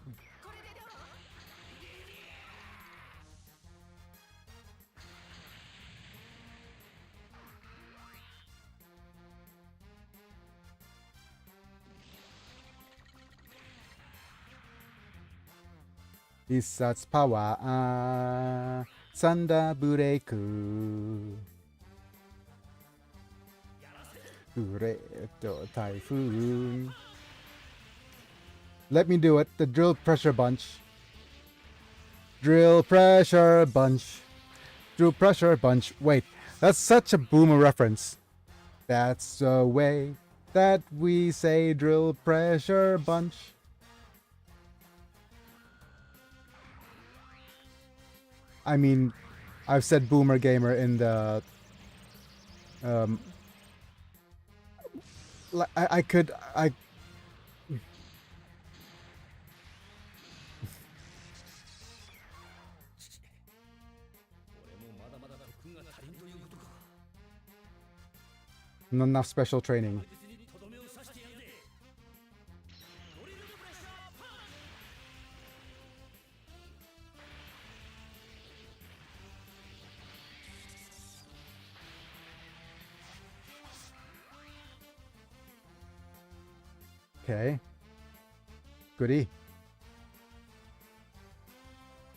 Isatsu power, Sanda Bureku. Bureto Typhoon. Let me do it. The drill pressure bunch. Drill pressure bunch. Drill pressure bunch. Wait, that's such a boomer reference. That's the way that we say drill pressure bunch. I mean, I've said boomer gamer in the I not enough special training. Okay. Goody.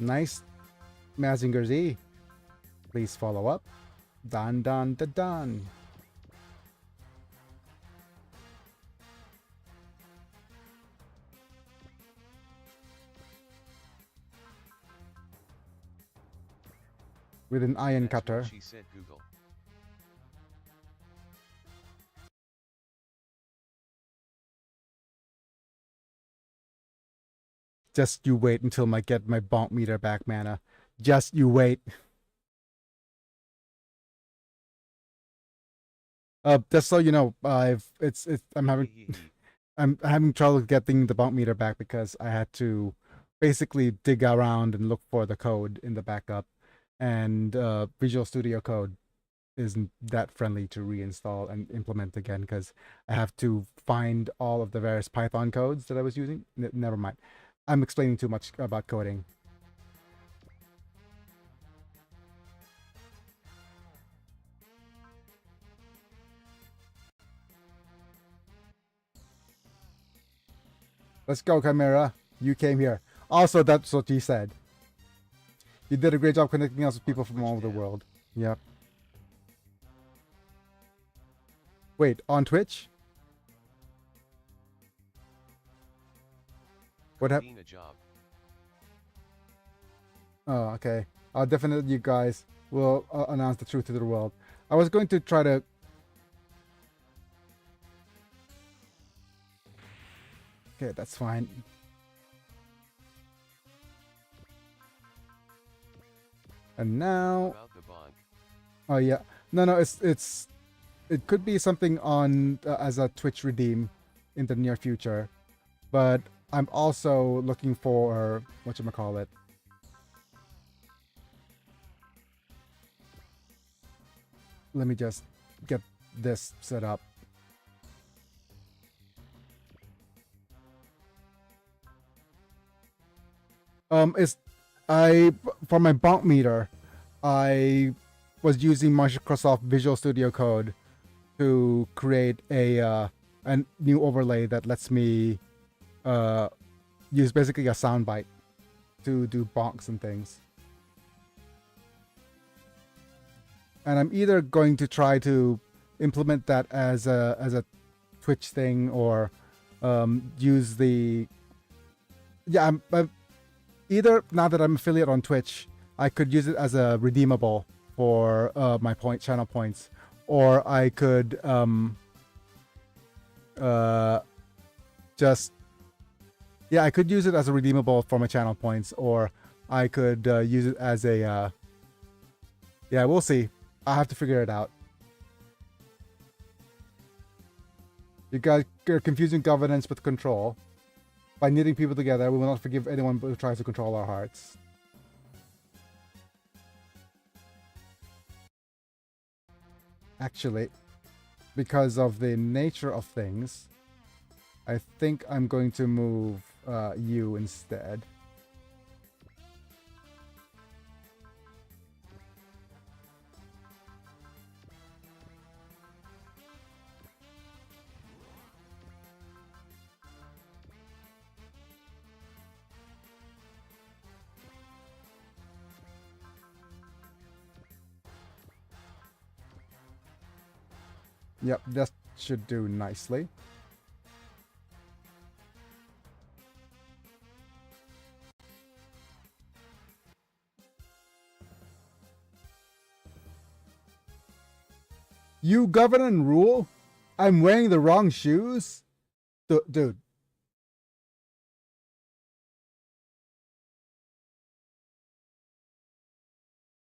Nice. Mazinger Z. Please follow up. Dun dun dun dun. With an iron That's cutter. what she said, Google. Just you wait until I get my bonk meter back, mana. Just you wait. Just so you know, I'm having trouble getting the bonk meter back because I had to basically dig around and look for the code in the backup, and Visual Studio Code isn't that friendly to reinstall and implement again because I have to find all of the various Python codes that I was using. Never mind. I'm explaining too much about coding. Let's go, Chimera. You came here. Also, that's what you said. You did a great job connecting us with people from all over the world. Yep. Wait, on Twitch? What happened? Oh, okay. Definitely you guys will announce the truth to the world. I was going to try to... Okay, that's fine. And now... Oh, yeah. No, it could be something on as a Twitch redeem in the near future. But I'm also looking for... whatchamacallit. Let me just get this set up. For my bonk meter, I was using Microsoft Visual Studio Code to create a new overlay that lets me use basically a soundbite to do bonks and things. And I'm either going to try to implement that as a Twitch thing, or use the... Yeah, I'm either, now that I'm affiliate on Twitch, I could use it as a redeemable for my channel points, or I could just... Yeah, I could use it as a redeemable for my channel points, or I could use it as a... Yeah, we'll see. I'll have to figure it out. You guys are confusing governance with control. By knitting people together, we will not forgive anyone who tries to control our hearts. Actually, because of the nature of things, I think I'm going to move you instead. Yep, that should do nicely. You govern and rule? I'm wearing the wrong shoes? Dude.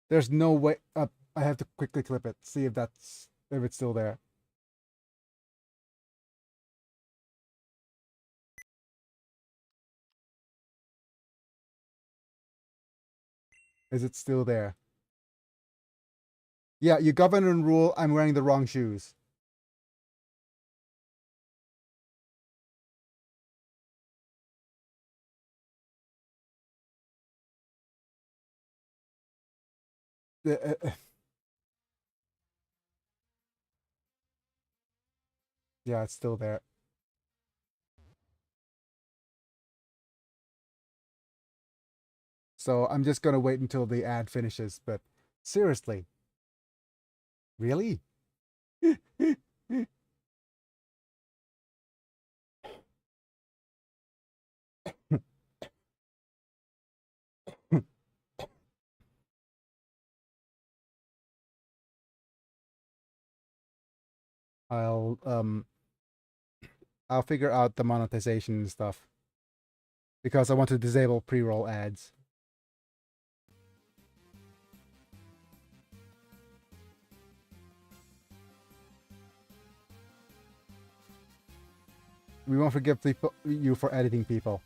There's no way... I have to quickly clip it, see if it's still there. Is it still there? Yeah, you govern and rule. I'm wearing the wrong shoes. Yeah, it's still there. So I'm just gonna wait until the ad finishes, but seriously. Really? I'll figure out the monetization and stuff, because I want to disable pre-roll ads. We won't forgive you for editing people.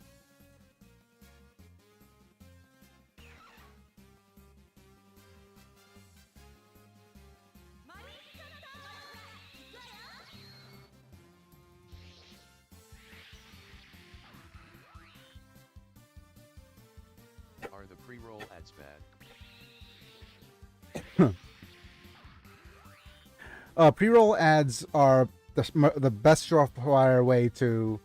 Are the pre-roll ads bad? Pre-roll ads are the best surefire way to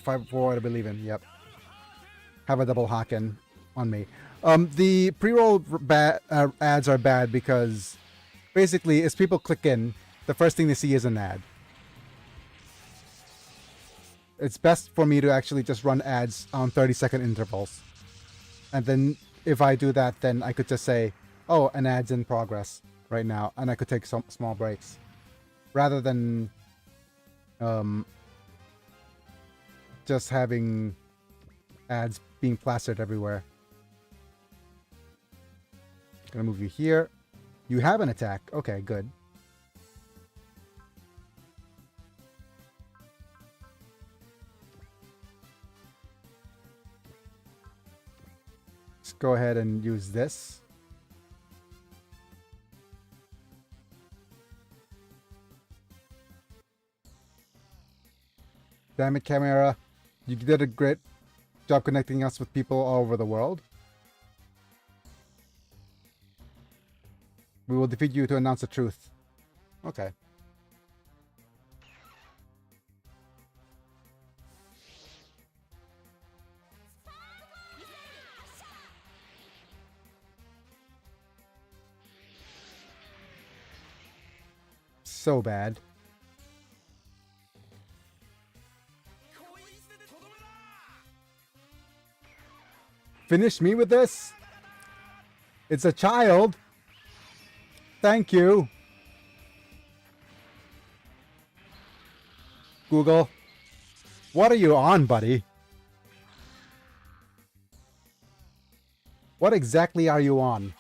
for what I believe in. Yep. Have a double Haken on me. The pre-roll ads are bad because basically, as people click in, the first thing they see is an ad. It's best for me to actually just run ads on 30-second intervals. And then if I do that, then I could just say, oh, an ad's in progress right now. And I could take some small breaks. Rather than just having ads being plastered everywhere. Gonna move you here. You have an attack. Okay, good. Let's go ahead and use this. Damn it, Chimera. You did a great job connecting us with people all over the world. We will defeat you to announce the truth. Okay. So bad. Finish me with this? It's a child. Thank you. Google. What are you on, buddy? What exactly are you on?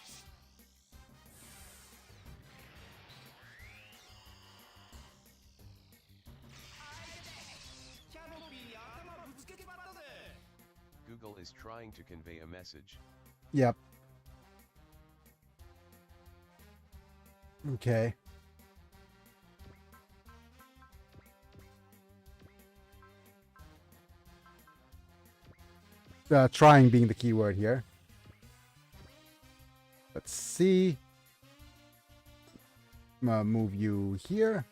Google is trying to convey a message. Yep. Okay. Trying being the key word here. Let's see. I'm gonna move you here.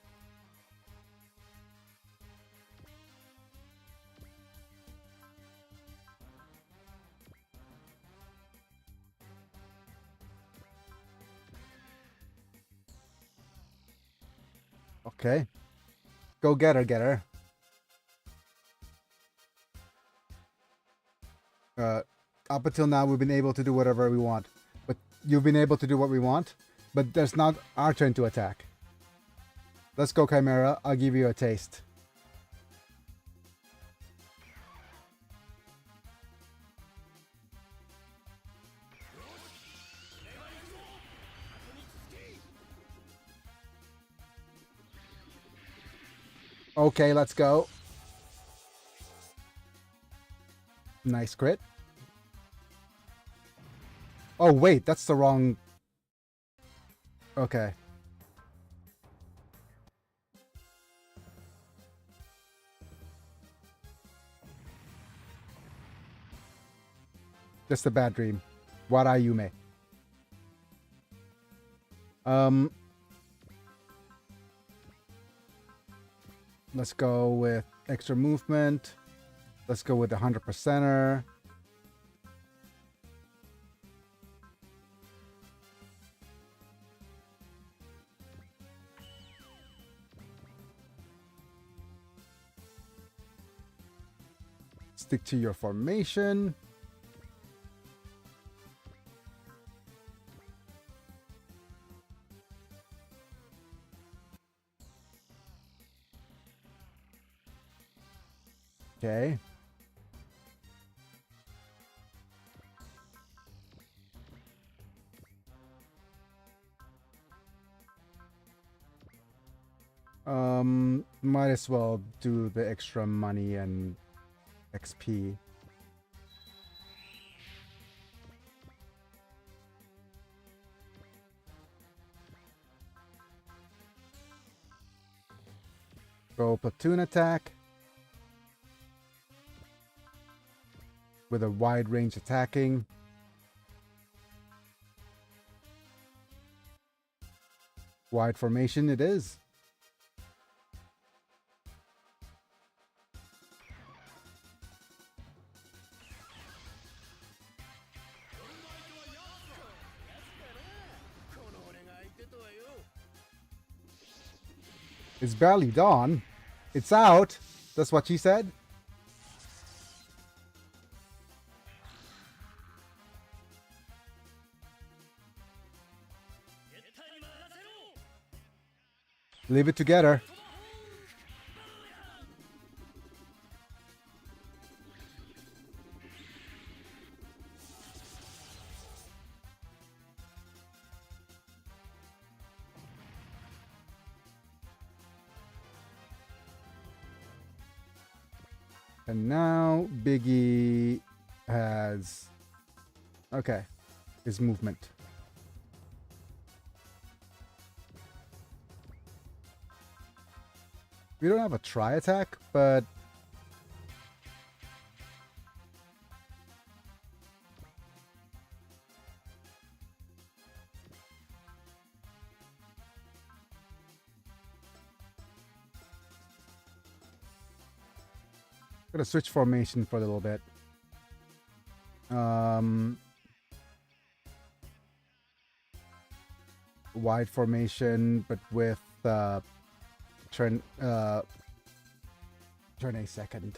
Okay. Go get her. Up until now, we've been able to do whatever we want. But you've been able to do what we want. But there's not our turn to attack. Let's go, Chimera. I'll give you a taste. Okay, let's go. Nice crit. Oh, wait, that's the wrong... Okay. Just a bad dream. Warayume. Let's go with extra movement. Let's go with the 100%er. Stick to your formation. Okay. Might as well do the extra money and XP. Go platoon attack. With a wide range attacking. Wide formation it is. It's barely dawn. It's out. That's what she said. Leave it together. And now Biggie has, okay, his movement. We don't have a try attack, but gonna switch formation for a little bit. Wide formation, but with turn a second.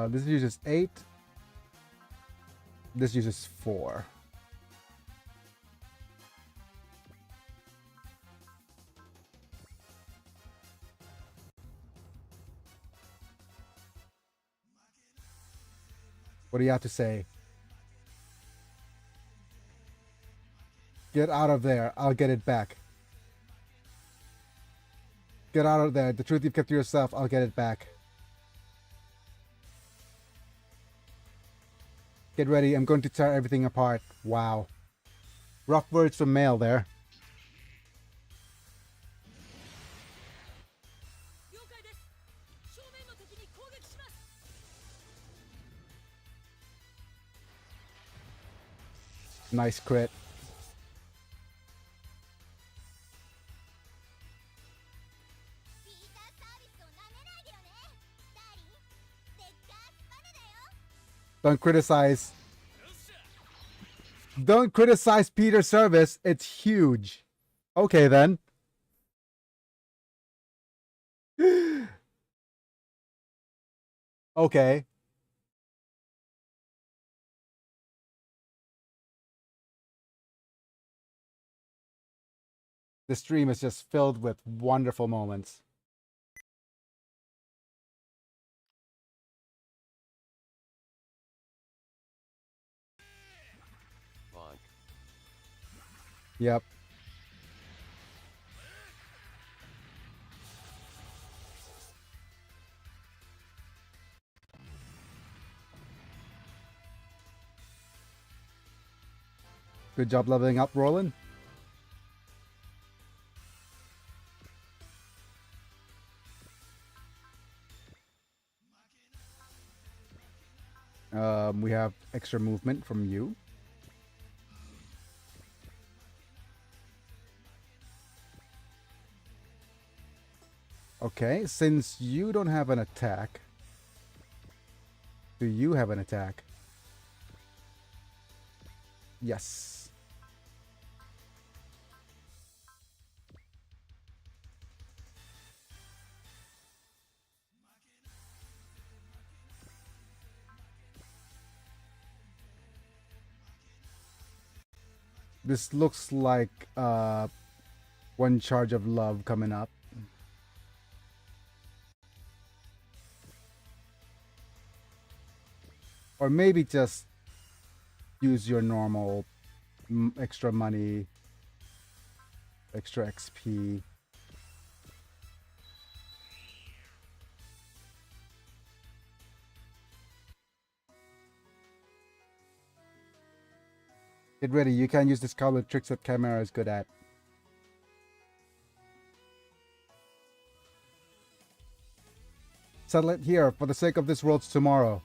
This uses 8. This uses 4. What do you have to say? Get out of there. I'll get it back. Get out of there. The truth you've kept to yourself, I'll get it back. Get ready. I'm going to tear everything apart. Wow. Rough words from Male there. Nice crit. Don't criticize. Don't criticize Peter's service. It's huge. Okay then. Okay. The stream is just filled with wonderful moments. Bonk. Yep. Good job leveling up, Roland. We have extra movement from you. Okay, since you don't have an attack, do you have an attack? Yes. This looks like one charge of love coming up. Or maybe just use your normal extra money, extra XP. Get ready, you can use this card with tricks that Chimera is good at. Settle it here for the sake of this world's tomorrow.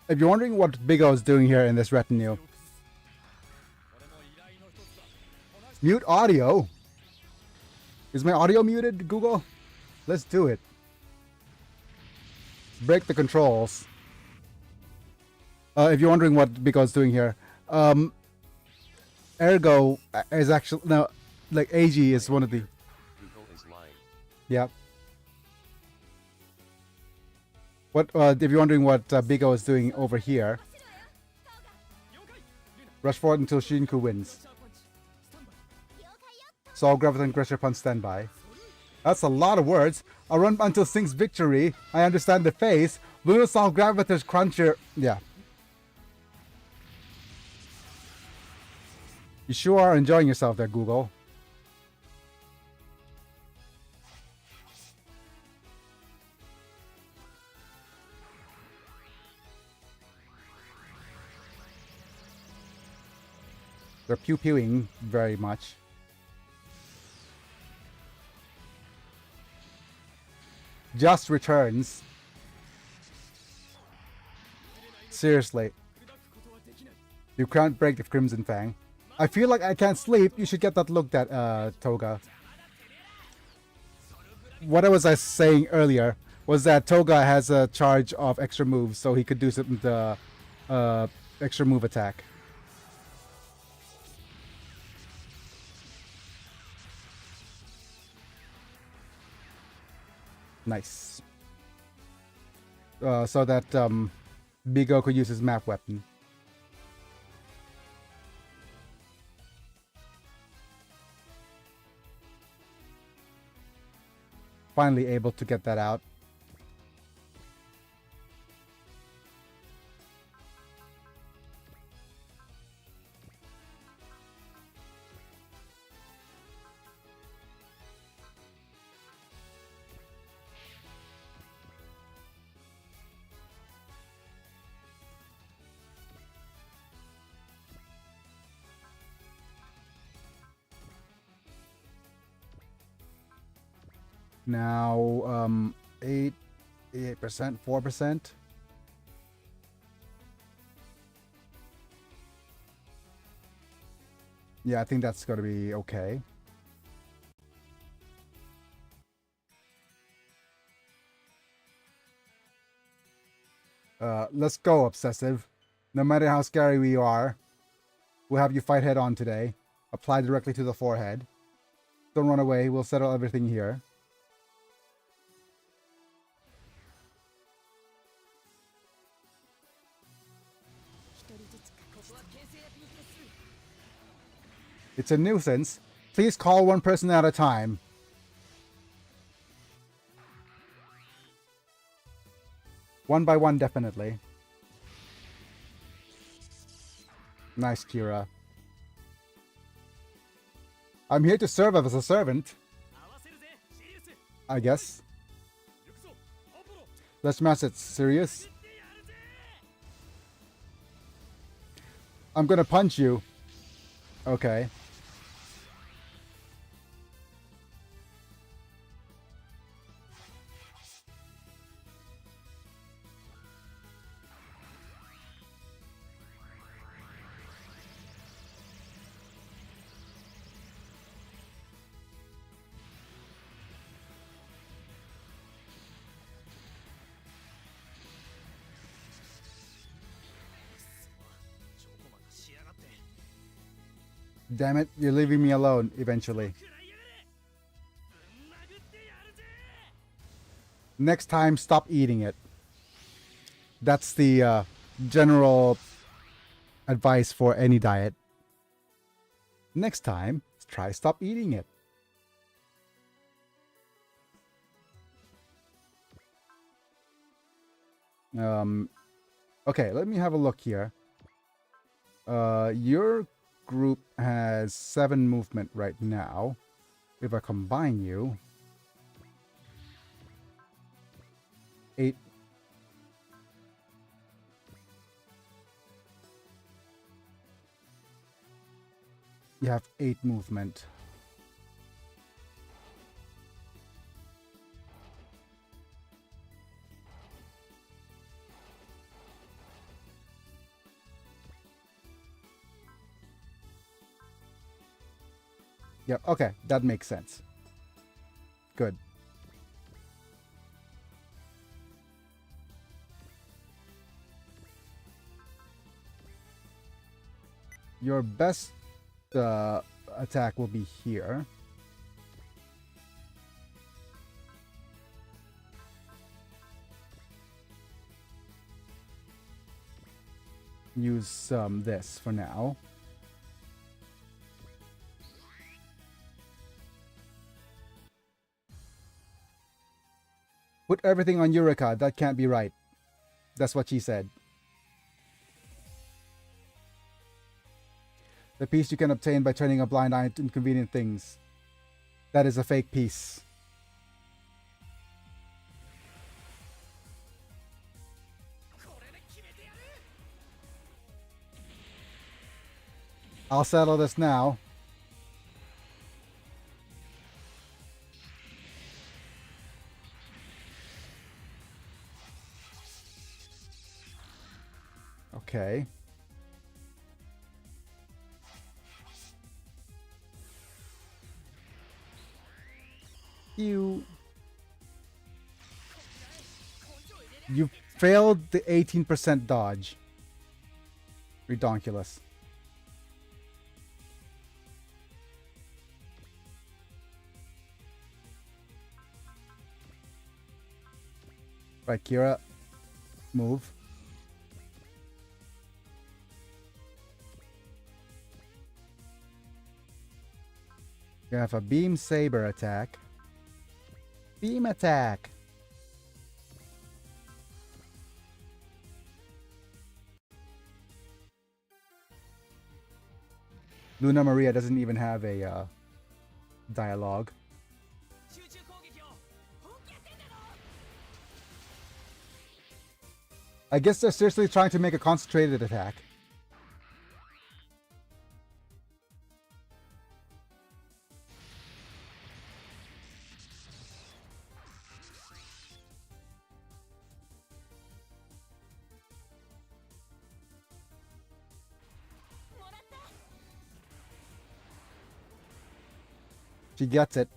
If you're wondering what Big O is doing here in this retinue, mute audio. Is my audio muted, Google? Let's do it. Break the controls. If you're wondering what Bigo's doing here, Ergo is actually no, like AG is one of the. Google is lying. Yeah. What if you're wondering what Bigo is doing over here? Rush forward until Shinku wins. Sol Graviton Crusher Punch standby. That's a lot of words. I'll run until Sync's victory. I understand the face. Lunasol Graviton's Cruncher. Yeah. You sure are enjoying yourself there, Google. They're pew-pewing very much. Just returns. Seriously. You can't break the Crimson Fang. I feel like I can't sleep. You should get that looked at, Toga. What was I saying earlier was that Toga has a charge of extra moves, so he could do something to extra move attack. Nice. So that Bigo could use his map weapon. Finally able to get that out. Now, 8%, 4%. Yeah, I think that's going to be okay. Let's go, Obsessive. No matter how scary we are, we'll have you fight head on today. Apply directly to the forehead. Don't run away. We'll settle everything here. It's a nuisance. Please call one person at a time. One by one, definitely. Nice, Kira. I'm here to serve as a servant. I guess. Let's mash it, Sirius. I'm gonna punch you. Okay. Damn it, you're leaving me alone eventually. Next time, stop eating it. That's the general advice for any diet. Next time, try stop eating it. Okay, let me have a look here. Your group has 7 movement right now. If I combine you, 8. You have 8 movement. Yeah, okay, that makes sense. Good. Your best attack will be here. Use this for now. Put everything on Eureka. That can't be right. That's what she said. The piece you can obtain by turning a blind eye to inconvenient things. That is a fake piece. I'll settle this now. Okay. You failed the 18% dodge. Redonkulous. Right, Kira. Move. You have a beam saber attack. Beam attack. Luna Maria doesn't even have a dialogue. I guess they're seriously trying to make a concentrated attack. She gets it.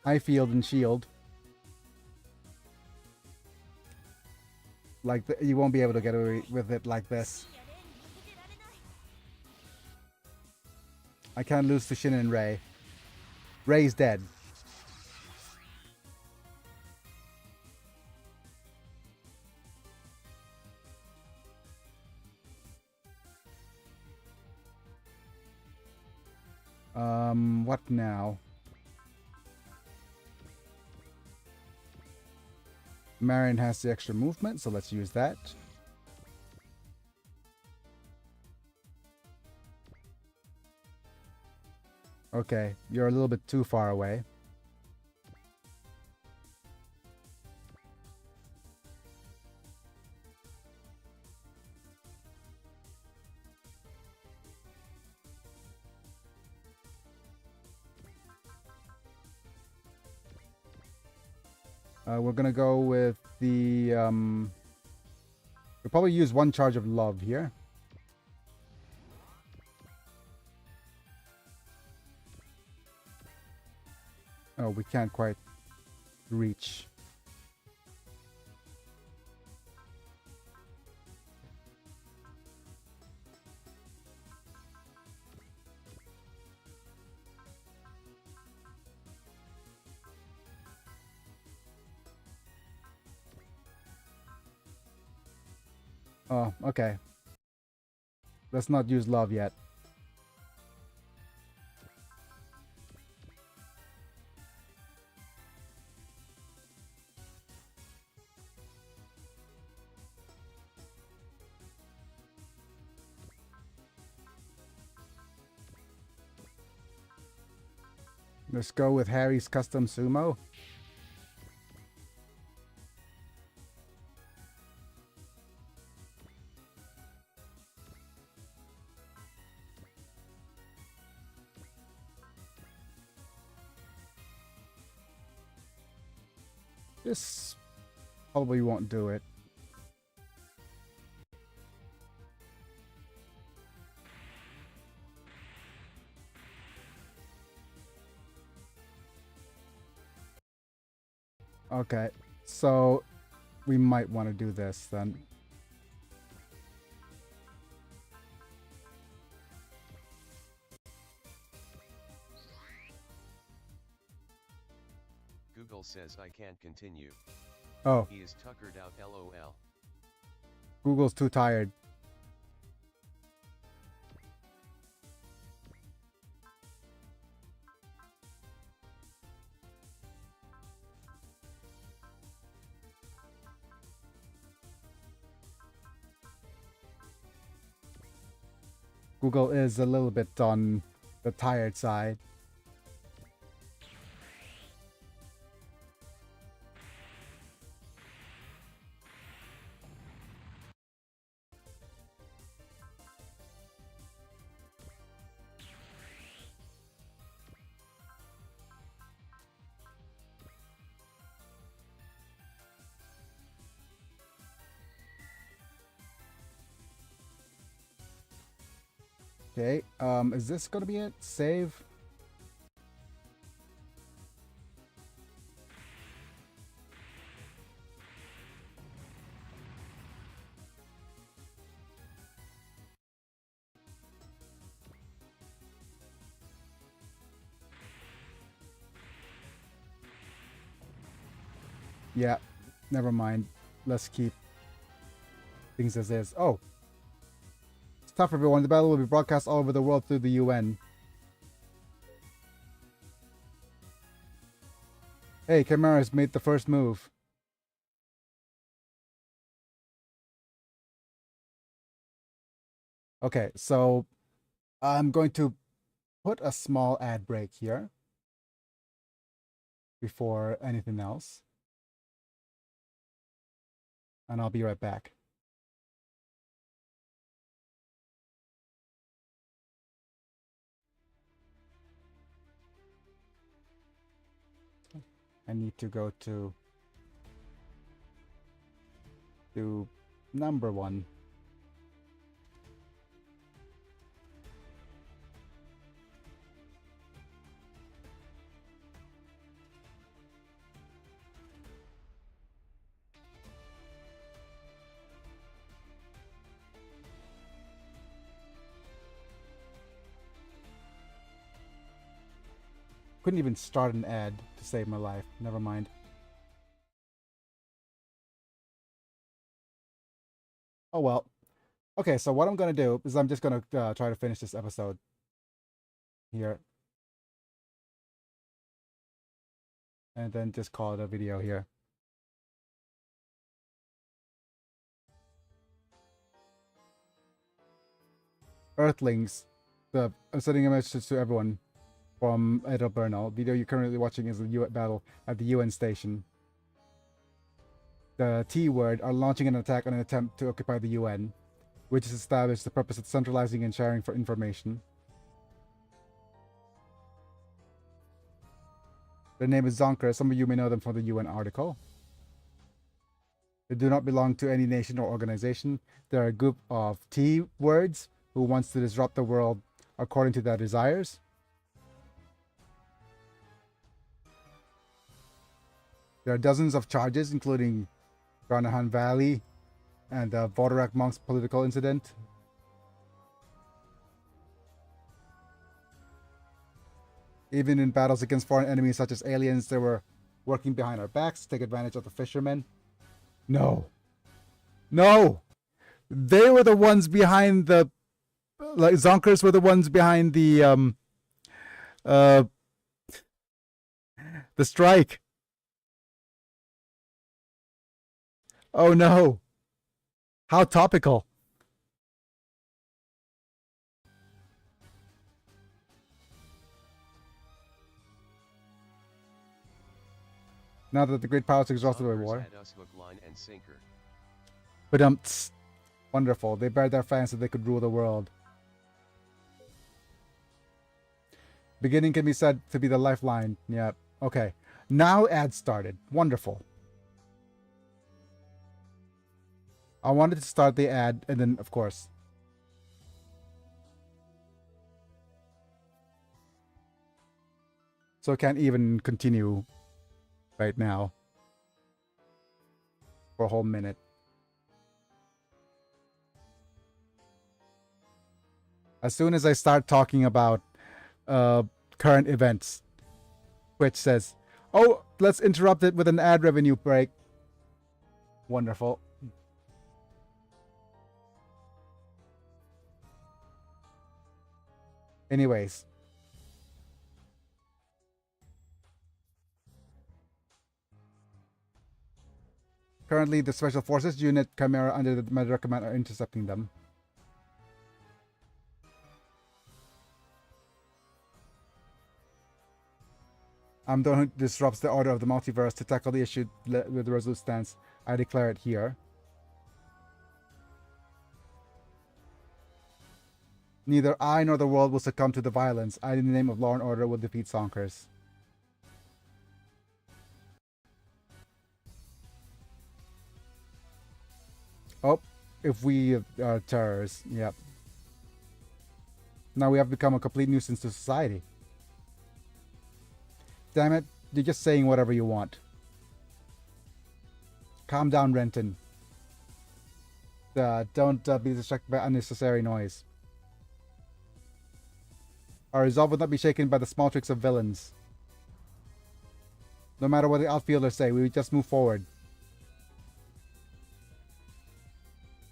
High field and shield. Like, you won't be able to get away with it like this. I can't lose to Shin and Ray. Ray's dead. What now? Marion has the extra movement, so let's use that. Okay, you're a little bit too far away. We're gonna go with the we'll probably use one charge of love here. Oh, we can't quite reach. Oh, okay. Let's not use love yet. Let's go with Harry's custom sumo. This probably won't do it. Okay, so we might want to do this then. Google says I can't continue. Oh, He is tuckered out LOL. Google's too tired. Google is a little bit on the tired side. Okay, is this gonna be it? Save? Yeah, never mind. Let's keep things as is. Oh! It's tough, everyone. The battle will be broadcast all over the world through the UN. Hey, Chimera's made the first move. Okay, so I'm going to put a small ad break here before anything else. And I'll be right back. I need to go to number 1. Couldn't even start an ad to save my life. Never mind. Oh well. Okay, so what I'm gonna do is I'm just gonna try to finish this episode here. And then just call it a video here. Earthlings, I'm sending a message to everyone from Edel Bernal. Video you're currently watching is the UN battle at the UN station. The T-word are launching an attack on an attempt to occupy the UN, which is established the purpose of centralizing and sharing for information. Their name is Zonker. Some of you may know them from the UN article. They do not belong to any nation or organization. They're a group of T-words who wants to disrupt the world according to their desires. There are dozens of charges, including Garnahan Valley and the Vodarak monks political incident. Even in battles against foreign enemies such as aliens, they were working behind our backs to take advantage of the fishermen. No. No! They were the ones behind the... Like, Zonkers were the ones behind the strike. Oh no. How topical. Now that the great powers are exhausted by war. Had us hook, line, and sinker. But wonderful. They bared their fangs so they could rule the world. Beginning can be said to be the lifeline. Yeah. Okay. Now ad started. Wonderful. I wanted to start the ad and then, of course. So I can't even continue right now for a whole minute. As soon as I start talking about current events, Twitch says, "Oh, let's interrupt it with an ad revenue break." Wonderful. Anyways. Currently, the Special Forces unit Chimera under the Medra Command are intercepting them. I'm the one who disrupts the order of the multiverse. To tackle the issue with a resolute stance, I declare it here. Neither I nor the world will succumb to the violence. I, in the name of law and order, will defeat Sonkers. Oh, if we are terrorists, yep. Now we have become a complete nuisance to society. Damn it, you're just saying whatever you want. Calm down, Renton. Don't be distracted by unnecessary noise. Our resolve will not be shaken by the small tricks of villains. No matter what the outfielders say, we will just move forward.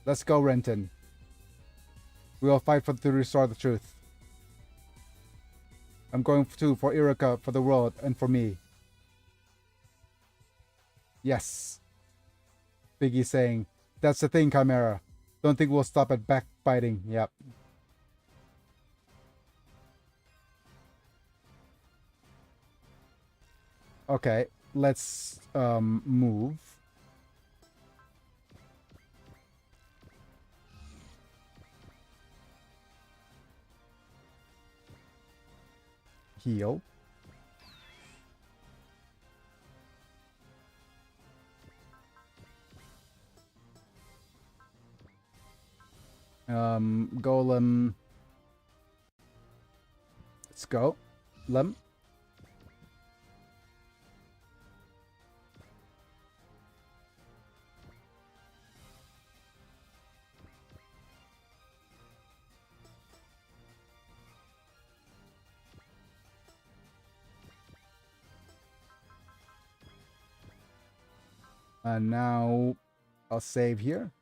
Let's go, Renton. We will fight to restore the truth. I'm going for Irika, for the world, and for me. Yes. Biggie saying, that's the thing, Chimera. Don't think we'll stop at backbiting. Yep. Okay, let's move. Heal. Golem. Let's go. Lem. And now I'll save here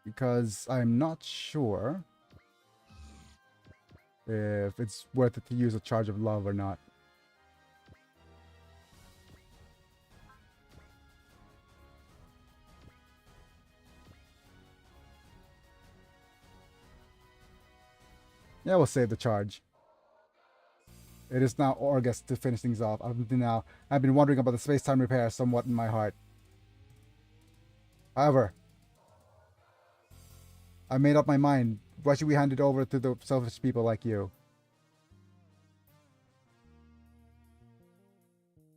because I'm not sure if it's worth it to use a charge of love or not. Yeah, we'll save the charge. It is now August to finish things off. Up until now, I've been wondering about the space-time repair somewhat in my heart. However, I made up my mind. Why should we hand it over to the selfish people like you?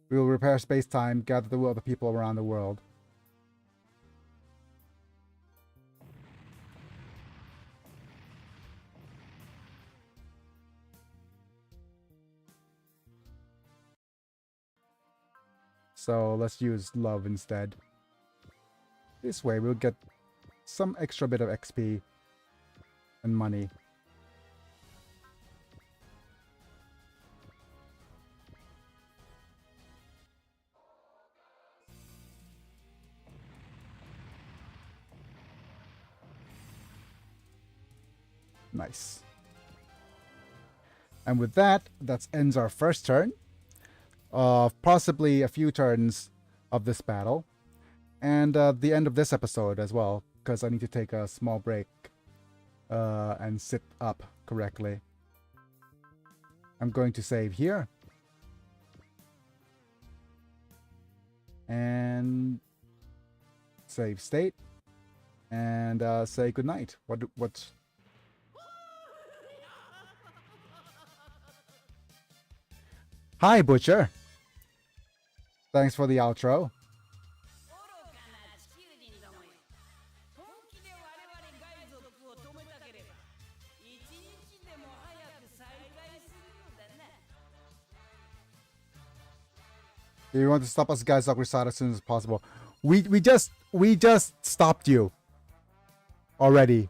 We will repair space-time, gather the will of the people around the world. So let's use love instead. This way we'll get some extra bit of XP and money. Nice. And with that, that ends our first turn. Possibly a few turns of this battle. And the end of this episode as well, because I need to take a small break and sit up correctly. I'm going to save here. And save state. And say goodnight. What? Hi, Butcher. Thanks for the outro. You want to stop us guys like Risada as soon as possible. We just stopped you already.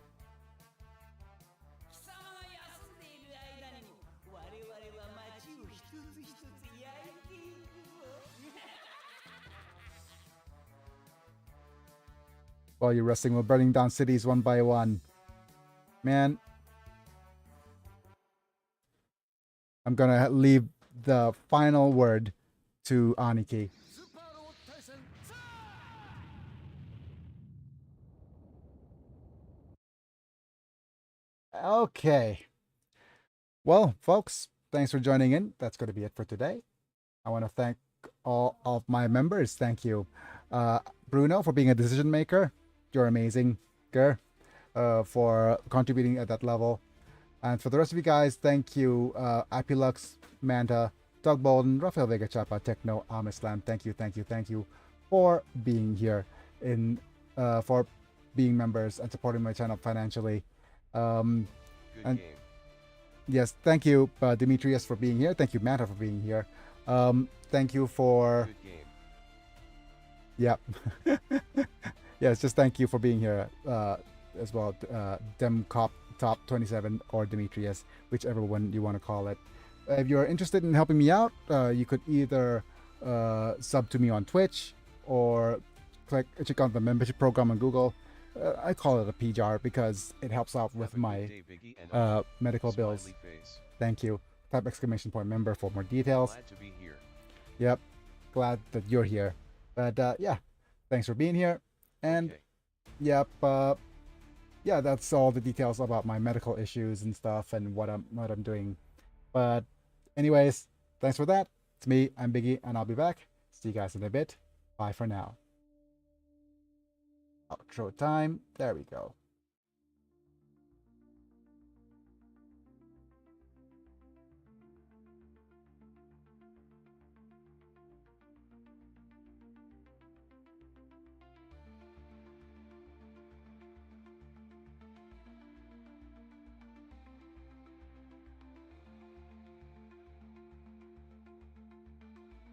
While you're resting, we're burning down cities one by one. Man, I'm gonna leave the final word to Aniki. Okay. Well, folks, thanks for joining in. That's going to be it for today. I want to thank all of my members. Thank you, Bruno, for being a decision maker. You're amazing, girl, for contributing at that level. And for the rest of you guys, thank you, Apilux, Manta, Doug Bolden, Rafael Vega Chapa, Techno, Amislam. Thank you for being here for being members and supporting my channel financially. Good and game. yes, thank you, Demetrius, for being here. Thank you, Manta, for being here. Thank you for Good game. yeah. Yes, just thank you for being here as well, Demcop Top 27 or Demetrius, whichever one you want to call it. If you're interested in helping me out, you could either sub to me on Twitch or check out the membership program on Google. I call it a PJAR because it helps out with Have a my good day, Biggie, and medical bills. smiley face. Thank you. Type exclamation point member for more details. Glad to be here. Yep, glad that you're here. But yeah, thanks for being here. And Okay. yep, yeah, that's all the details about my medical issues and stuff and what I'm doing. But anyways, thanks for that. It's me, I'm Biggie, and I'll be back. See you guys in a bit. Bye for now. Outro time. There we go.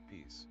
Peace.